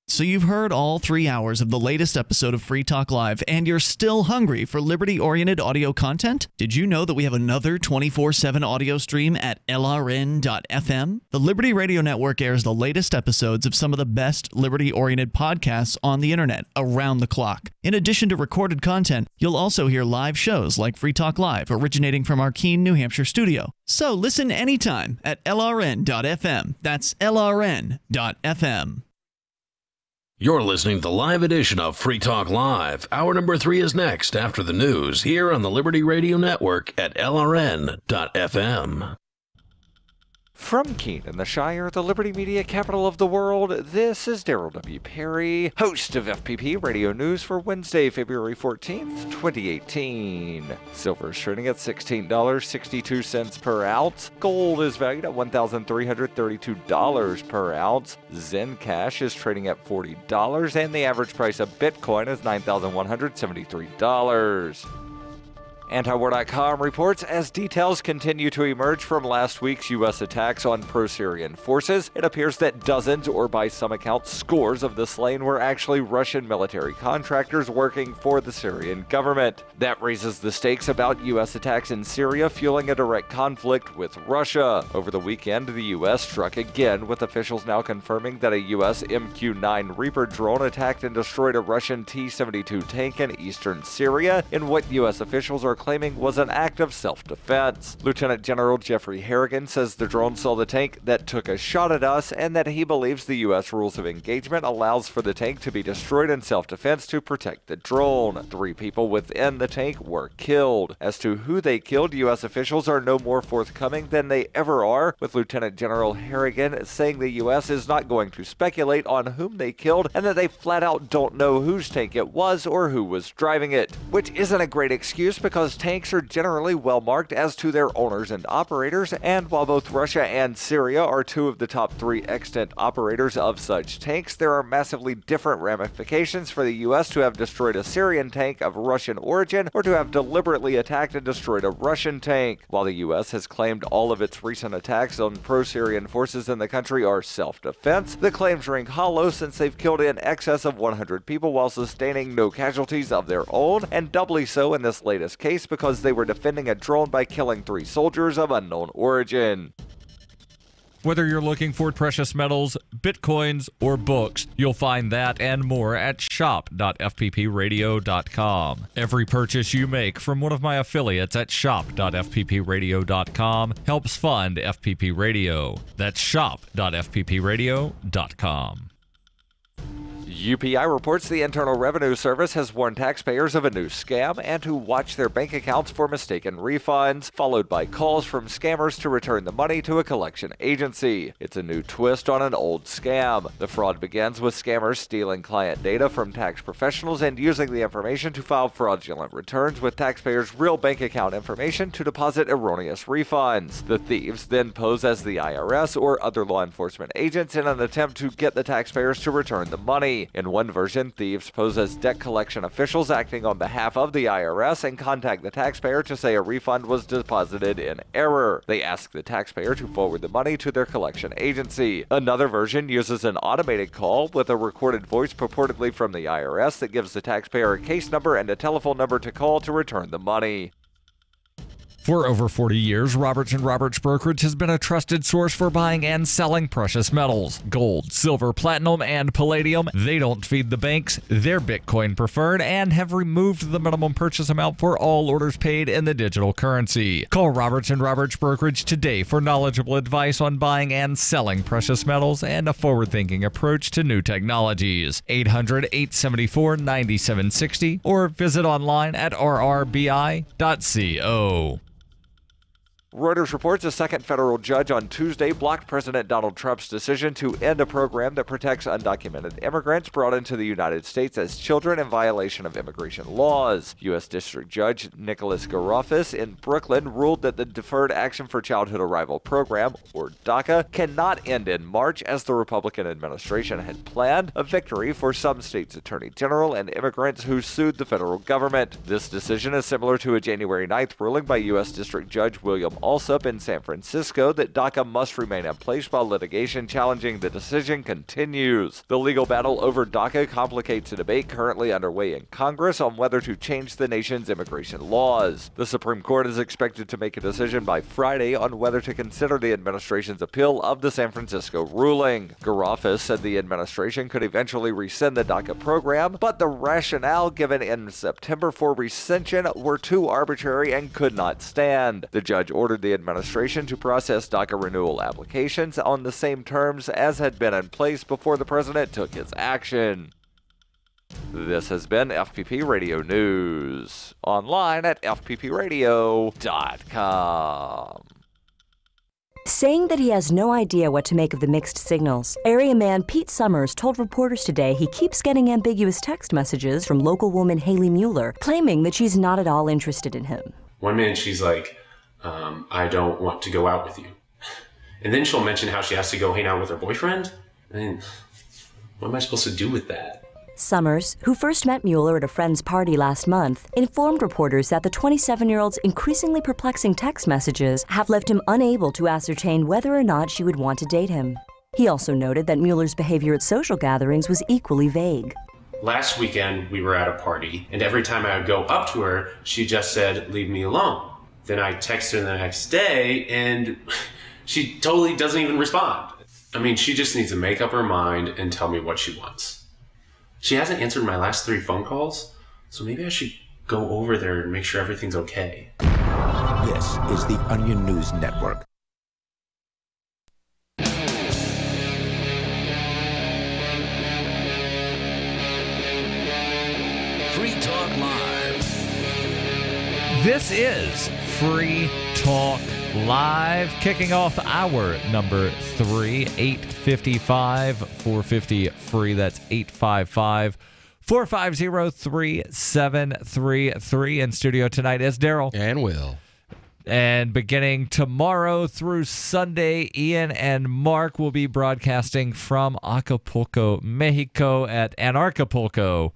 So you've heard all 3 hours of the latest episode of Free Talk Live, and you're still hungry for liberty-oriented audio content? Did you know that we have another 24/7 audio stream at LRN.FM? The Liberty Radio Network airs the latest episodes of some of the best liberty-oriented podcasts on the internet around the clock. In addition to recorded content, you'll also hear live shows like Free Talk Live, originating from our Keene, New Hampshire studio. So listen anytime at LRN.FM. That's LRN.FM. You're listening to the live edition of Free Talk Live. Hour number 3 is next after the news here on the Liberty Radio Network at LRN.FM. From Keene in the Shire, the Liberty Media capital of the world, this is Darryl W. Perry, host of FPP Radio News for Wednesday, February 14th, 2018. Silver is trading at $16.62 per ounce. Gold is valued at $1,332 per ounce. Zen Cash is trading at $40, and the average price of Bitcoin is $9,173. Antiwar.com reports as details continue to emerge from last week's U.S. attacks on pro-Syrian forces, it appears that dozens, or by some accounts scores, of the slain were actually Russian military contractors working for the Syrian government. That raises the stakes about U.S. attacks in Syria, fueling a direct conflict with Russia. Over the weekend, the U.S. struck again, with officials now confirming that a U.S. MQ-9 Reaper drone attacked and destroyed a Russian T-72 tank in eastern Syria, in what U.S. officials are claiming was an act of self-defense. Lieutenant General Jeffrey Harrigan says the drone saw the tank that took a shot at us, and that he believes the U.S. rules of engagement allows for the tank to be destroyed in self-defense to protect the drone. 3 people within the tank were killed. As to who they killed, U.S. officials are no more forthcoming than they ever are, with Lieutenant General Harrigan saying the U.S. is not going to speculate on whom they killed, and that they flat out don't know whose tank it was or who was driving it. Which isn't a great excuse, because tanks are generally well marked as to their owners and operators, and while both Russia and Syria are 2 of the top 3 extant operators of such tanks, there are massively different ramifications for the U.S. to have destroyed a Syrian tank of Russian origin, or to have deliberately attacked and destroyed a Russian tank. While the U.S. has claimed all of its recent attacks on pro-Syrian forces in the country are self-defense, the claims ring hollow, since they've killed in excess of 100 people while sustaining no casualties of their own, and doubly so in this latest case because they were defending a drone by killing 3 soldiers of unknown origin. Whether you're looking for precious metals, bitcoins, or books, you'll find that and more at shop.fppradio.com. Every purchase you make from one of my affiliates at shop.fppradio.com helps fund FPP Radio. That's shop.fppradio.com. UPI reports the Internal Revenue Service has warned taxpayers of a new scam and to watch their bank accounts for mistaken refunds, followed by calls from scammers to return the money to a collection agency. It's a new twist on an old scam. The fraud begins with scammers stealing client data from tax professionals and using the information to file fraudulent returns with taxpayers' real bank account information to deposit erroneous refunds. The thieves then pose as the IRS or other law enforcement agents in an attempt to get the taxpayers to return the money. In one version, thieves pose as debt collection officials acting on behalf of the IRS and contact the taxpayer to say a refund was deposited in error. They ask the taxpayer to forward the money to their collection agency. Another version uses an automated call with a recorded voice purportedly from the IRS that gives the taxpayer a case number and a telephone number to call to return the money. For over 40 years, Roberts & Roberts Brokerage has been a trusted source for buying and selling precious metals. Gold, silver, platinum, and palladium. They don't feed the banks. They're Bitcoin preferred and have removed the minimum purchase amount for all orders paid in the digital currency. Call Roberts & Roberts Brokerage today for knowledgeable advice on buying and selling precious metals and a forward-thinking approach to new technologies. 800-874-9760 or visit online at rrbi.co. Reuters reports a second federal judge on Tuesday blocked President Donald Trump's decision to end a program that protects undocumented immigrants brought into the United States as children in violation of immigration laws. U.S. District Judge Nicholas Garofis in Brooklyn ruled that the Deferred Action for Childhood Arrival program, or DACA, cannot end in March as the Republican administration had planned, a victory for some states' attorney general and immigrants who sued the federal government. This decision is similar to a January 9th ruling by U.S. District Judge William Alsup in San Francisco that DACA must remain in place while litigation challenging the decision continues. The legal battle over DACA complicates a debate currently underway in Congress on whether to change the nation's immigration laws. The Supreme Court is expected to make a decision by Friday on whether to consider the administration's appeal of the San Francisco ruling. Garofis said the administration could eventually rescind the DACA program, but the rationale given in September for rescission were too arbitrary and could not stand. The judge ordered the administration to process DACA renewal applications on the same terms as had been in place before the president took his action. This has been FPP Radio News, online at fppradio.com. Saying that he has no idea what to make of the mixed signals, area man Pete Summers told reporters today he keeps getting ambiguous text messages from local woman Haley Mueller, claiming that she's not at all interested in him. One minute she's like, I don't want to go out with you. And then she'll mention how she has to go hang out with her boyfriend. I mean, what am I supposed to do with that? Summers, who first met Mueller at a friend's party last month, informed reporters that the 27-year-old's increasingly perplexing text messages have left him unable to ascertain whether or not she would want to date him. He also noted that Mueller's behavior at social gatherings was equally vague. Last weekend, we were at a party, and every time I would go up to her, she just said, "Leave me alone." Then I text her the next day, and she totally doesn't even respond. I mean, she just needs to make up her mind and tell me what she wants. She hasn't answered my last 3 phone calls, so maybe I should go over there and make sure everything's okay. This is the Onion News Network. Free Talk Live. This is Free Talk Live, kicking off hour number 3, 855-450-FREE. That's 855-450-3733. In studio tonight is Darryl. And Will. And beginning tomorrow through Sunday, Ian and Mark will be broadcasting from Acapulco, Mexico at Anarchapulco.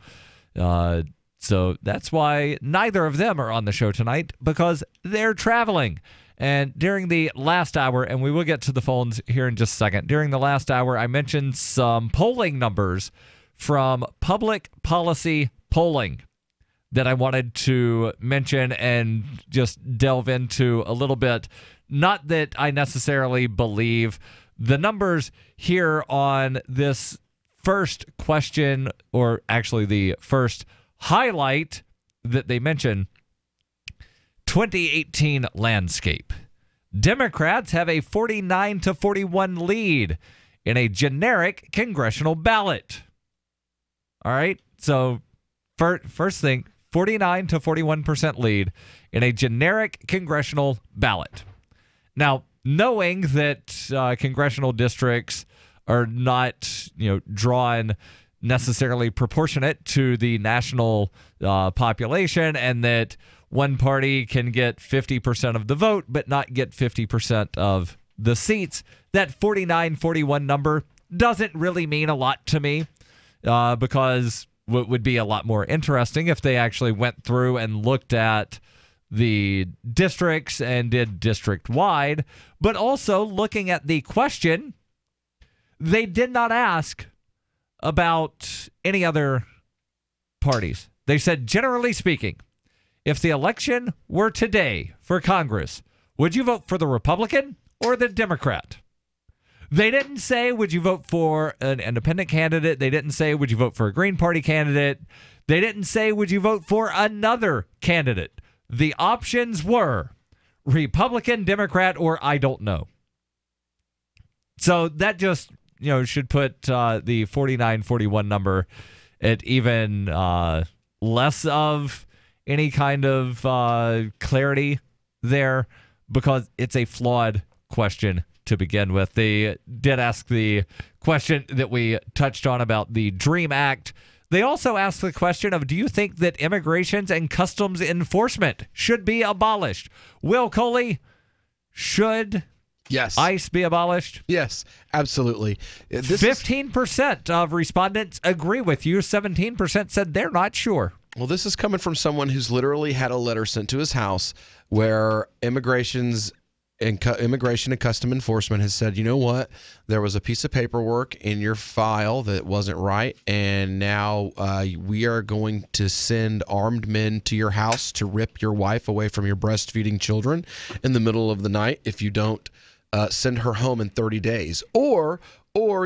So that's why neither of them are on the show tonight, because they're traveling. And during the last hour, and we will get to the phones here in just a second, during the last hour, I mentioned some polling numbers from Public Policy Polling that I wanted to mention and just delve into a little bit. Not that I necessarily believe the numbers here on this first question, or actually the first highlight that they mention, 2018 landscape. Democrats have a 49-41 lead in a generic congressional ballot. All right, so first thing, 49-41% lead in a generic congressional ballot. Now, knowing that congressional districts are not, drawn necessarily proportionate to the national population, and that one party can get 50% of the vote but not get 50% of the seats, that 49-41 number doesn't really mean a lot to me, because what would be a lot more interesting if they actually went through and looked at the districts and did district-wide, but also looking at the question, they did not ask about any other parties. They said, generally speaking, If the election were today for Congress, would you vote for the Republican or the Democrat? They didn't say, would you vote for an independent candidate? They didn't say, would you vote for a Green Party candidate? They didn't say, would you vote for another candidate? The options were Republican, Democrat, or I don't know. So that just, should put the 49-41 number at even less of any kind of clarity there, because it's a flawed question to begin with. They did ask the question that we touched on about the DREAM Act. They also asked the question of, do you think that Immigrations and Customs Enforcement should be abolished? Will Coley, should ICE be abolished? Yes, absolutely. 15% of respondents agree with you. 17% said they're not sure. Well, this is coming from someone who's literally had a letter sent to his house where Immigration and Custom Enforcement has said, you know what, there was a piece of paperwork in your file that wasn't right, and now we are going to send armed men to your house to rip your wife away from your breastfeeding children in the middle of the night if you don't send her home in 30 days. Or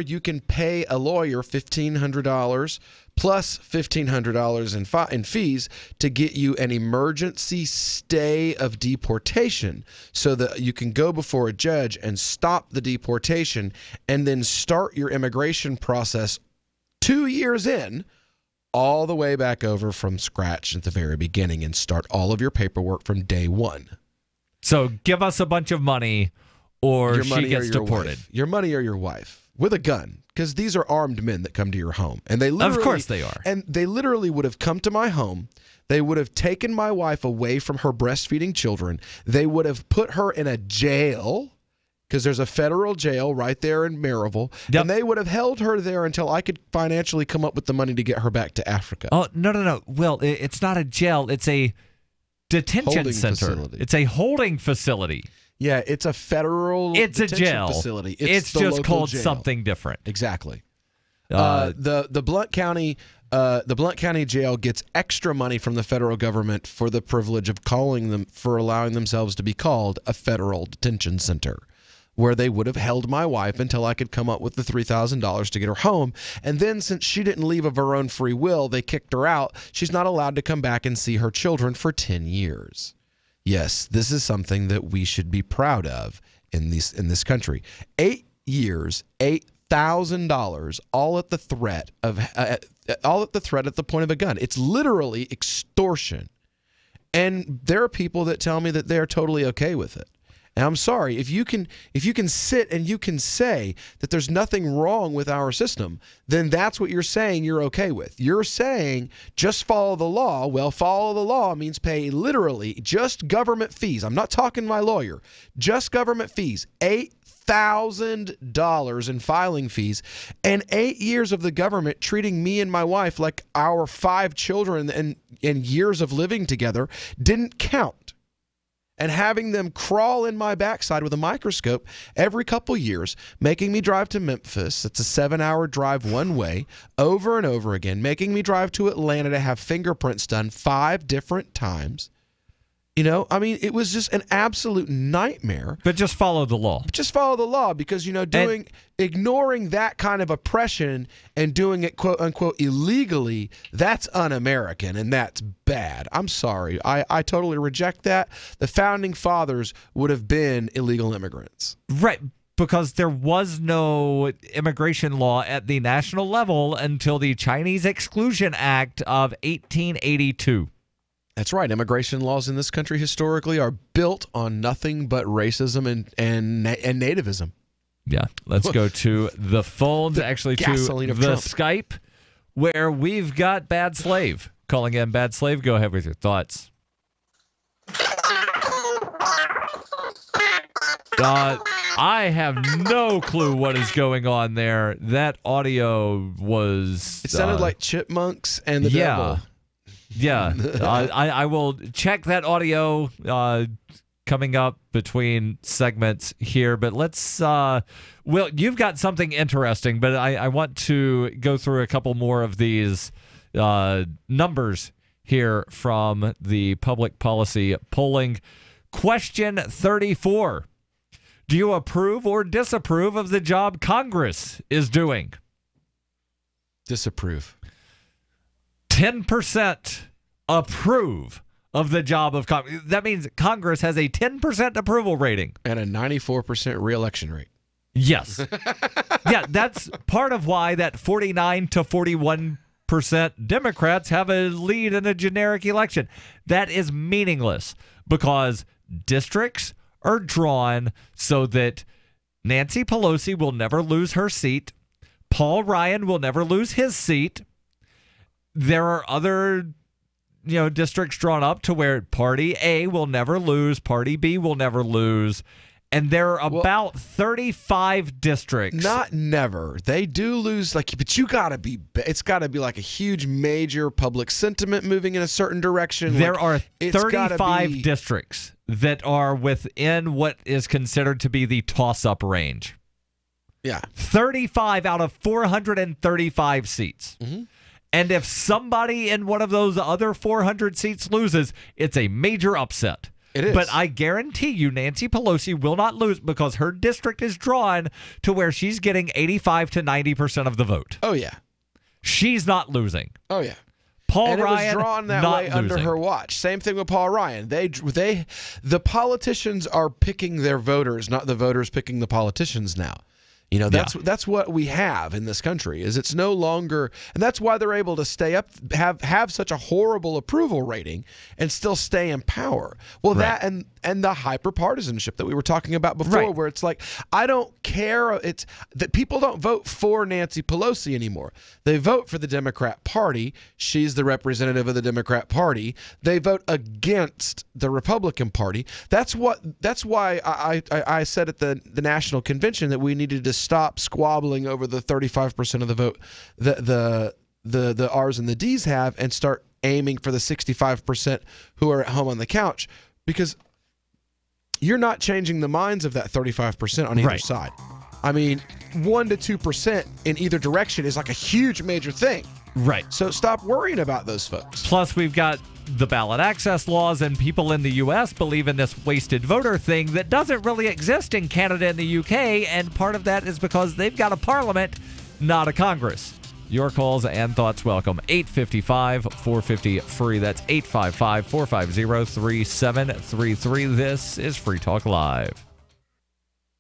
you can pay a lawyer $1,500 plus $1,500 in fees to get you an emergency stay of deportation so that you can go before a judge and stop the deportation and then start your immigration process 2 years in, all the way back over from scratch at the very beginning, and start all of your paperwork from day one. So give us a bunch of money or she gets deported. Your money or your wife. With a gun, because these are armed men that come to your home. And they literally, of course they are. And they literally would have come to my home. They would have taken my wife away from her breastfeeding children. They would have put her in a jail, because there's a federal jail right there in Maryville. Yep. And they would have held her there until I could financially come up with the money to get her back to Africa. Oh, no. Well, it's not a jail. It's a detention center. Facility. It's a holding facility. Yeah, it's a federal It's a jail facility. It's the just called jail. something different. Exactly. The Blount County jail gets extra money from the federal government for the privilege of allowing themselves to be called a federal detention center, where they would have held my wife until I could come up with the $3,000 to get her home. And then, since she didn't leave of her own free will, they kicked her out. She's not allowed to come back and see her children for 10 years. Yes, this is something that we should be proud of in this country. 8 years, $8,000, all at the threat at the point of a gun. It's literally extortion. And there are people that tell me that they are totally okay with it. And I'm sorry, if you can sit and you can say that there's nothing wrong with our system, then that's what you're saying you're okay with. You're saying just follow the law. Well, follow the law means pay literally just government fees. I'm not talking my lawyer. Just government fees. $8,000 in filing fees, and 8 years of the government treating me and my wife like our 5 children and years of living together didn't count. And having them crawl in my backside with a microscope every couple years, making me drive to Memphis. It's a 7-hour drive one way, over and over again, making me drive to Atlanta to have fingerprints done 5 different times. It was just an absolute nightmare. But just follow the law. Just follow the law, because, ignoring that kind of oppression and doing it, quote unquote, illegally, that's un-American and that's bad. I'm sorry. I totally reject that. The founding fathers would have been illegal immigrants. Right. Because there was no immigration law at the national level until the Chinese Exclusion Act of 1882. That's right. Immigration laws in this country historically are built on nothing but racism and nativism. Yeah. Let's go to the phones, to the Skype, where we've got Bad Slave. Calling in Bad Slave. Go ahead with your thoughts. I have no clue what is going on there. That audio was... It sounded like chipmunks and the devil. Yeah, I will check that audio coming up between segments here. But let's, Will, you've got something interesting, but I want to go through a couple more of these numbers here from the public policy polling. Question 34. Do you approve or disapprove of the job Congress is doing? Disapprove. 10% approve of the job of Congress. That means Congress has a 10% approval rating. And a 94% reelection rate. Yes. Yeah, that's part of why that 49 to 41% Democrats have a lead in a generic election. That is meaningless because districts are drawn so that Nancy Pelosi will never lose her seat. Paul Ryan will never lose his seat. There are other, districts drawn up to where Party A will never lose, Party B will never lose. And there are about 35 districts. Not never. They do lose, but it's got to be like a huge major public sentiment moving in a certain direction. There are 35 districts that are within what is considered to be the toss-up range. Yeah. 35 out of 435 seats. Mm-hmm. And if somebody in one of those other 400 seats loses, it's a major upset. It is. But I guarantee you Nancy Pelosi will not lose because her district is drawn to where she's getting 85 to 90% of the vote. Oh, yeah. She's not losing. Oh, yeah. Paul and Ryan, it was drawn that way under her watch. Same thing with Paul Ryan. The politicians are picking their voters, not the voters picking the politicians now. That's what we have in this country. Is it's no longer, and that's why they're able to stay up, have such a horrible approval rating, and still stay in power. Well, right. That and the hyper-partisanship that we were talking about before, where it's like, I don't care. It's that people don't vote for Nancy Pelosi anymore. They vote for the Democrat Party. She's the representative of the Democrat Party. They vote against the Republican Party. That's why I said at the National Convention that we needed to stop squabbling over the 35% of the vote the R's and the D's have and start aiming for the 65% who are at home on the couch, because you're not changing the minds of that 35% on either side. I mean, 1% to 2% in either direction is like a huge major thing. Right. So stop worrying about those folks. Plus, we've got the ballot access laws, and people in the U.S. believe in this wasted voter thing that doesn't really exist in Canada and the U.K., and part of that is because they've got a parliament, not a Congress. Your calls and thoughts welcome. 855-450-FREE. That's 855-450-3733. This is Free Talk Live.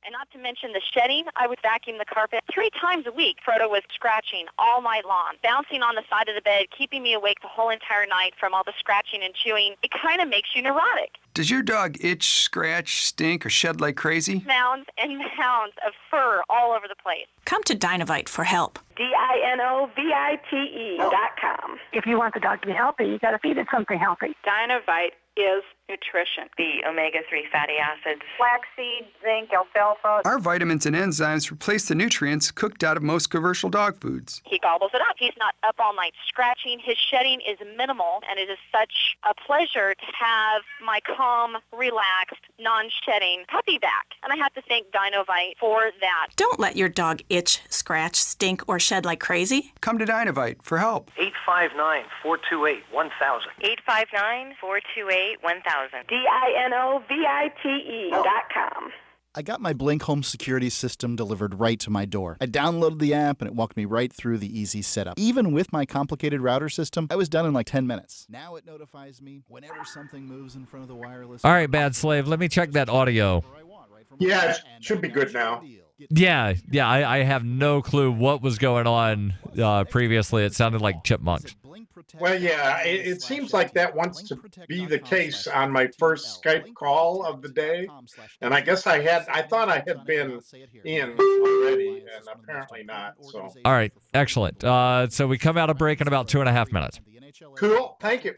And not to mention the shedding, I would vacuum the carpet 3 times a week. Frodo was scratching all night long, bouncing on the side of the bed, keeping me awake the whole entire night from all the scratching and chewing. It kind of makes you neurotic. Does your dog itch, scratch, stink, or shed like crazy? Mounds and mounds of fur all over the place. Come to Dinovite for help. DINOVITE.com. If you want the dog to be healthy, you got to feed it something healthy. Dinovite is nutrition. The omega-3 fatty acids. Flaxseed, zinc, alfalfa. Our vitamins and enzymes replace the nutrients cooked out of most commercial dog foods. He gobbles it up. He's not up all night scratching. His shedding is minimal, and it is such a pleasure to have my calm, relaxed, non-shedding puppy back. And I have to thank Dinovite for that. Don't let your dog itch, scratch, stink, or shed like crazy. Come to Dinovite for help. 859-428-1000. 859-428-1000. DINOVITE.com. I got my Blink home security system delivered right to my door. I downloaded the app and it walked me right through the easy setup. Even with my complicated router system, I was done in like 10 minutes. Now it notifies me whenever something moves in front of the wireless. All right, Bad Slave, let me check that audio. Yeah, it should be good now. Yeah, I have no clue what was going on previously. It sounded like chipmunks. Well, yeah, it seems like that wants to be the case on my first Skype call of the day. And I guess I thought I had been in already, and apparently not. So. All right, excellent. So we come out of break in about 2.5 minutes. Cool. Thank you.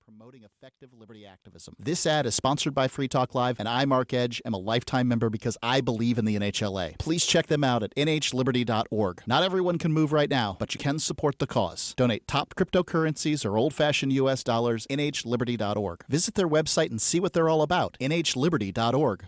Promoting effective liberty activism. This ad is sponsored by Free Talk Live, and I, Mark Edge, am a lifetime member because I believe in the NHLA. Please check them out at nhliberty.org. Not everyone can move right now, but you can support the cause. Donate top cryptocurrencies or old-fashioned U.S. dollars, nhliberty.org. Visit their website and see what they're all about, nhliberty.org.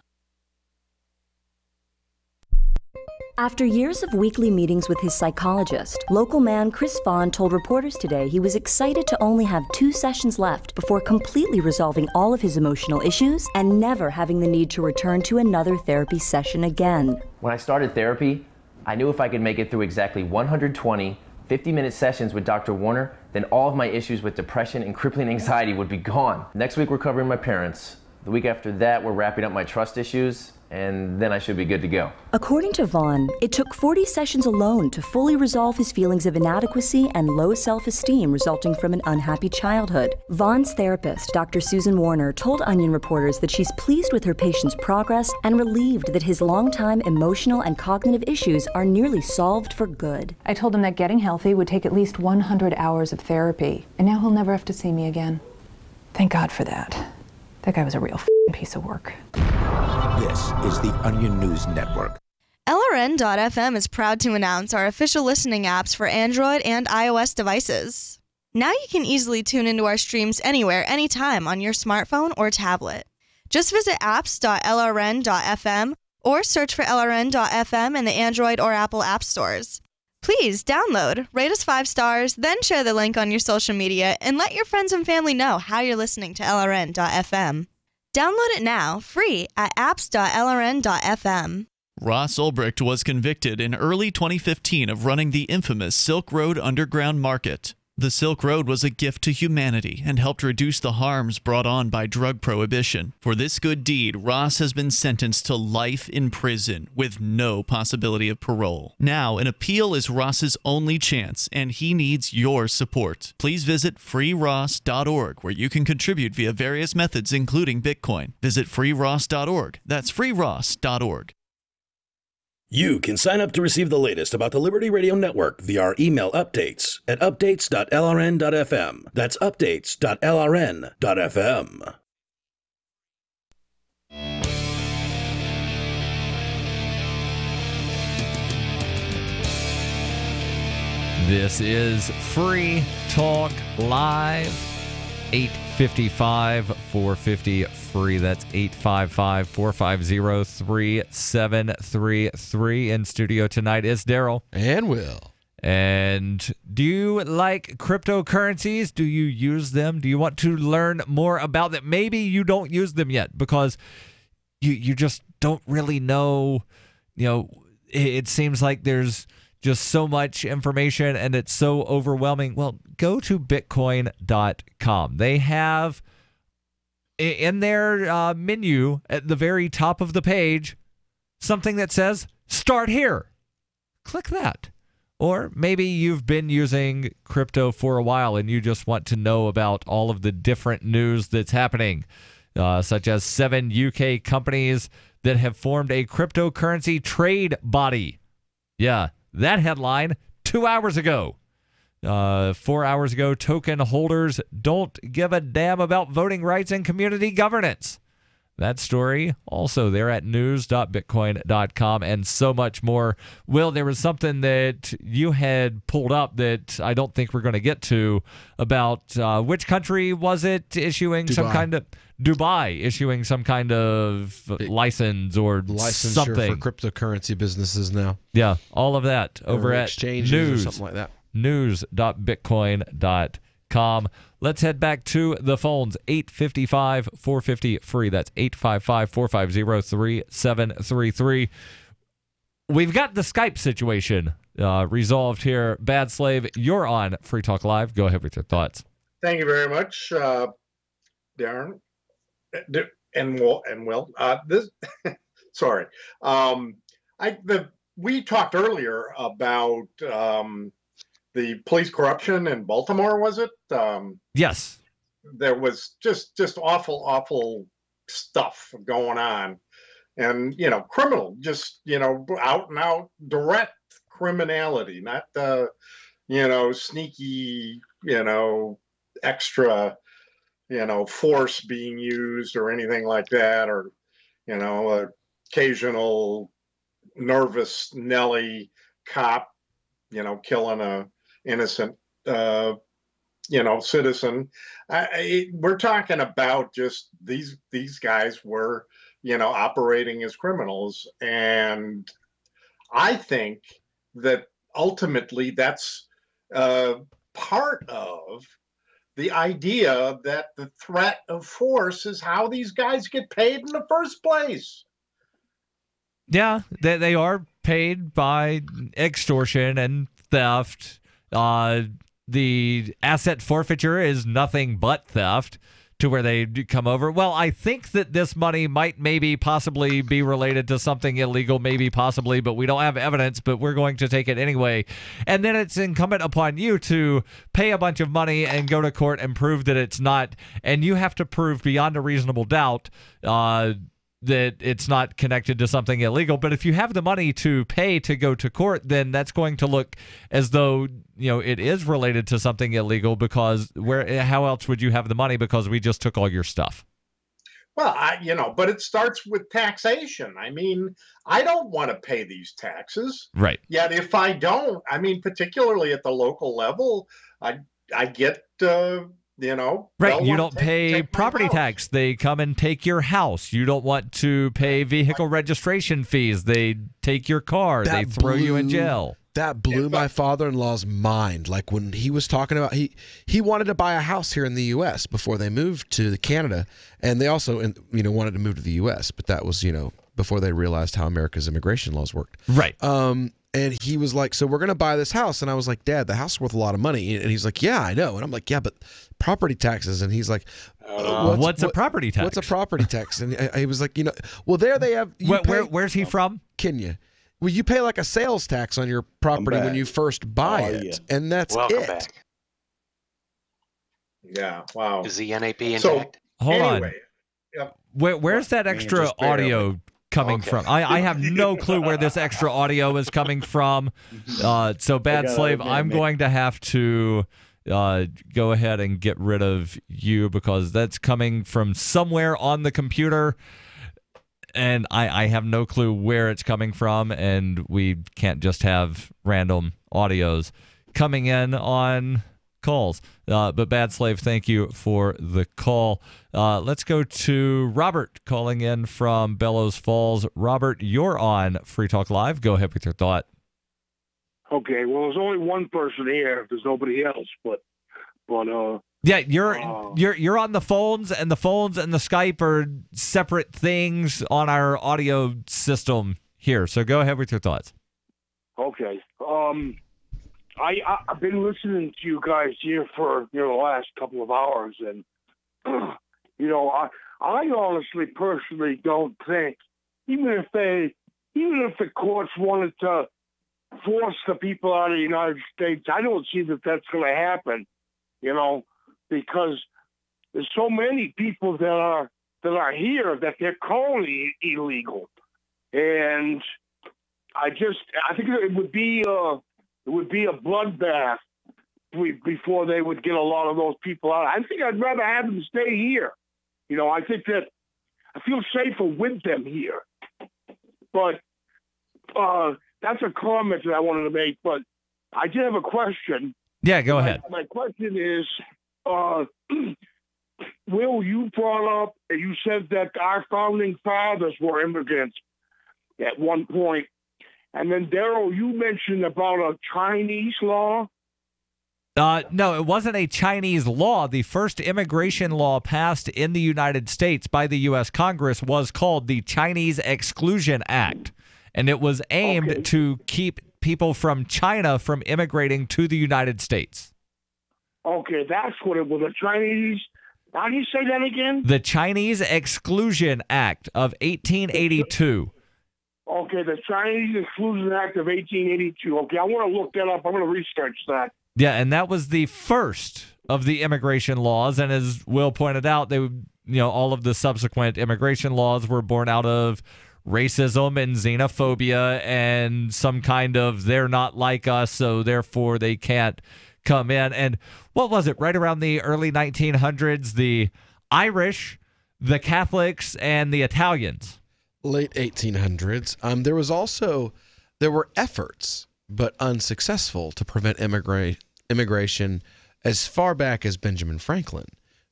After years of weekly meetings with his psychologist, local man Chris Vaughn told reporters today he was excited to only have 2 sessions left before completely resolving all of his emotional issues and never having the need to return to another therapy session again. When I started therapy, I knew if I could make it through exactly 120 50-minute sessions with Dr. Warner, then all of my issues with depression and crippling anxiety would be gone. Next week, we're covering my parents. The week after that, we're wrapping up my trust issues, and then I should be good to go. According to Vaughn, it took 40 sessions alone to fully resolve his feelings of inadequacy and low self-esteem resulting from an unhappy childhood. Vaughn's therapist, Dr. Susan Warner, told Onion reporters that she's pleased with her patient's progress and relieved that his long-time emotional and cognitive issues are nearly solved for good. I told him that getting healthy would take at least 100 hours of therapy, and now he'll never have to see me again. Thank God for that. That guy was a real piece of work. This is the Onion News Network. LRN.FM is proud to announce our official listening apps for Android and iOS devices. Now you can easily tune into our streams anywhere, anytime on your smartphone or tablet. Just visit apps.lrn.fm or search for LRN.FM in the Android or Apple app stores. Please download, rate us 5 stars, then share the link on your social media and let your friends and family know how you're listening to LRN.FM. Download it now, free at apps.lrn.fm. Ross Ulbricht was convicted in early 2015 of running the infamous Silk Road Underground Market. The Silk Road was a gift to humanity and helped reduce the harms brought on by drug prohibition. For this good deed, Ross has been sentenced to life in prison with no possibility of parole. Now, an appeal is Ross's only chance, and he needs your support. Please visit freeross.org, where you can contribute via various methods, including Bitcoin. Visit freeross.org. That's freeross.org. You can sign up to receive the latest about the Liberty Radio Network via our email updates at updates.lrn.fm. That's updates.lrn.fm. This is Free Talk Live. 855-450-FREE. That's 855-450-3733. In studio tonight is Darryl. And Will. And do you like cryptocurrencies? Do you use them? Do you want to learn more about them? Maybe you don't use them yet because you just don't really know. You know, it seems like there's just so much information and it's so overwhelming. Well, go to bitcoin.com. They have in their menu at the very top of the page something that says start here. Click that. Or maybe you've been using crypto for a while and you just want to know about all of the different news that's happening, such as 7 UK companies that have formed a cryptocurrency trade body. Yeah. That headline 2 hours ago. 4 hours ago, token holders don't give a damn about voting rights and community governance. That story also there at news.bitcoin.com and so much more. Will, there was something that you had pulled up that I don't think we're going to get to about which country was it issuing some kind of... Dubai issuing some kind of license or licensure something for cryptocurrency businesses now. Yeah, all of that over at exchanges news, or something like that. News.bitcoin.com. Let's head back to the phones. 855-450-FREE. That's 855-450-3733. We've got the Skype situation resolved here. Bad Slave, you're on Free Talk Live. Go ahead with your thoughts. Thank you very much, Darren. And Will, this sorry. We talked earlier about the police corruption in Baltimore, was it? Yes. There was just awful stuff going on. And, criminal, just, out and out direct criminality, not sneaky, extra force being used or anything like that, or, occasional nervous Nelly cop, killing a innocent, citizen. We're talking about just these guys were, operating as criminals. And I think that ultimately that's part of the idea that the threat of force is how these guys get paid in the first place. Yeah, they are paid by extortion and theft. The asset forfeiture is nothing but theft to where they come over. Well, I think that this money might possibly be related to something illegal, possibly, but we don't have evidence, but we're going to take it anyway. And then it's incumbent upon you to pay a bunch of money and go to court and prove that it's not, and you have to prove beyond a reasonable doubt that it's not connected to something illegal. But if you have the money to pay to go to court, then that's going to look as though, it is related to something illegal, because how else would you have the money? Because we just took all your stuff. Well, but it starts with taxation. I mean, I don't want to pay these taxes. Right. Yet if I don't, particularly at the local level, I get, right. You don't pay property tax. They come and take your house. You don't want to pay vehicle registration fees. They take your car. They throw you in jail. That blew my father-in-law's mind. Like when he was talking about, he wanted to buy a house here in the U.S. before they moved to Canada, and they also wanted to move to the U.S. But that was before they realized how America's immigration laws worked. Right. And he was like, so we're going to buy this house. And I was like, Dad, the house is worth a lot of money. And he's like, yeah, I know. And I'm like, yeah, but property taxes. And he's like, what's a property tax? What's a property tax? And he was like, well, there they have. Where's he from? Kenya. Well, you pay like a sales tax on your property when you first buy it. Yeah. And that's Welcome back. Yeah, wow. Is the NAP intact? Hold on. Where's that extra audio coming from? I have no clue where this extra audio is coming from. So Bad Slave, I'm going to have to go ahead and get rid of you, because that's coming from somewhere on the computer, and I have no clue where it's coming from, and we can't just have random audios coming in on calls. But Bad Slave, thank you for the call. Let's go to Robert calling in from Bellows Falls. Robert, you're on Free Talk Live. Go ahead with your thought. Okay, well, there's only one person here if there's nobody else, but yeah, you're on the phones, and the Skype are separate things on our audio system here. So go ahead with your thoughts. Okay. I've been listening to you guys here for the last couple of hours, and I honestly, personally don't think, even if the courts wanted to force the people out of the United States, I don't see that that's going to happen. Because there's so many people that are here that they're calling illegal, and I think it would be a bloodbath before they would get a lot of those people out. I think I'd rather have them stay here. I think that I feel safer with them here. But that's a comment that I wanted to make. But I did have a question. Yeah, go ahead. My question is, Will, you brought up, you said that our founding fathers were immigrants at one point. And then, Darryl, you mentioned about a Chinese law. No, it wasn't a Chinese law. The first immigration law passed in the United States by the U.S. Congress was called the Chinese Exclusion Act. And it was aimed to keep people from China from immigrating to the United States. Okay, that's what it was. The Chinese. How do you say that again? The Chinese Exclusion Act of 1882. Okay, the Chinese Exclusion Act of 1882. Okay, I want to look that up. I'm going to research that. Yeah, and that was the first of the immigration laws. And as Will pointed out, all of the subsequent immigration laws were born out of racism and xenophobia and some kind of they're not like us, so therefore they can't come in. And what was it? Right around the early 1900s, the Irish, the Catholics, and the Italians. Late 1800s. There were efforts, but unsuccessful, to prevent immigration as far back as Benjamin Franklin,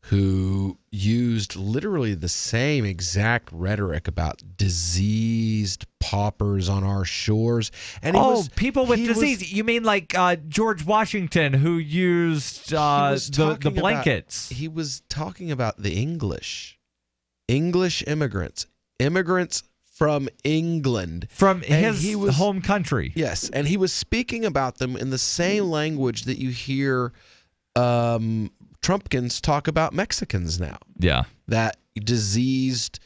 who used literally the same exact rhetoric about diseased paupers on our shores. And people with disease. You mean like George Washington, who used the blankets? He was talking about the English immigrants from England. From his home country. Yes, and he was speaking about them in the same language that you hear Trumpkins talk about Mexicans now. Yeah. That diseased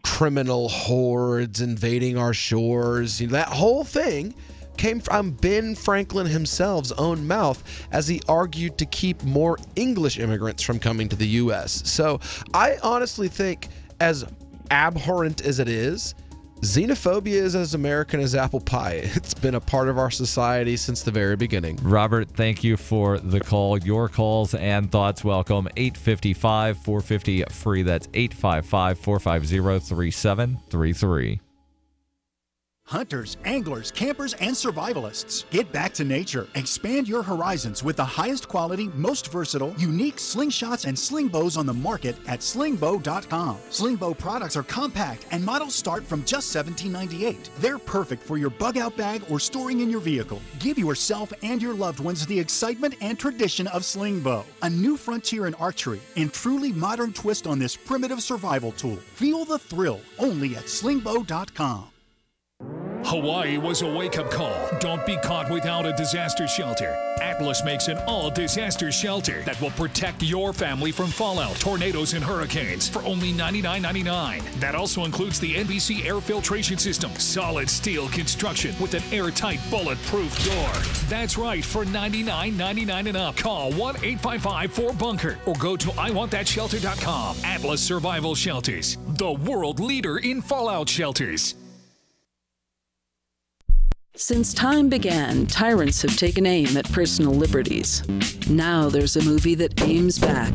criminal hordes invading our shores. That whole thing came from Ben Franklin himself's own mouth as he argued to keep more English immigrants from coming to the U.S. So I honestly think, as abhorrent as it is, xenophobia is as American as apple pie. It's been a part of our society since the very beginning. Robert, thank you for the call. Your calls and thoughts welcome. 855-450-FREE. That's 855-450-3733. Hunters, anglers, campers, and survivalists. Get back to nature. Expand your horizons with the highest quality, most versatile, unique slingshots and sling bows on the market at slingbow.com. Slingbow products are compact and models start from just $17.98. They're perfect for your bug out bag or storing in your vehicle. Give yourself and your loved ones the excitement and tradition of Slingbow, a new frontier in archery and truly modern twist on this primitive survival tool. Feel the thrill only at slingbow.com. Hawaii was a wake-up call. Don't be caught without a disaster shelter. Atlas makes an all-disaster shelter that will protect your family from fallout, tornadoes, and hurricanes for only $99.99. That also includes the NBC air filtration system, solid steel construction with an airtight, bulletproof door. That's right, for $99.99 and up. Call 1-855-4BUNKER or go to iwantthatshelter.com. Atlas Survival Shelters, the world leader in fallout shelters. Since time began, tyrants have taken aim at personal liberties. Now there's a movie that aims back.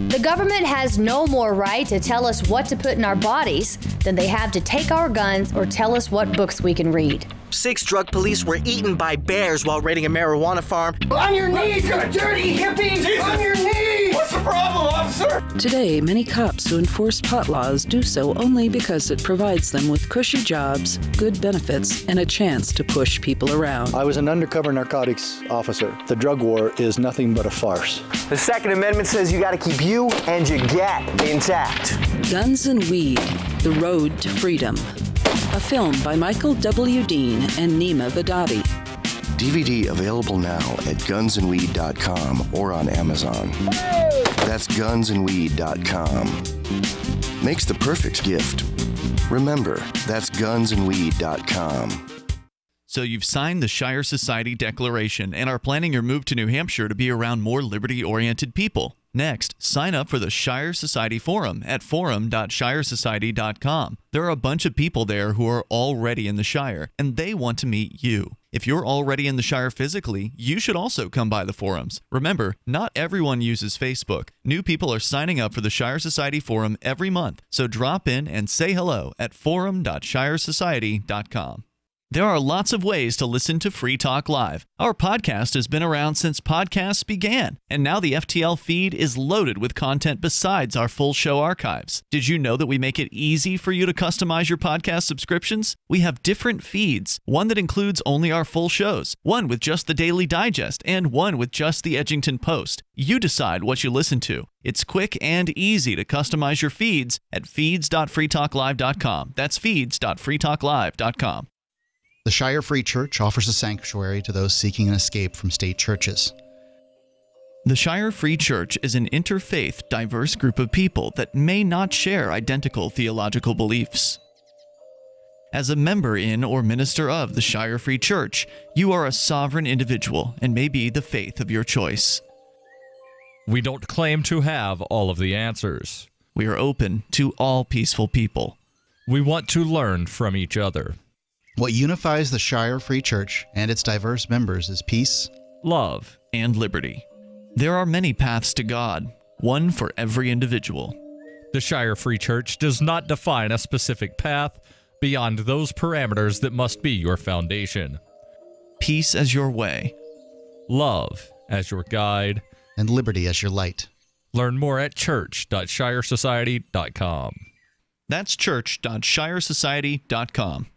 The government has no more right to tell us what to put in our bodies than they have to take our guns or tell us what books we can read. 6 drug police were eaten by bears while raiding a marijuana farm. On your knees, you dirty hippies! Jesus. On your knees! What's the problem, officer? Today, many cops who enforce pot laws do so only because it provides them with cushy jobs, good benefits, and a chance to push people around. I was an undercover narcotics officer. The drug war is nothing but a farce. The Second Amendment says you gotta keep you and your gat intact. Guns and Weed, The Road to Freedom. A film by Michael W. Dean and Nima Vadadi. DVD available now at gunsandweed.com or on Amazon. That's gunsandweed.com. Makes the perfect gift. Remember, that's gunsandweed.com. So you've signed the Shire Society Declaration and are planning your move to New Hampshire to be around more liberty-oriented people. Next, sign up for the Shire Society Forum at forum.shiresociety.com. There are a bunch of people there who are already in the Shire, and they want to meet you. If you're already in the Shire physically, you should also come by the forums. Remember, not everyone uses Facebook. New people are signing up for the Shire Society Forum every month, so drop in and say hello at forum.shiresociety.com. There are lots of ways to listen to Free Talk Live. Our podcast has been around since podcasts began, and now the FTL feed is loaded with content besides our full show archives. Did you know that we make it easy for you to customize your podcast subscriptions? We have different feeds, one that includes only our full shows, one with just the Daily Digest, and one with just the Edgington Post. You decide what you listen to. It's quick and easy to customize your feeds at feeds.freetalklive.com. That's feeds.freetalklive.com. The Shire Free Church offers a sanctuary to those seeking an escape from state churches. The Shire Free Church is an interfaith, diverse group of people that may not share identical theological beliefs. As a member in or minister of the Shire Free Church, you are a sovereign individual and may be the faith of your choice. We don't claim to have all of the answers. We are open to all peaceful people. We want to learn from each other. What unifies the Shire Free Church and its diverse members is peace, love, and liberty. There are many paths to God, one for every individual. The Shire Free Church does not define a specific path beyond those parameters that must be your foundation. Peace as your way, love as your guide, and liberty as your light. Learn more at church.shiresociety.com. That's church.shiresociety.com.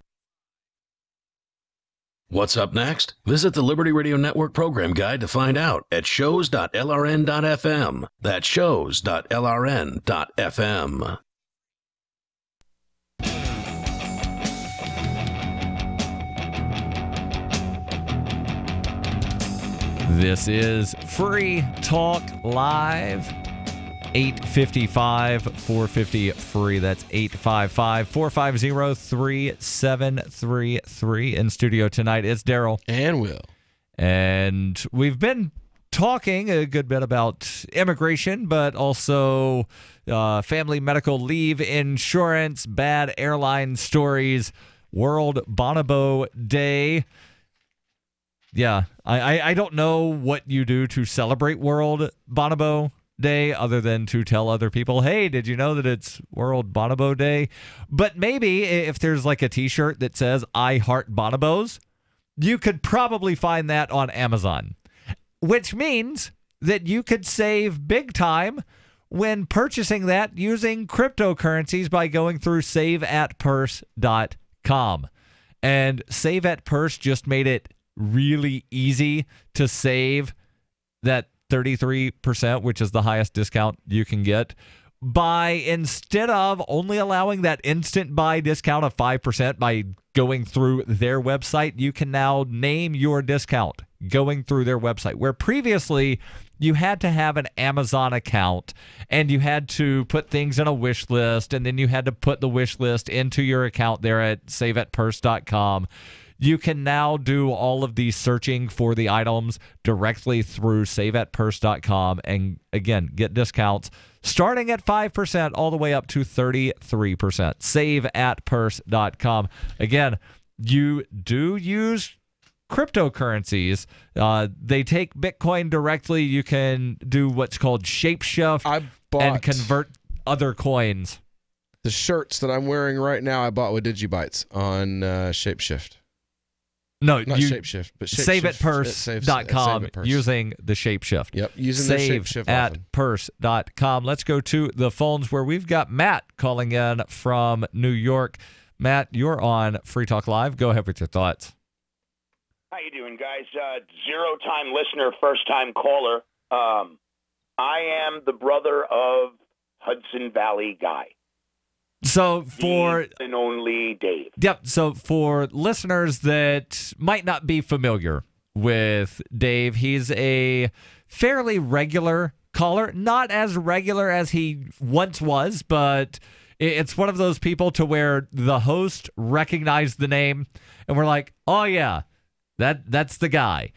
What's up next? Visit the Liberty Radio Network program guide to find out at shows.lrn.fm. That's shows.lrn.fm. This is Free Talk Live. 855-450-FREE. That's 855-450-3733. In studio tonight is Darryl. And Will. And we've been talking a good bit about immigration, but also family medical leave insurance, bad airline stories, World Bonobo Day. Yeah, I don't know what you do to celebrate World Bonobo Day other than to tell other people, hey, did you know that it's World Bonobo Day? But maybe if there's like a t-shirt that says I heart bonobos, you could probably find that on Amazon, which means that you could save big time when purchasing that using cryptocurrencies by going through saveatpurse.com. And Save at Purse just made it really easy to save that 33%, which is the highest discount you can get, by instead of only allowing that instant buy discount of 5% by going through their website, you can now name your discount going through their website, where previously you had to have an Amazon account and you had to put things in a wish list, and then you had to put the wish list into your account there at saveatpurse.com. You can now do all of the searching for the items directly through saveatpurse.com and, again, get discounts starting at 5% all the way up to 33%. Saveatpurse.com. Again, you do use cryptocurrencies. They take Bitcoin directly. You can do what's called shapeshift and convert other coins. The shirts that I'm wearing right now, I bought with Digibytes on Shapeshift. No, not Shapeshift, but saveatpurse.com using the Shapeshift. Yep, using the Shapeshift. Saveatpurse.com. Let's go to the phones where we've got Matt calling in from New York. Matt, you're on Free Talk Live. Go ahead with your thoughts. How you doing, guys? Zero-time listener, first-time caller. I am the brother of Hudson Valley Guy. So for and only Dave. Yep. So for listeners that might not be familiar with Dave, he's a fairly regular caller, not as regular as he once was, but it's one of those people to where the host recognized the name and we're like, oh yeah, that's the guy.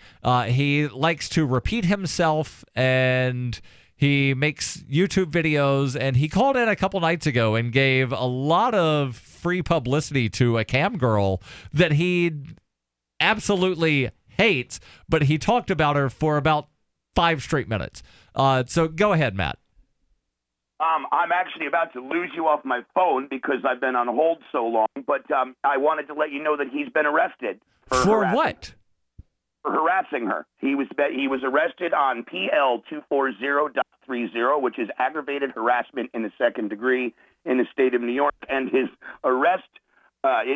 He likes to repeat himself and he makes YouTube videos, and he called in a couple nights ago and gave a lot of free publicity to a cam girl that he absolutely hates, but he talked about her for about 5 straight minutes. So go ahead, Matt. I'm actually about to lose you off my phone because I've been on hold so long, but I wanted to let you know that he's been arrested. For what? For harassing her. He was arrested on PL 240.30, which is aggravated harassment in the second degree in the state of New York. And his arrest,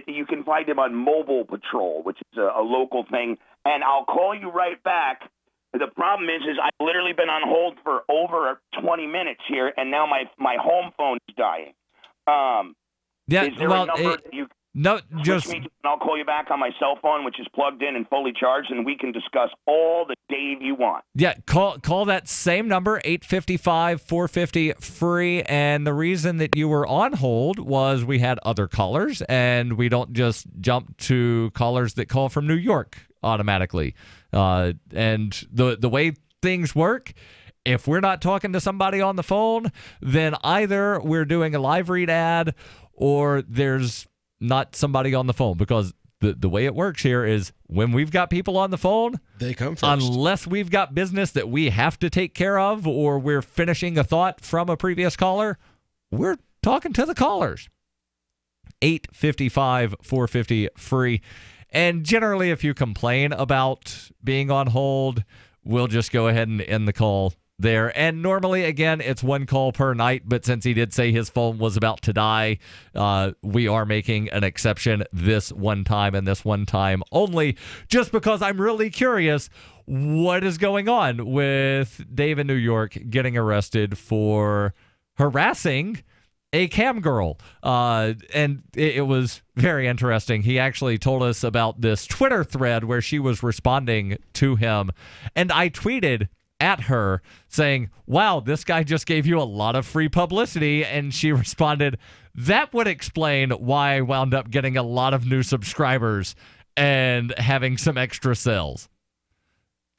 you can find him on Mobile Patrol, which is a local thing. And I'll call you right back. The problem is I've literally been on hold for over 20 minutes here, and now my home phone is dying. Yeah, is there a number that you No, just. And I'll call you back on my cell phone, which is plugged in and fully charged, and we can discuss all the Dave you want. Yeah, call that same number, 855-450-FREE. And the reason that you were on hold was we had other callers, and we don't just jump to callers that call from New York automatically. And the way things work, if we're not talking to somebody on the phone, then either we're doing a live read ad or there's not somebody on the phone, because the way it works here is when we've got people on the phone, they come first. Unless we've got business that we have to take care of or we're finishing a thought from a previous caller, we're talking to the callers. 855-450-FREE. And generally, if you complain about being on hold, we'll just go ahead and end the call there. And normally, again, it's one call per night, but since he did say his phone was about to die, we are making an exception this one time and this one time only, just because I'm really curious what is going on with Dave in New York getting arrested for harassing a cam girl. And it was very interesting. He actually told us about this Twitter thread where she was responding to him. And I tweeted at her saying, wow, this guy just gave you a lot of free publicity. And she responded, that would explain why I wound up getting a lot of new subscribers and having some extra sales.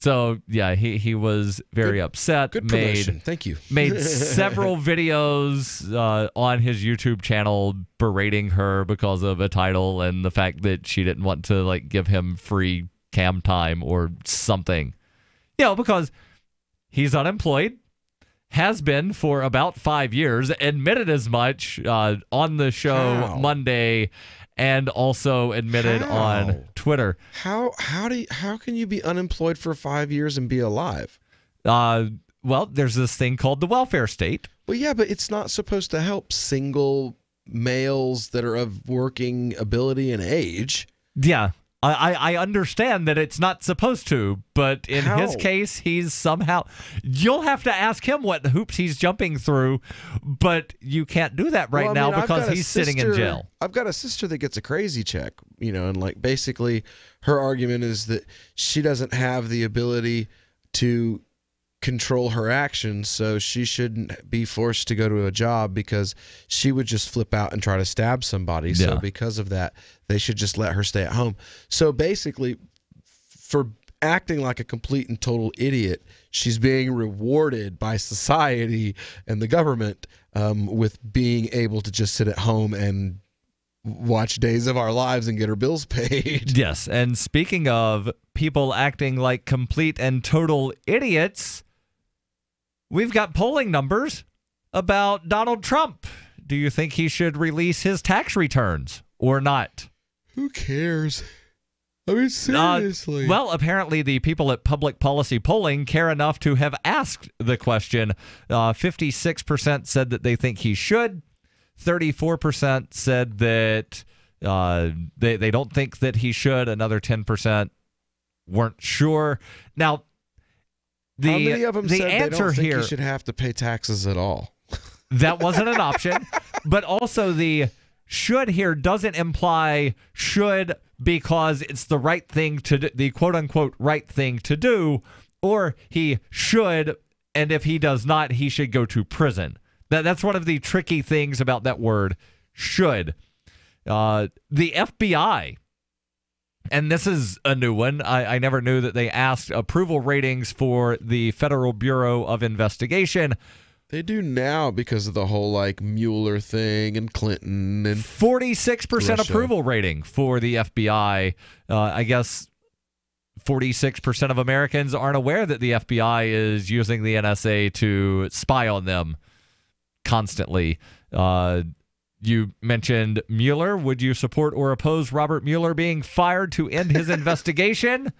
So, yeah, he was very upset. Good promotion. Thank you. Made several videos on his YouTube channel berating her because of a title and the fact that she didn't want to, like, give him free cam time or something. You know, because he's unemployed, has been for about 5 years, admitted as much on the show Monday, and also admitted on Twitter. How can you be unemployed for 5 years and be alive? Well, there's this thing called the welfare state. Well, yeah, but it's not supposed to help single males that are of working ability and age. Yeah, I understand that it's not supposed to, but in his case, he's somehow... You'll have to ask him what hoops he's jumping through, but you can't do that right now because he's sitting in jail. I've got a sister that gets a crazy check, you know, and like basically her argument is that she doesn't have the ability to control her actions, so she shouldn't be forced to go to a job because she would just flip out and try to stab somebody. So because of that, they should just let her stay at home. So basically, for acting like a complete and total idiot, she's being rewarded by society and the government with being able to just sit at home and watch Days of Our Lives and get her bills paid. Yes, and speaking of people acting like complete and total idiots, we've got polling numbers about Donald Trump. Do you think he should release his tax returns or not? Who cares? I mean, seriously. Well, apparently the people at Public Policy Polling care enough to have asked the question. 56% said that they think he should. 34% said that they don't think that he should. Another 10% weren't sure. Now, how many of them said they don't think here, he should have to pay taxes at all? That wasn't an option. But also the should here doesn't imply should because it's the right thing to do, the quote-unquote right thing to do, or he should, and if he does not, he should go to prison. That's one of the tricky things about that word, should. The FBI, and this is a new one. I never knew that they asked approval ratings for the Federal Bureau of Investigation. They do now because of the whole like Mueller thing and Clinton and 46% Russia. Approval rating for the FBI. I guess 46% of Americans aren't aware that the FBI is using the NSA to spy on them constantly. You mentioned Mueller. Would you support or oppose Robert Mueller being fired to end his investigation?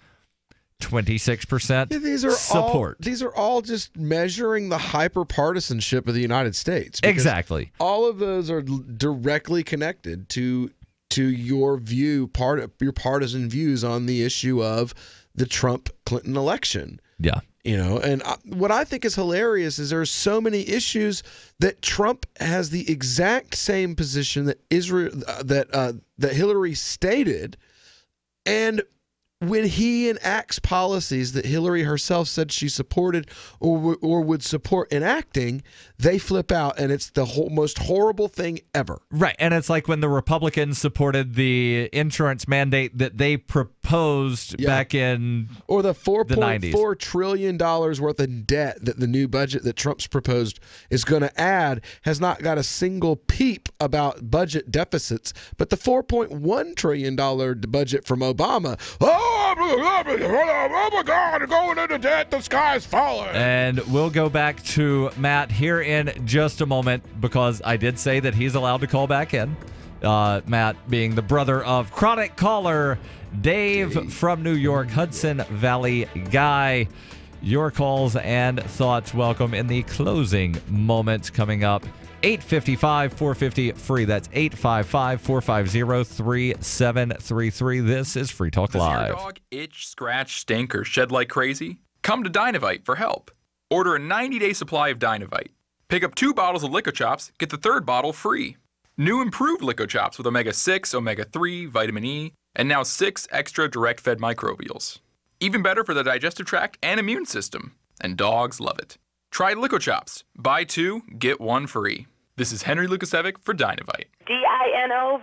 26% support. These are all just measuring the hyper-partisanship of the United States. Exactly. All of those are directly connected to your view, your partisan views on the issue of the Trump-Clinton election. Yeah. You know, and what I think is hilarious is there's so many issues that Trump has the exact same position that that Hillary stated, and when he enacts policies that Hillary herself said she supported or would support enacting, they flip out, and it's the most horrible thing ever. Right, and it's like when the Republicans supported the insurance mandate that they proposed back in or the $4.4 trillion worth of debt that the new budget that Trump's proposed is going to add has not got a single peep about budget deficits, but the $4.1 trillion budget from Obama, oh my God, going into debt, the sky's falling. And we'll go back to Matt here in just a moment because I did say that he's allowed to call back in. Matt being the brother of chronic caller Dave from New York, Hudson Valley guy. Your calls and thoughts welcome in the closing moments coming up. 855-450-FREE. That's 855-450-3733. This is Free Talk Live. Does your dog itch, scratch, stink, or shed like crazy? Come to Dynavite for help. Order a 90-day supply of Dynavite. Pick up 2 bottles of Lico Chops, get the 3rd bottle free. New improved Lico Chops with omega-6, omega-3, vitamin E, and now 6 extra direct-fed microbials. Even better for the digestive tract and immune system. And dogs love it. Try Lico Chops. Buy 2, get 1 free. This is Henry Lukasevic for Dynavite. DINOVITE.com.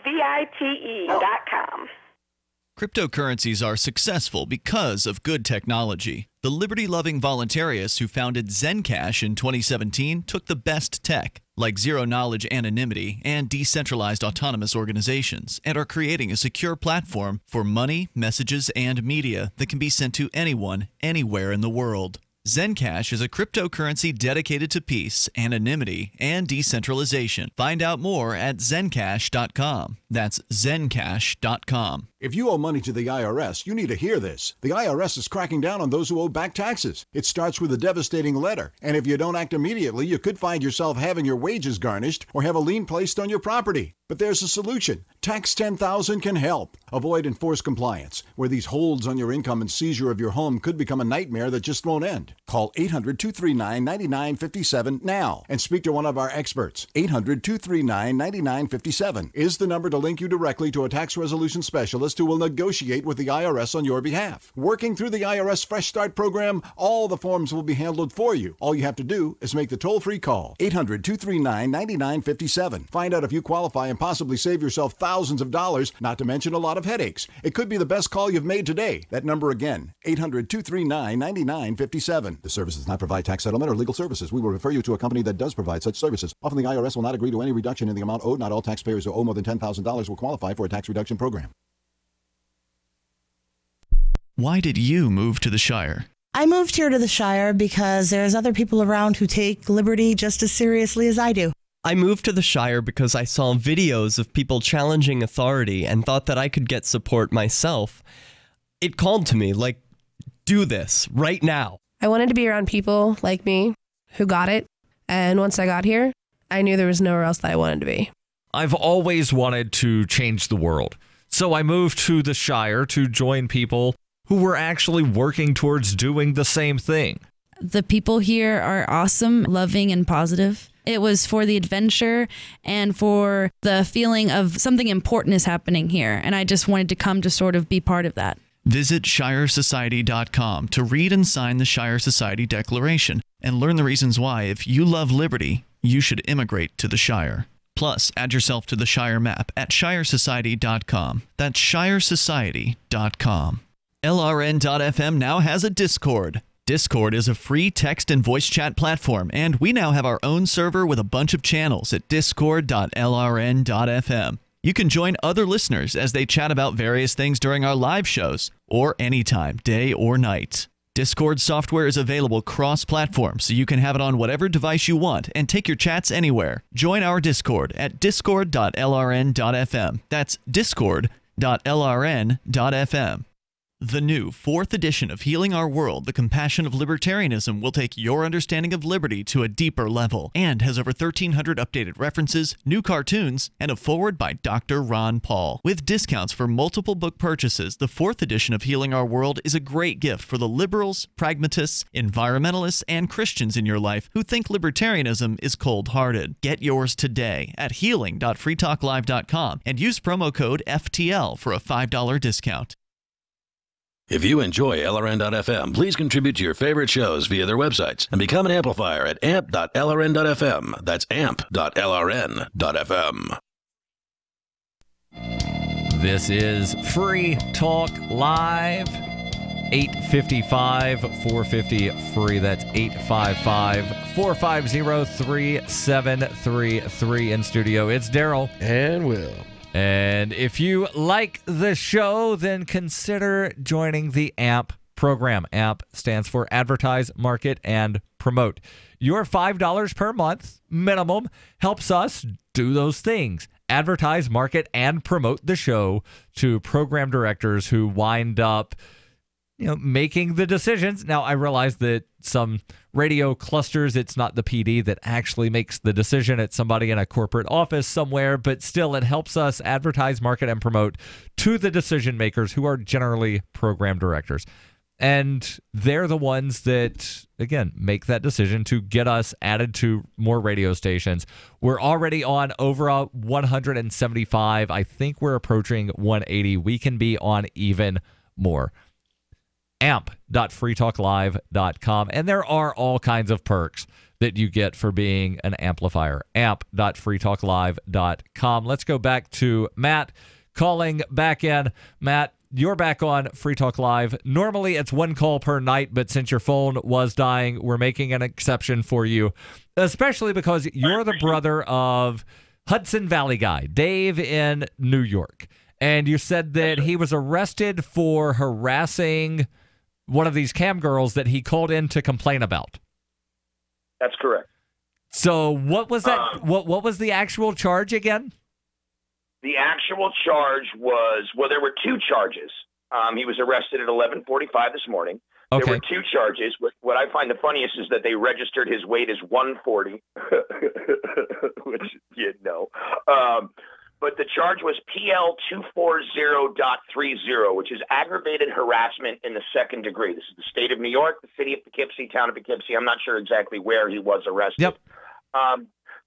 Cryptocurrencies are successful because of good technology. The liberty-loving voluntarists who founded Zencash in 2017 took the best tech, like zero-knowledge anonymity and decentralized autonomous organizations, and are creating a secure platform for money, messages, and media that can be sent to anyone, anywhere in the world. Zencash is a cryptocurrency dedicated to peace, anonymity, and decentralization. Find out more at zencash.com. That's zencash.com. If you owe money to the IRS, you need to hear this. The IRS is cracking down on those who owe back taxes. It starts with a devastating letter, and if you don't act immediately, you could find yourself having your wages garnished or have a lien placed on your property. But there's a solution. Tax 10,000 can help. Avoid enforced compliance, where these holds on your income and seizure of your home could become a nightmare that just won't end. Call 800-239-9957 now and speak to one of our experts. 800-239-9957 is the number to link you directly to a tax resolution specialist who will negotiate with the IRS on your behalf. Working through the IRS Fresh Start program, all the forms will be handled for you. All you have to do is make the toll-free call. 800-239-9957. Find out if you qualify and possibly save yourself thousands of dollars, not to mention a lot of headaches. It could be the best call you've made today. That number again, 800-239-9957. The service does not provide tax settlement or legal services. We will refer you to a company that does provide such services. Often the IRS will not agree to any reduction in the amount owed. Not all taxpayers who owe more than $10,000 will qualify for a tax reduction program. Why did you move to the Shire? I moved here to the Shire because there's other people around who take liberty just as seriously as I do. I moved to the Shire because I saw videos of people challenging authority and thought that I could get support myself. It called to me, like, do this right now. I wanted to be around people like me who got it. And once I got here, I knew there was nowhere else that I wanted to be. I've always wanted to change the world. So I moved to the Shire to join people who were actually working towards doing the same thing. The people here are awesome, loving, and positive. It was for the adventure and for the feeling of something important is happening here. And I just wanted to come to sort of be part of that. Visit ShireSociety.com to read and sign the Shire Society Declaration and learn the reasons why, if you love liberty, you should immigrate to the Shire. Plus, add yourself to the Shire map at ShireSociety.com. That's ShireSociety.com. LRN.FM now has a Discord. Discord is a free text and voice chat platform, and we now have our own server with a bunch of channels at discord.lrn.fm. You can join other listeners as they chat about various things during our live shows, or anytime, day or night. Discord software is available cross-platform, so you can have it on whatever device you want and take your chats anywhere. Join our Discord at discord.lrn.fm. That's discord.lrn.fm. The new 4th edition of Healing Our World, The Compassion of Libertarianism will take your understanding of liberty to a deeper level and has over 1,300 updated references, new cartoons, and a foreword by Dr. Ron Paul. With discounts for multiple book purchases, the 4th edition of Healing Our World is a great gift for the liberals, pragmatists, environmentalists, and Christians in your life who think libertarianism is cold-hearted. Get yours today at healing.freetalklive.com and use promo code FTL for a $5 discount. If you enjoy LRN.FM, please contribute to your favorite shows via their websites and become an amplifier at amp.lrn.fm. That's amp.lrn.fm. This is Free Talk Live. 855-450-FREE. That's 855-450-3733 in studio. It's Darryl. And Will. And if you like the show, then consider joining the AMP program. AMP stands for Advertise, Market, and Promote. Your $5 per month minimum helps us do those things. Advertise, market, and promote the show to program directors who wind up making the decisions. Now, I realize that some radio clusters, it's not the PD that actually makes the decision. It's somebody in a corporate office somewhere, but still it helps us advertise, market, and promote to the decision makers who are generally program directors. And they're the ones that, again, make that decision to get us added to more radio stations. We're already on over 175. I think we're approaching 180. We can be on even more. amp.freetalklive.com. And there are all kinds of perks that you get for being an amplifier. amp.freetalklive.com. Let's go back to Matt calling back in. Matt, you're back on Free Talk Live. Normally it's one call per night, but since your phone was dying, we're making an exception for you, especially because you're the brother of Hudson Valley guy, Dave in New York. And you said that he was arrested for harassing one of these cam girls that he called in to complain about. That's correct. So what was that? What was the actual charge again? The actual charge was, well, there were two charges. He was arrested at 11:45 this morning. Okay. There were two charges. What I find the funniest is that they registered his weight as 140, which you know. But the charge was PL 240.30, which is aggravated harassment in the second degree. This is the state of New York, the city of Poughkeepsie, town of Poughkeepsie. I'm not sure exactly where he was arrested. Yep.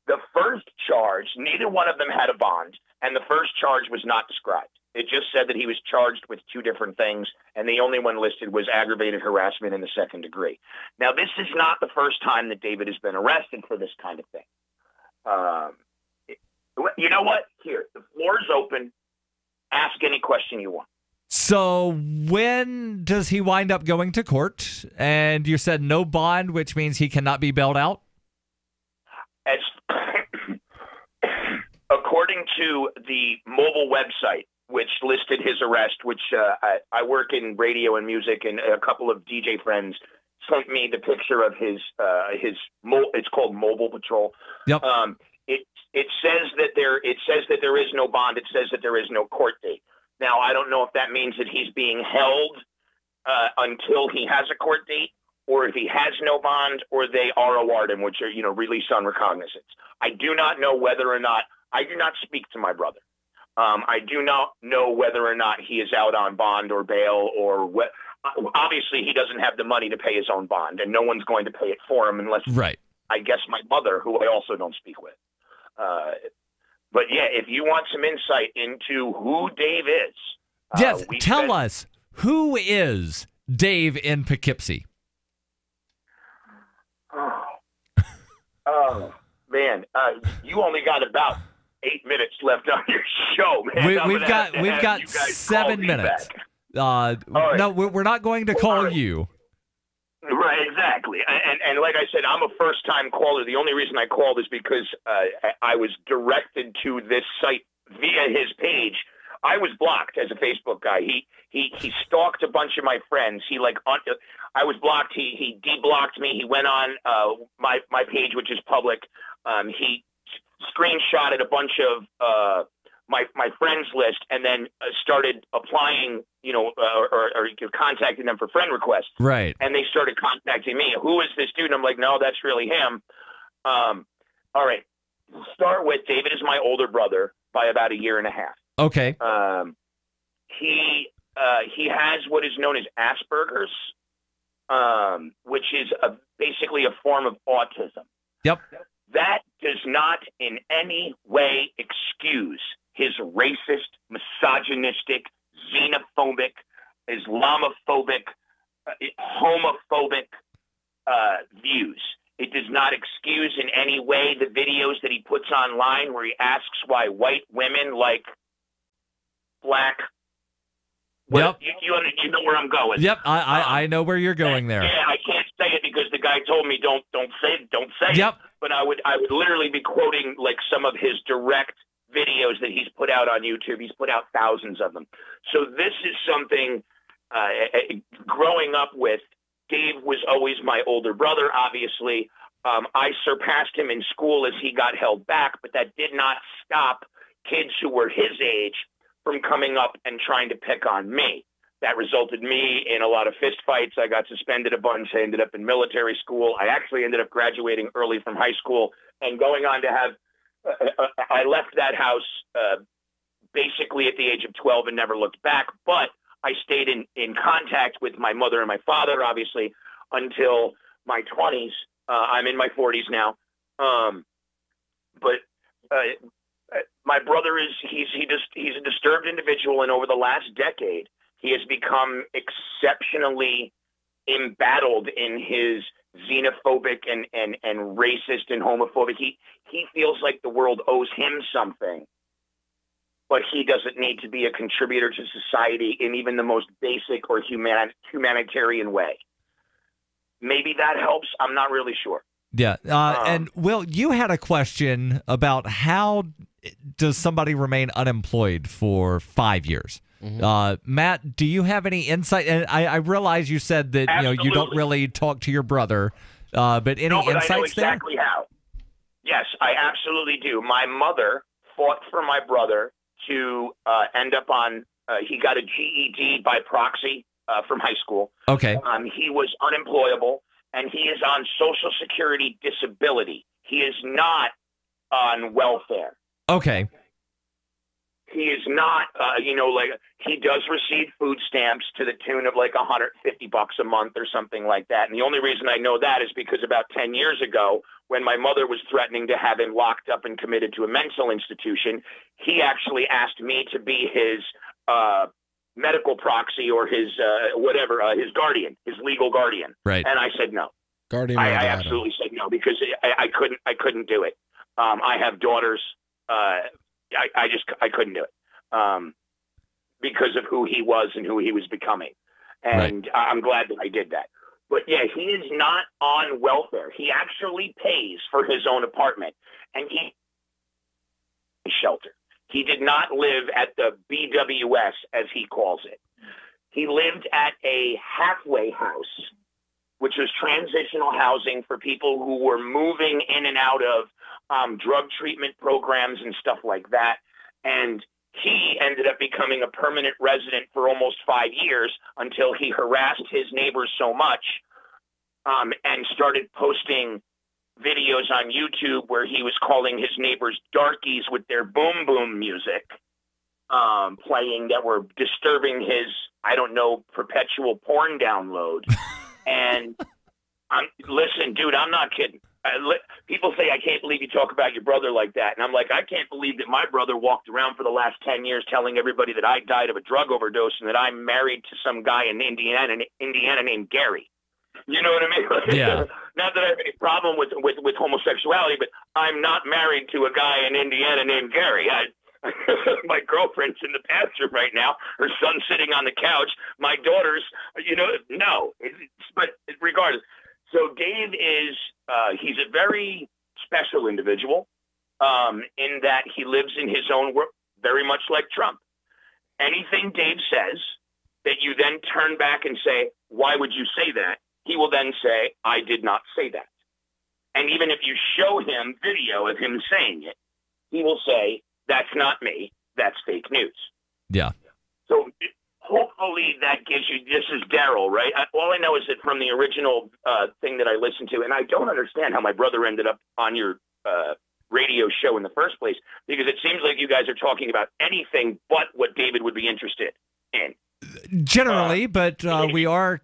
The first charge, neither one of them had a bond, and the first charge was not described. It just said that he was charged with two different things, and the only one listed was aggravated harassment in the second degree. Now, this is not the first time that David has been arrested for this kind of thing. You know what? Here, the floor is open. Ask any question you want. So when does he wind up going to court? And you said no bond, which means he cannot be bailed out? As according to the mobile website, which listed his arrest, which I work in radio and music, and a couple of DJ friends sent me the picture of his it's called Mobile Patrol. Yep. It says that there is no bond. It says that there is no court date. Now, I don't know if that means that he's being held until he has a court date, or if he has no bond, or they ROR'd him, which are, released on recognizance. I do not know whether or not, I do not speak to my brother. I do not know whether or not he is out on bond or bail, or what. Obviously, he doesn't have the money to pay his own bond, and no one's going to pay it for him unless, right, I guess, my mother, who I also don't speak with. But yeah, if you want some insight into who Dave is, yes, tell us, who is Dave in Poughkeepsie? Oh man, you only got about 8 minutes left on your show, man. We've got 7 minutes. Right. No, we're not going to call you. Right, exactly. And like I said, I'm a first-time caller. The only reason I called is because I was directed to this site via his page. I was blocked as a Facebook guy. He stalked a bunch of my friends. I was blocked. He deblocked me. He went on my page, which is public. He screenshotted a bunch of my friends list, and then started applying, or contacting them for friend requests. Right. And they started contacting me. Who is this dude? And I'm like, no, that's really him. All right. Start with David is my older brother by about 1.5 years. Okay. He has what is known as Asperger's, which is basically a form of autism. Yep. That does not in any way excuse his racist, misogynistic, xenophobic, Islamophobic, homophobic views. It does not excuse in any way the videos that he puts online where he asks why white women like black. Yep. You know where I'm going. Yep. I know where you're going there. Yeah, I can't say it because the guy told me don't say yep. it. But I would literally be quoting like some of his direct videos that he's put out on YouTube. He's put out thousands of them. So this is something growing up with. Dave was always my older brother, obviously. I surpassed him in school as he got held back, but that did not stop kids who were his age from coming up and trying to pick on me. That resulted me in a lot of fist fights. I got suspended a bunch. I ended up in military school. I actually ended up graduating early from high school and going on to have, I left that house basically at the age of 12 and never looked back. But I stayed in contact with my mother and my father, obviously, until my 20s. I'm in my 40s now. But my brother he's a disturbed individual, and over the last decade, he has become exceptionally embattled in his xenophobic and racist and homophobic. He feels like the world owes him something, but he doesn't need to be a contributor to society in even the most basic or humanitarian way. Maybe that helps. I'm not really sure. Yeah. And Will, you had a question about how does somebody remain unemployed for 5 years? Mm-hmm. Matt, do you have any insight? And I realize you said that you don't really talk to your brother, but any insights I know exactly there? How. Yes, I absolutely do. My mother fought for my brother to end up on. He got a GED by proxy from high school. Okay. He was unemployable, and he is on Social Security disability. He is not on welfare. Okay. He is not, he does receive food stamps to the tune of like $150 a month or something like that. And the only reason I know that is because about 10 years ago, when my mother was threatening to have him locked up and committed to a mental institution, he actually asked me to be his medical proxy or his his guardian, his legal guardian. Right. And I said no. Guardian. I absolutely said no because I couldn't do it. I have daughters. I couldn't do it because of who he was and who he was becoming. And right. I'm glad that I did that. But yeah, he is not on welfare. He actually pays for his own apartment and he shelter. He did not live at the BWS, as he calls it. He lived at a halfway house, which was transitional housing for people who were moving in and out of drug treatment programs and stuff like that. And he ended up becoming a permanent resident for almost 5 years until he harassed his neighbors so much and started posting videos on YouTube where he was calling his neighbors darkies with their boom boom music playing that were disturbing his, perpetual porn download. And listen, dude, I'm not kidding. People say, I can't believe you talk about your brother like that. And I'm like, I can't believe that my brother walked around for the last 10 years telling everybody that I died of a drug overdose and that I'm married to some guy in Indiana named Gary. You know what I mean? Yeah. Not that I have any problem with homosexuality, but I'm not married to a guy in Indiana named Gary. My girlfriend's in the bathroom right now. Her son's sitting on the couch. My daughter's, no. But regardless. So Dave is, he's a very special individual in that he lives in his own world, very much like Trump. Anything Dave says that you then turn back and say, why would you say that? He will then say, I did not say that. And even if you show him video of him saying it, he will say, that's not me. That's fake news. Yeah. So hopefully that gives you, this is Darryl, right? All I know is that from the original thing that I listened to, and I don't understand how my brother ended up on your radio show in the first place, because it seems like you guys are talking about anything but what David would be interested in. Generally, but we are,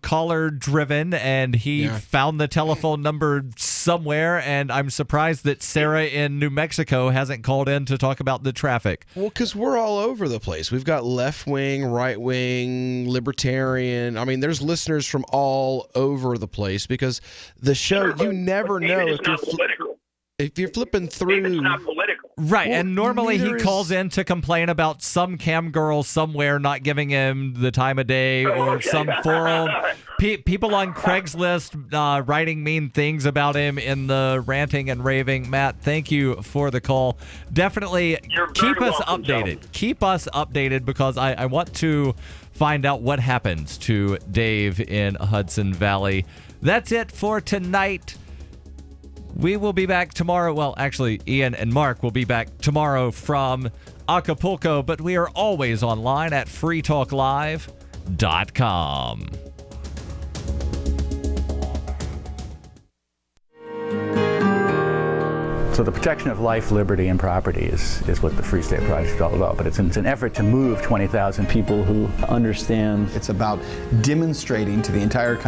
caller driven, and he found the telephone number somewhere, and I'm surprised that Sarah in New Mexico hasn't called in to talk about the traffic. Well, because we're all over the place. We've got left wing, right wing, libertarian. I mean, there's listeners from all over the place because the show, you never know if you're flipping through. It's not political. Right, and normally he calls in to complain about some cam girl somewhere not giving him the time of day or some forum. People on Craigslist writing mean things about him in the ranting and raving. Matt, thank you for the call. Definitely keep us updated. Keep us updated because I want to find out what happens to Dave in Hudson Valley. That's it for tonight. We will be back tomorrow. Well, actually, Ian and Mark will be back tomorrow from Acapulco, but we are always online at freetalklive.com. So the protection of life, liberty, and property is what the Free State Project is all about. But it's an effort to move 20,000 people who understand. It's about demonstrating to the entire country